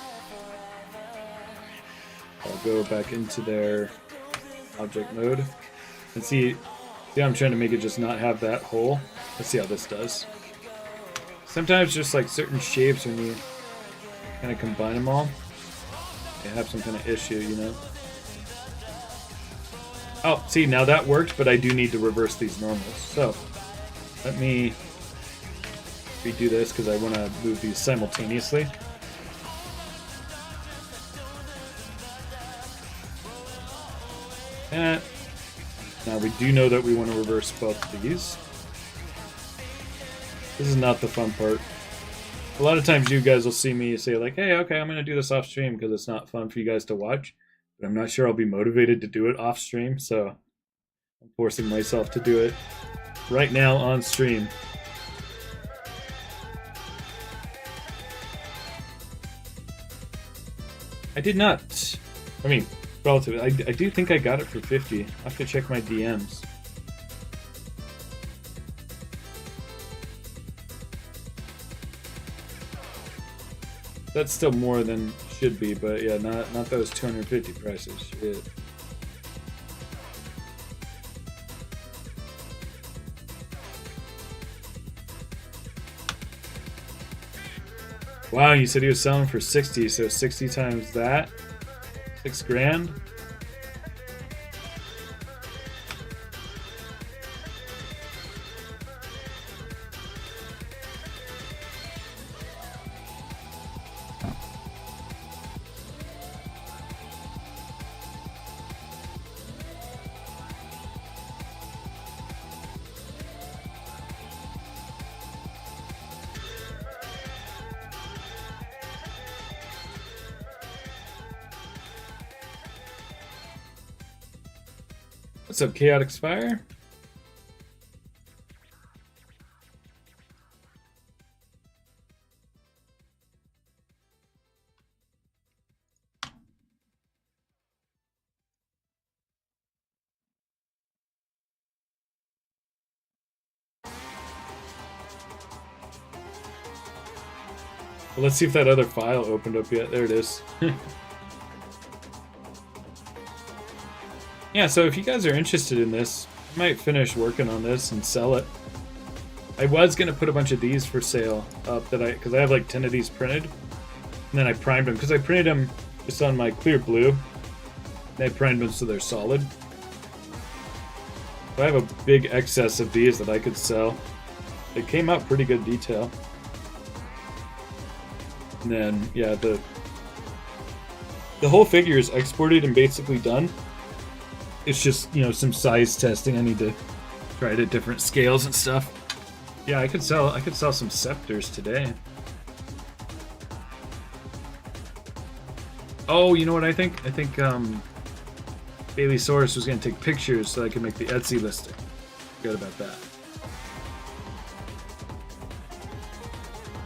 [SPEAKER 1] I'll go back into their object mode and see how I'm trying to make it just not have that hole. Let's see how this does. Sometimes just like certain shapes, when you kind of combine them all, they have some kind of issue, you know? Oh, see, now that worked, but I do need to reverse these normals. So, let me redo this because I want to move these simultaneously. Now we do know that we want to reverse both of these. This is not the fun part. A lot of times you guys will see me say like, hey, okay, I'm going to do this off stream because it's not fun for you guys to watch. But I'm not sure I'll be motivated to do it off stream, so I'm forcing myself to do it right now on stream. I did not. I mean, relatively. I do think I got it for 50. I'll have to check my DMs. That's still more than should be, but yeah, not those 250 prices. Shit. Wow, you said he was selling for 60, so 60 times that, $6 grand. What's up, Chaotic Spire? Well, let's see if that other file opened up yet. There it is. Yeah, so if you guys are interested in this, I might finish working on this and sell it. I was going to put a bunch of these for sale up because I have like 10 of these printed. And then I primed them because I printed them just on my clear blue. And I primed them so they're solid. So I have a big excess of these that I could sell. They came out pretty good detail. And then, yeah, the whole figure is exported and basically done. It's just, you know, some size testing. I need to try it at different scales and stuff. Yeah, I could sell some scepters today. Oh, you know what I think? I think Bailey Soros was gonna take pictures so I could make the Etsy listing. Forgot about that.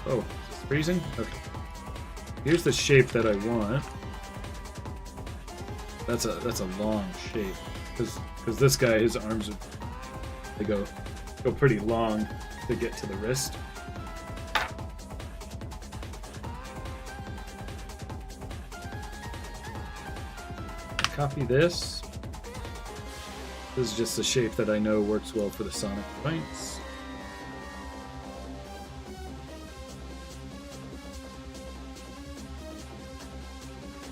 [SPEAKER 1] Oh, is this freezing? Okay. Here's the shape that I want. That's a long shape because this guy, his arms they go pretty long. to get to the wrist. Copy this. This is just a shape that I know works well for the sonic joints.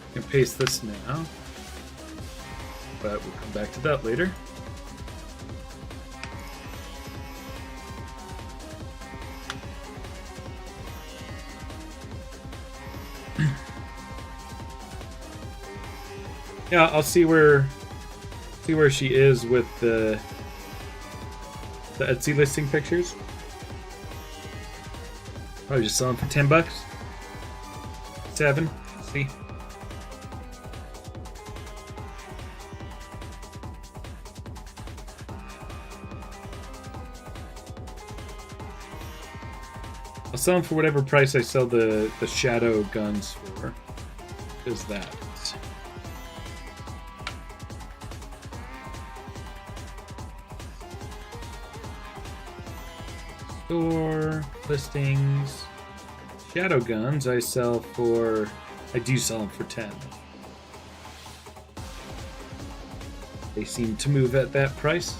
[SPEAKER 1] I can paste this now, but we'll come back to that later. Yeah, I'll see where she is with the Etsy listing pictures. Probably just sell them for $10. 7. See. I'll sell them for whatever price I sell the shadow guns for. Is that? Store listings. Shadow guns I do sell them for 10. They seem to move at that price.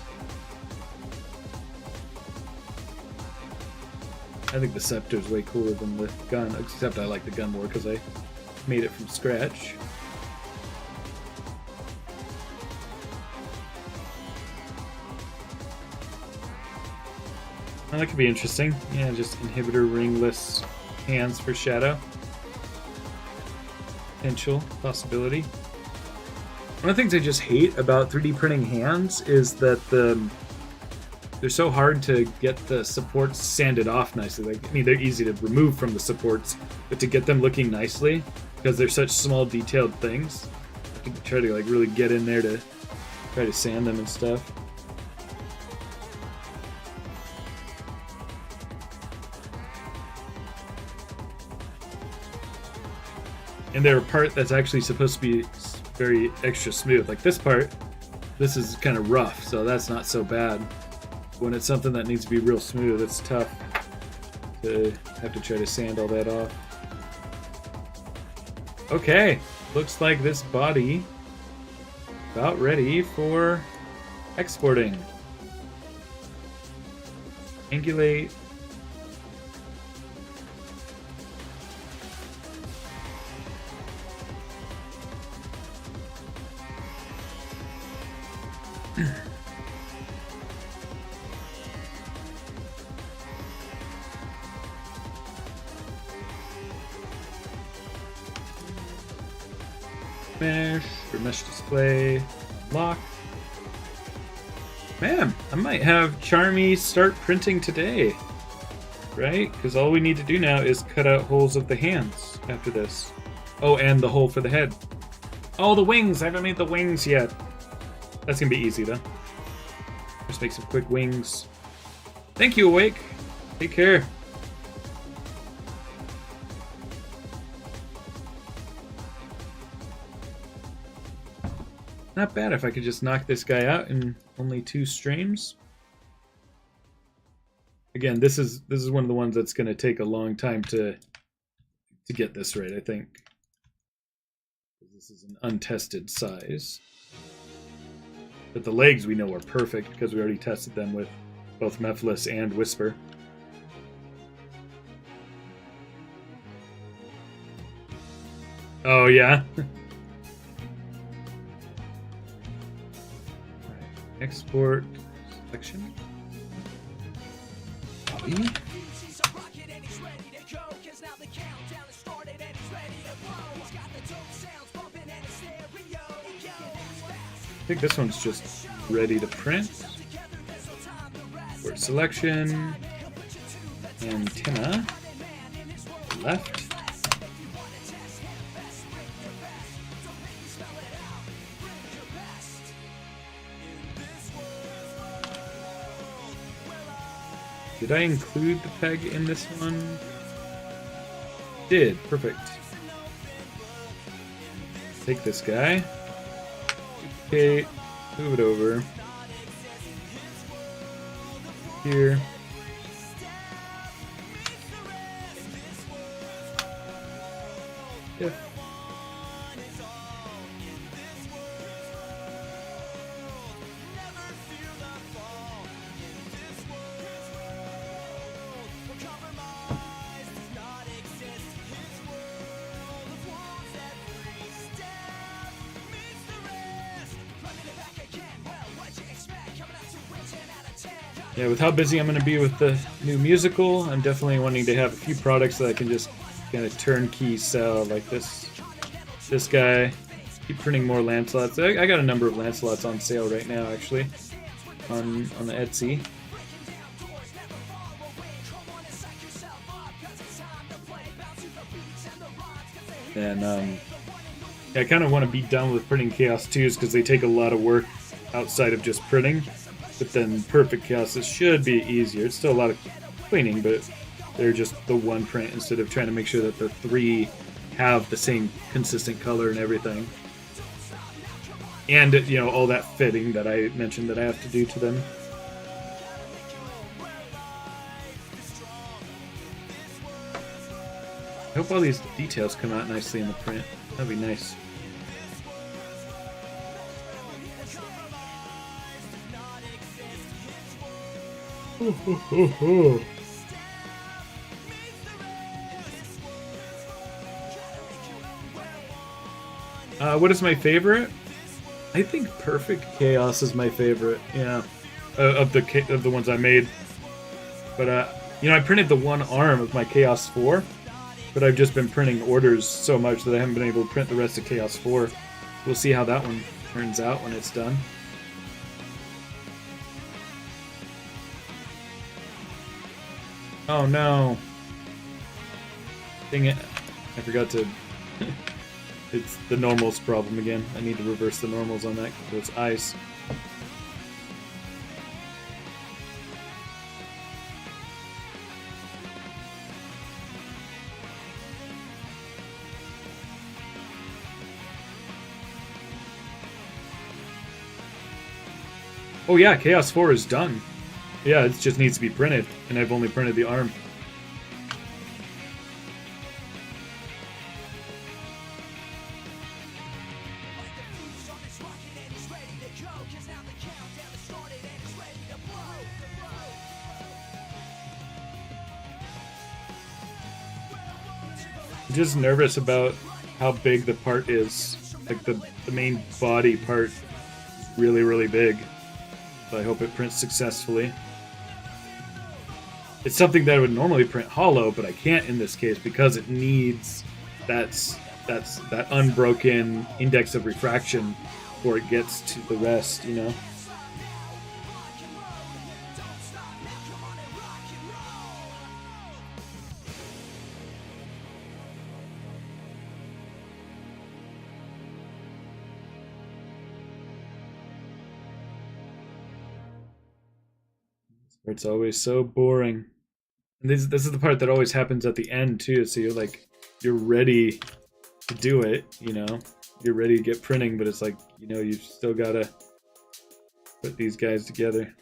[SPEAKER 1] I think the scepter is way cooler than the gun, except I like the gun more because I made it from scratch. That could be interesting. Yeah, just inhibitor ringless hands for shadow. Potential possibility. One of the things I just hate about 3D printing hands is that they're so hard to get the supports sanded off nicely. Like, I mean, they're easy to remove from the supports, but to get them looking nicely, because they're such small detailed things, I have to try to like really get in there to try to sand them and stuff. And they're a part that's actually supposed to be very extra smooth. Like this part, this is kind of rough, so that's not so bad. When it's something that needs to be real smooth, it's tough to have to try to sand all that off. Okay, looks like this body about ready for exporting. Angulate. Mesh or mesh display. Lock. Man, I might have Charmy start printing today. Right? Because all we need to do now is cut out holes of the hands after this. Oh, and the hole for the head. Oh, the wings! I haven't made the wings yet. That's gonna be easy though. Just make some quick wings. Thank you, Awake. Take care. Not bad if I could just knock this guy out in only 2 streams. Again, this is one of the ones that's going to take a long time to get this right, I think. This is an untested size. But the legs we know are perfect because we already tested them with both Mephiles and Whisper. Oh, yeah? Export selection. Copy. I think this one's just ready to print. Word selection. Antenna. Left. Did I include the peg in this one? Did. Perfect. Take this guy. Duplicate. Move it over. Here. If yeah, with how busy I'm going to be with the new musical, I'm definitely wanting to have a few products that I can just kind of turnkey sell, like this guy. Keep printing more Lancelots. I got a number of Lancelots on sale right now, actually, on the Etsy. And I kind of want to be done with printing Chaos 2s because they take a lot of work outside of just printing. But then Perfect Chaoses should be easier. It's still a lot of cleaning, but they're just the one print instead of trying to make sure that the 3 have the same consistent color and everything. And, you know, all that fitting that I mentioned that I have to do to them. I hope all these details come out nicely in the print. That'd be nice. What is my favorite? I think Perfect Chaos is my favorite. Yeah, of the ones I made. But you know, I printed the one arm of my Chaos 4, but I've just been printing orders so much that I haven't been able to print the rest of Chaos 4. We'll see how that one turns out when it's done. Oh no. Dang it. I forgot to... It's the normals problem again. I need to reverse the normals on that because it's ice. Oh yeah, Chaos 4 is done. Yeah, it just needs to be printed, and I've only printed the arm. I'm just nervous about how big the part is. Like the main body part is really, really big. So I hope it prints successfully. It's something that I would normally print hollow, but I can't in this case because it needs that unbroken index of refraction before it gets to the rest, you know? It's always so boring. And this is the part that always happens at the end too, so you're ready to do it, you know? You're ready to get printing, but it's like, you know, you've still gotta put these guys together.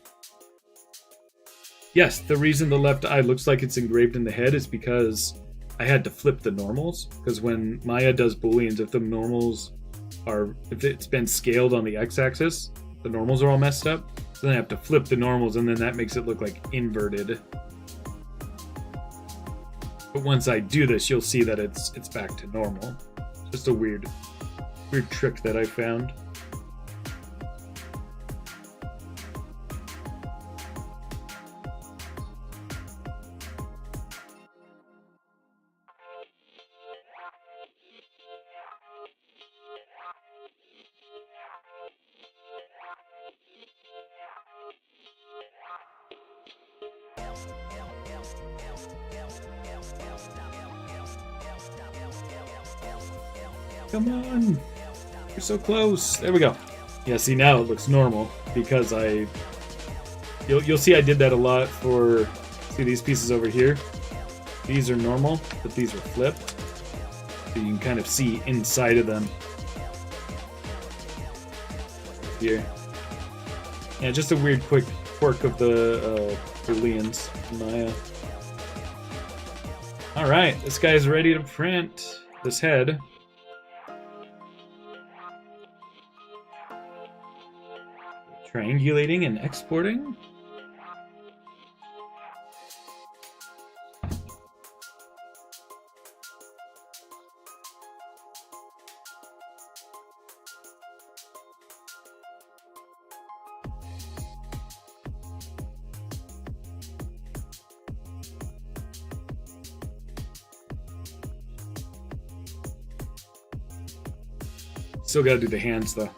[SPEAKER 1] Yes, the reason the left eye looks like it's engraved in the head is because I had to flip the normals, because when Maya does booleans, if it's been scaled on the x-axis, the normals are all messed up. So then I have to flip the normals, and then that makes it look like inverted. But once I do this, you'll see that it's back to normal. Just a weird trick that I found. Come on! You're so close! There we go. Yeah, see, now it looks normal because you'll see I did that a lot for, see these pieces over here? These are normal, but these are flipped. So you can kind of see inside of them. Here. Yeah, just a weird quick quirk of the Booleans, Maya. Alright, this guy's ready to print. this head. Triangulating and exporting. Still gotta do the hands though.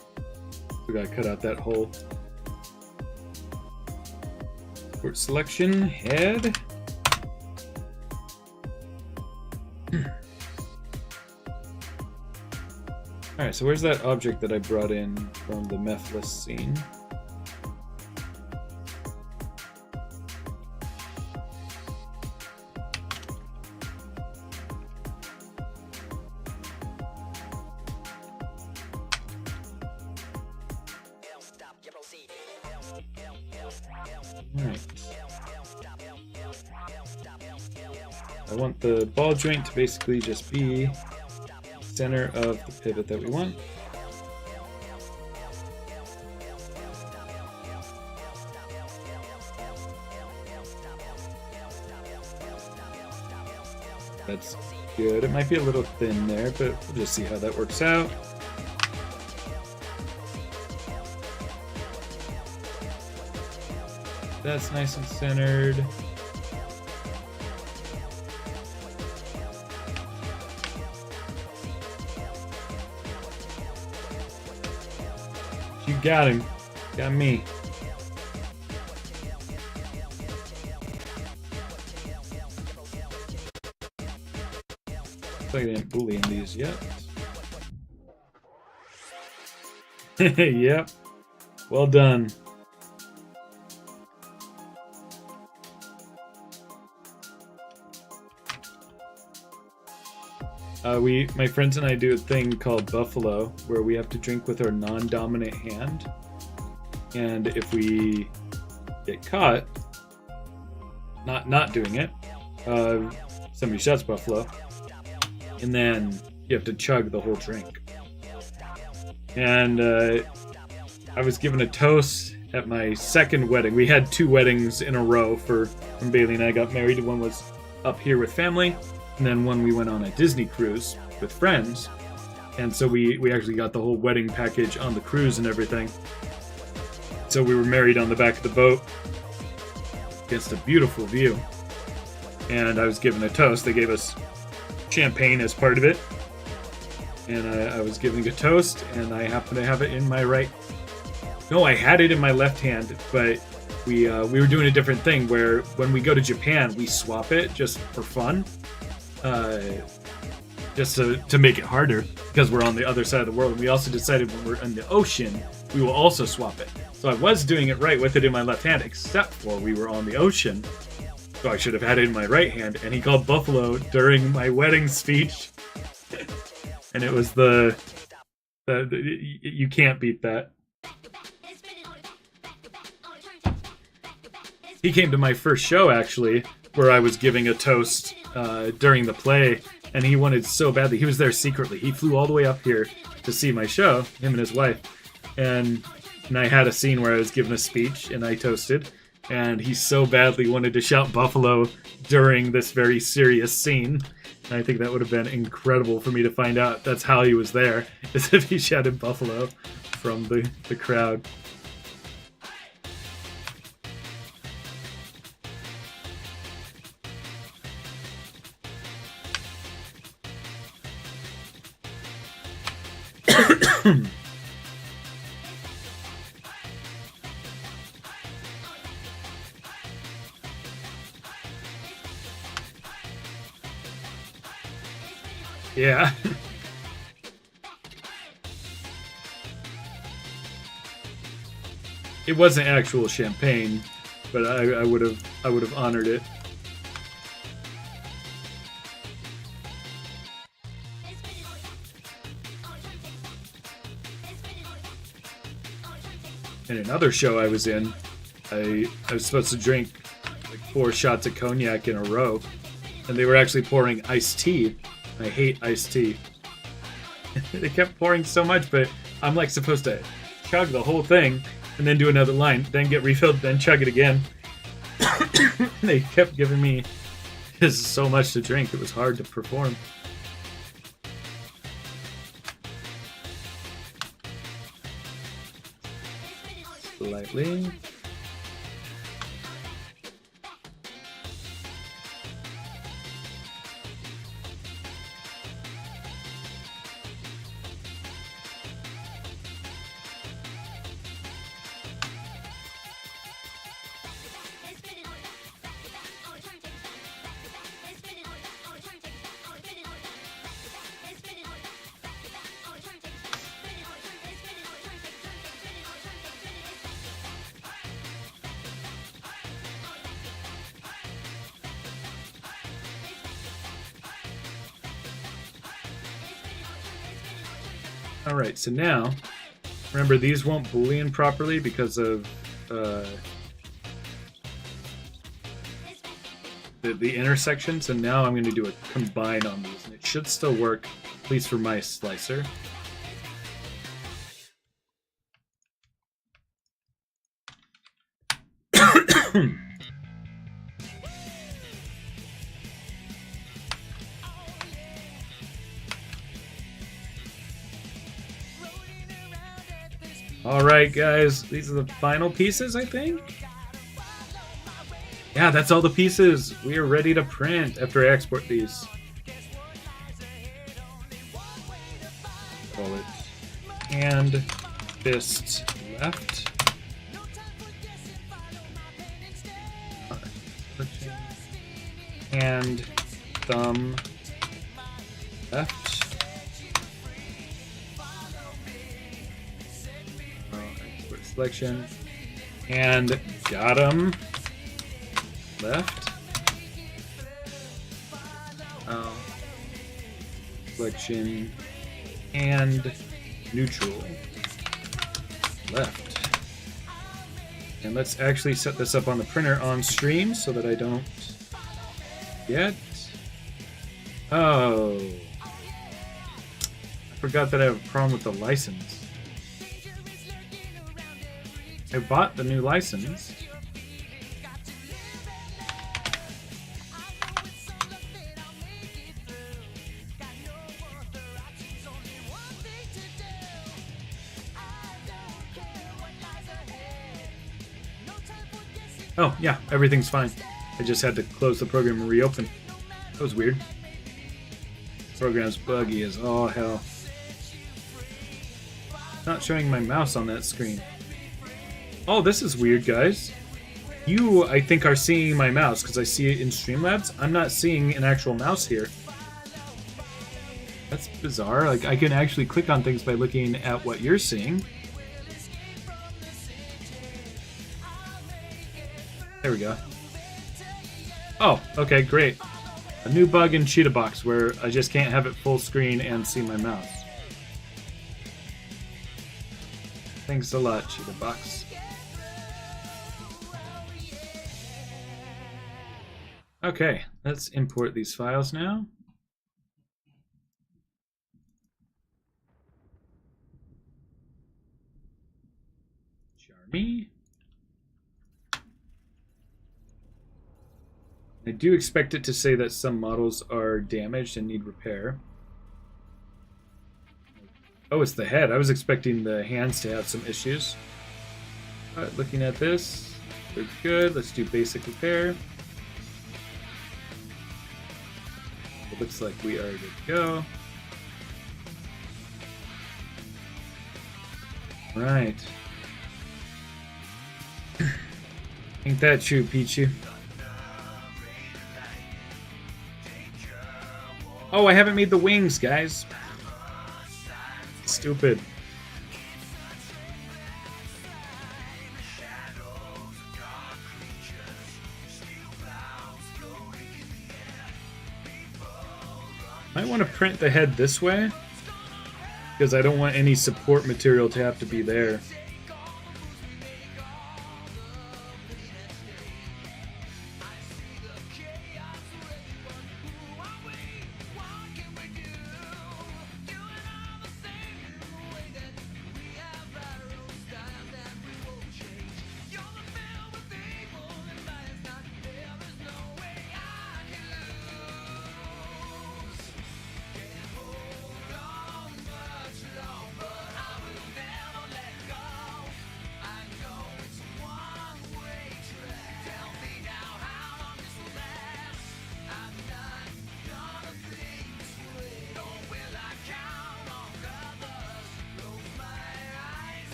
[SPEAKER 1] Still gotta cut out that hole. Export selection, head. Alright, so where's that object that I brought in from the methless scene? Alright. I want the ball joint to basically just be center of the pivot that we want. That's good. It might be a little thin there, but we'll just see how that works out. That's nice and centered. You got him. Got me. Looks like I didn't boolean these yet. Yep. Well done. My friends and I do a thing called Buffalo, where we have to drink with our non-dominant hand, and if we get caught not doing it, somebody shuts Buffalo, and then you have to chug the whole drink. And I was given a toast at my second wedding. We had 2 weddings in a row when Bailey and I got married. One was up here with family, and then one we went on a Disney cruise with friends. And so we actually got the whole wedding package on the cruise and everything. So we were married on the back of the boat against a beautiful view. And I was given a toast. They gave us champagne as part of it. And I was giving a toast, and I happened to have it in my right. No, I had it in my left hand, but we were doing a different thing where when we go to Japan, we swap it just for fun. Just to make it harder, because we're on the other side of the world. And we also decided when we're in the ocean, we will also swap it. So I was doing it right with it in my left hand, except for we were on the ocean. So I should have had it in my right hand. And he called Buffalo during my wedding speech. And it was you can't beat that. He came to my first show, actually, where I was giving a toast during the play. And he wanted so badly. He was there secretly. He flew all the way up here to see my show, him and his wife. And I had a scene where I was giving a speech and I toasted. And he so badly wanted to shout Buffalo during this very serious scene. And I think that would have been incredible for me to find out that's how he was there, is if he shouted Buffalo from the crowd. Yeah. It wasn't actual champagne, but I would have honored it. In another show I was in, I was supposed to drink like 4 shots of cognac in a row, and they were actually pouring iced tea I hate iced tea. They kept pouring so much, but I'm like supposed to chug the whole thing and then do another line, then get refilled, then chug it again. They kept giving me so much to drink, it was hard to perform. Slightly. Alright, so now, remember these won't boolean properly because of the intersection, so now I'm going to do a combine on these, and it should still work, at least for my slicer. Alright guys, these are the final pieces, I think? Yeah, that's all the pieces. We are ready to print after I export these. Call it hand, fist, left. Hand, thumb, left. Selection, and got him. Left. Selection and neutral. Left. And let's actually set this up on the printer on stream so that I don't forget. Oh. I forgot that I have a problem with the license. I bought the new license. Oh, yeah, everything's fine. I just had to close the program and reopen. That was weird. The program's buggy as all hell. Not showing my mouse on that screen. Oh, this is weird, guys. You, I think, are seeing my mouse because I see it in Streamlabs. I'm not seeing an actual mouse here. That's bizarre. Like, I can actually click on things by looking at what you're seeing. There we go. Oh, okay, great. A new bug in Cheetah Box where I just can't have it full screen and see my mouse. Thanks a lot, Cheetah Box. Okay, let's import these files now. Charmy. I do expect it to say that some models are damaged and need repair. Oh, it's the head. I was expecting the hands to have some issues. Alright, looking at this, we're good. Let's do basic repair. It looks like we are good to go. Right. Ain't that true, Pichu? Oh, I haven't made the wings, guys. Stupid. I want to print the head this way because I don't want any support material to have to be there.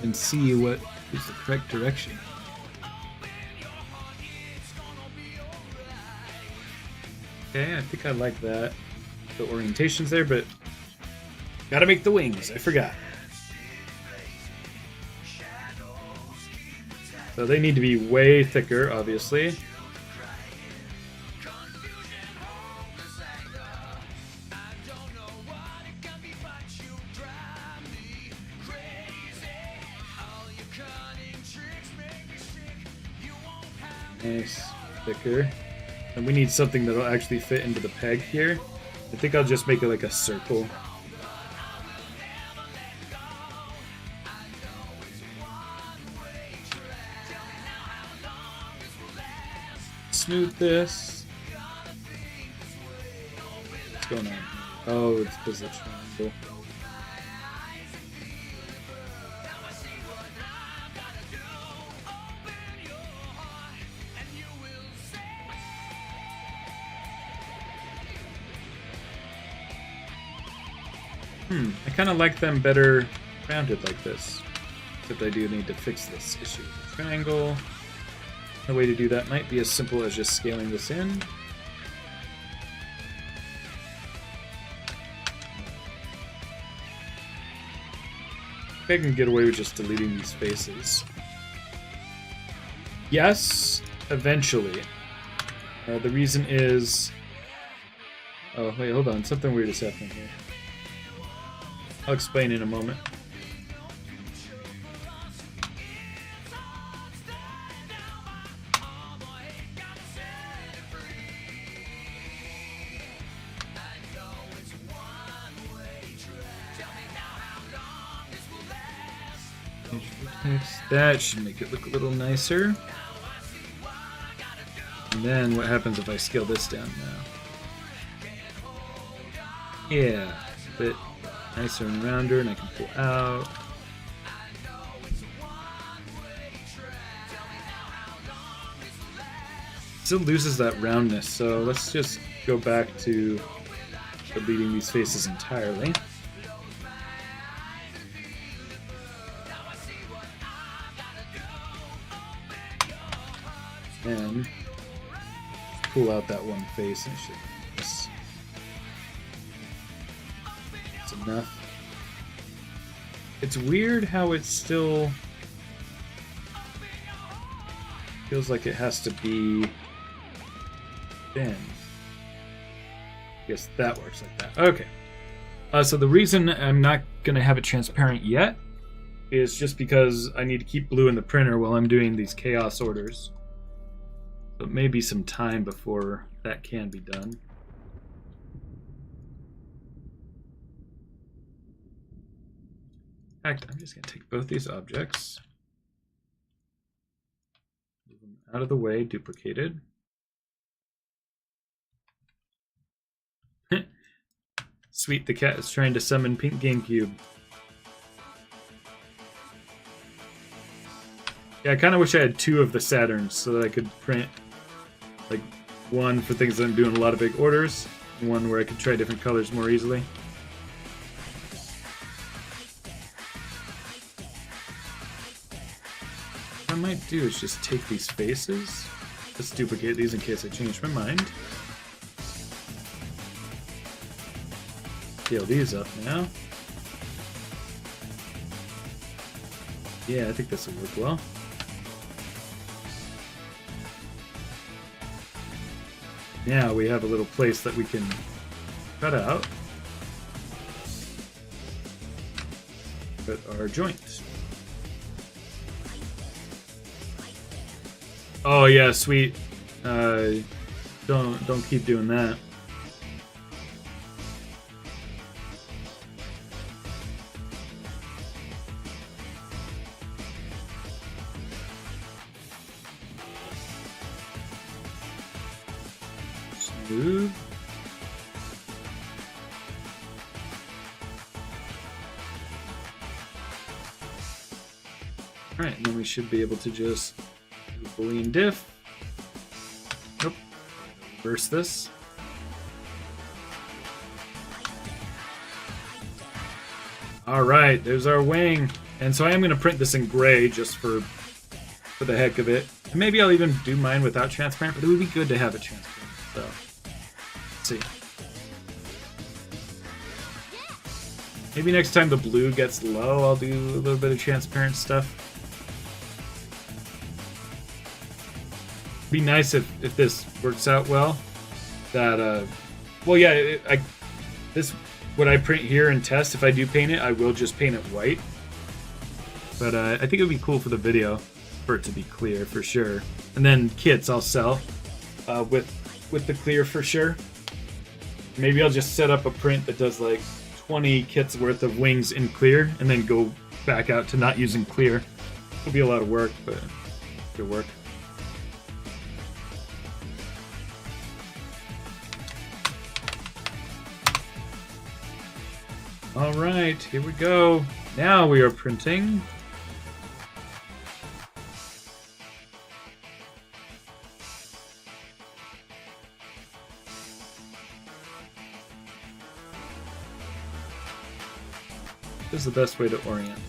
[SPEAKER 1] and see what is the correct direction. Okay, I think I like that. The orientation's there, but gotta make the wings. I forgot. So they need to be way thicker, obviously. Nice, thicker. And we need something that'll actually fit into the peg here. I think I'll just make it like a circle. Smooth this. What's going on? Oh, it's because of the triangle. I kind of like them better rounded like this. Except I do need to fix this issue with the triangle. The way to do that might be as simple as just scaling this in. I can get away with just deleting these faces. Yes, eventually. The reason is... Oh, wait, hold on. Something weird is happening here. I'll explain in a moment. That should make it look a little nicer. And then what happens if I scale this down now? Yeah, a bit nicer and rounder, and I can pull out. Still loses that roundness, so let's just go back to deleting these faces entirely. And pull out that one face and shit. That's enough. It's weird how it still feels like it has to be thin. I guess that works like that. Okay. So the reason I'm not going to have it transparent yet is just because I need to keep blue in the printer while I'm doing these chaos orders. So it may be some time before that can be done. In fact, I'm just going to take both these objects, move them out of the way, duplicated. Sweet, the cat is trying to summon Pink GameCube. Yeah, I kind of wish I had two of the Saturns so that I could print like one for things that I'm doing a lot of big orders, and one where I could try different colors more easily. What I might do is just take these faces. Let's duplicate these in case I change my mind. Scale these up now. Yeah, I think this will work well. Now we have a little place that we can cut out. Put our joint. Oh yeah, sweet. Don't keep doing that. Smooth. Alright, and then we should be able to just do Boolean diff. Nope. Reverse this. Alright, there's our wing. And so I am going to print this in gray just for the heck of it. And maybe I'll even do mine without transparent, but it would be good to have it transparent. So, let's see. Maybe next time the blue gets low, I'll do a little bit of transparent stuff. Be nice if this works out well. That, well, yeah, what I print here and test, if I do paint it, I will just paint it white. But I think it would be cool for the video for it to be clear for sure. And then kits I'll sell with the clear for sure. Maybe I'll just set up a print that does like 20 kits worth of wings in clear and then go back out to not using clear. It'll be a lot of work, but it'll work. All right, here we go. Now we are printing. This is the best way to orient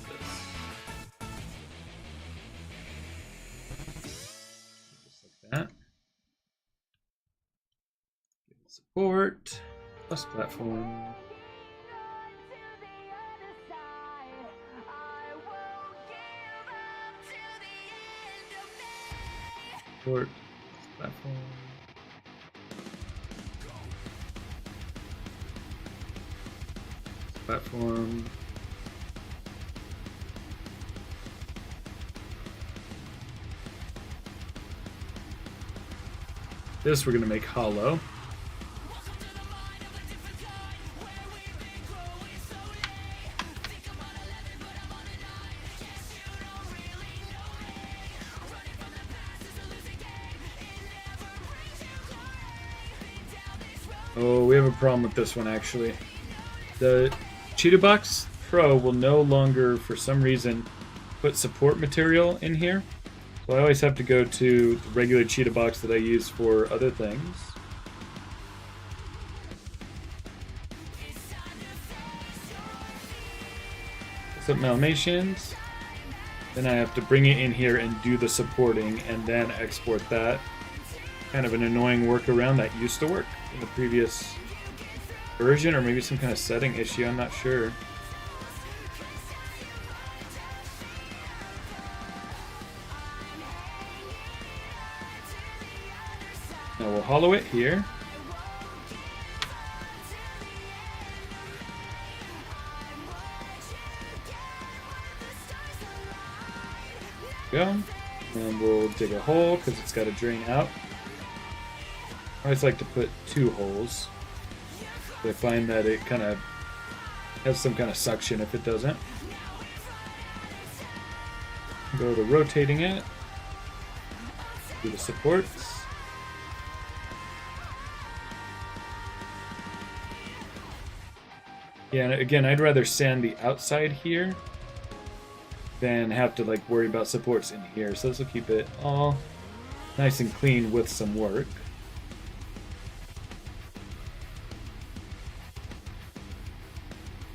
[SPEAKER 1] this. Just like that. Support plus platform. Support platform. Platform. This we're going to make hollow. Oh, we have a problem with this one actually. The Cheetah Box Pro will no longer, for some reason, put support material in here. So I always have to go to the regular Cheetah Box that I use for other things. Set animations. Then I have to bring it in here and do the supporting and then export that. Kind of an annoying workaround that used to work in the previous version, or maybe some kind of setting issue, I'm not sure. Now we'll hollow it here. Go. And we'll dig a hole because it's got to drain out. I always like to put 2 holes. I find that it kind of has some kind of suction if it doesn't. Go to rotating it. Do the supports. Yeah, and again, I'd rather sand the outside here than have to like worry about supports in here. So this will keep it all nice and clean with some work.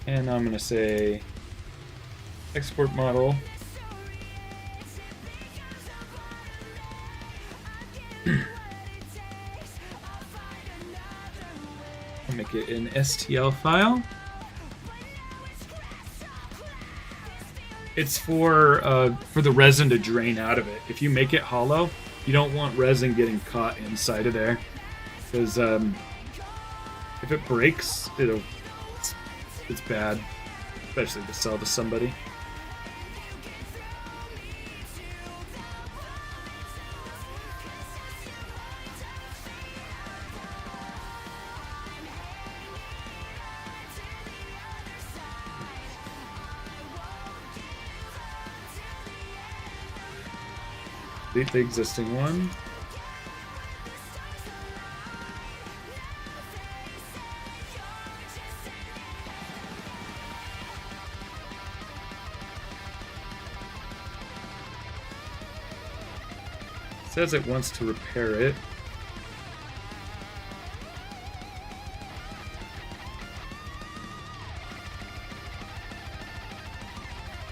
[SPEAKER 1] And I'm going to say export model. I'll make it an STL file. It's for the resin to drain out of it. If you make it hollow, you don't want resin getting caught inside of there, because if it breaks, it's bad, especially to sell to somebody. Delete the existing one. It says it wants to repair it.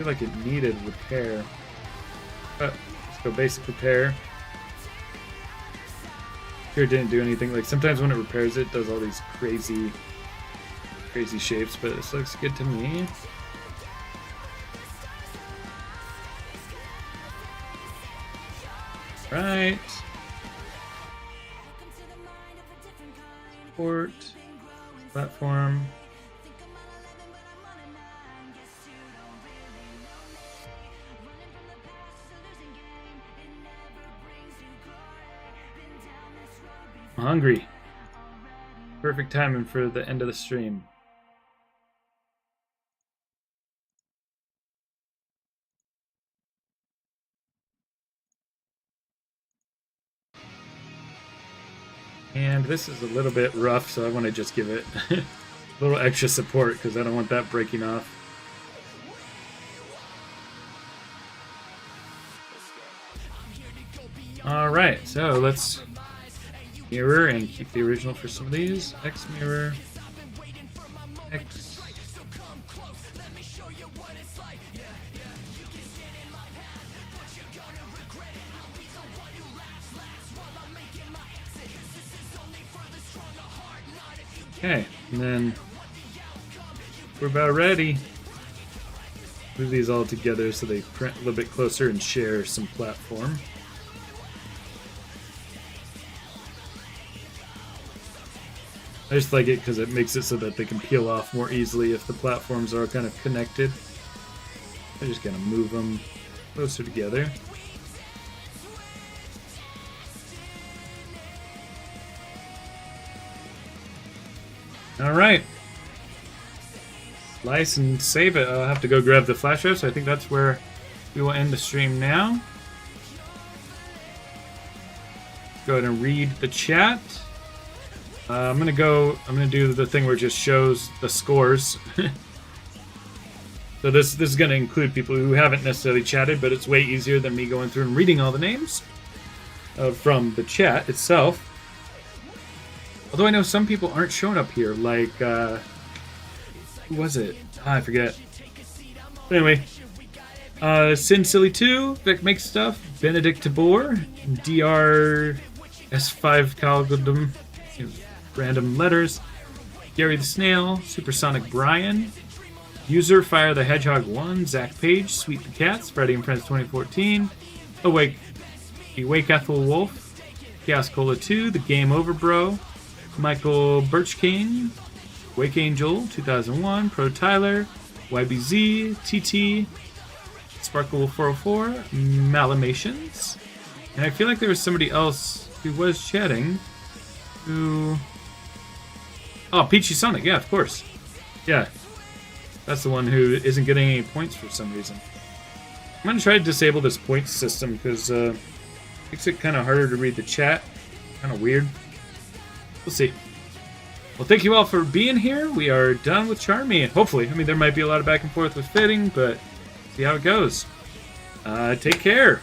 [SPEAKER 1] feel like it needed repair. But let's go basic repair. Sure, it didn't do anything. Like sometimes when it repairs it does all these crazy shapes, but this looks good to me. Right. Port. Platform. I'm hungry. Perfect timing for the end of the stream. And this is a little bit rough, so I want to just give it a little extra support because I don't want that breaking off. Alright, so let's mirror and keep the original for some of these. X mirror. X. Okay, and then we're about ready. Move these all together so they print a little bit closer and share some platform. I just like it because it makes it so that they can peel off more easily if the platforms are kind of connected. I'm just going to move them closer together. Alright. Slice and save it. I'll have to go grab the flash drive, so I think that's where we will end the stream now. Go ahead and read the chat. I'm gonna do the thing where it just shows the scores. So this is gonna include people who haven't necessarily chatted, but it's way easier than me going through and reading all the names from the chat itself. Although I know some people aren't showing up here, like, who was it? I forget. But anyway, Sin Silly 2, Vic Makes Stuff, Benedict Tabor, DR S5 Calgodum, Random Letters, Gary the Snail, Supersonic Brian, User Fire the Hedgehog 1, Zach Page, Sweet the Cats, Freddy and Friends 2014, Awake Ethel Wolf, Chaos Cola 2, The Game Over Bro, Michael Birchkane, Wake Angel 2001, Pro Tyler, YBZ, TT, Sparkle 404, Malamations, and I feel like there was somebody else who was chatting who... Oh, Peachy Sonic, yeah, of course. Yeah, that's the one who isn't getting any points for some reason. I'm going to try to disable this points system because it makes it kind of harder to read the chat. Kind of weird. We'll see. Well, thank you all for being here. We are done with Charmy. Hopefully. I mean, there might be a lot of back and forth with fitting, but see how it goes. Take care.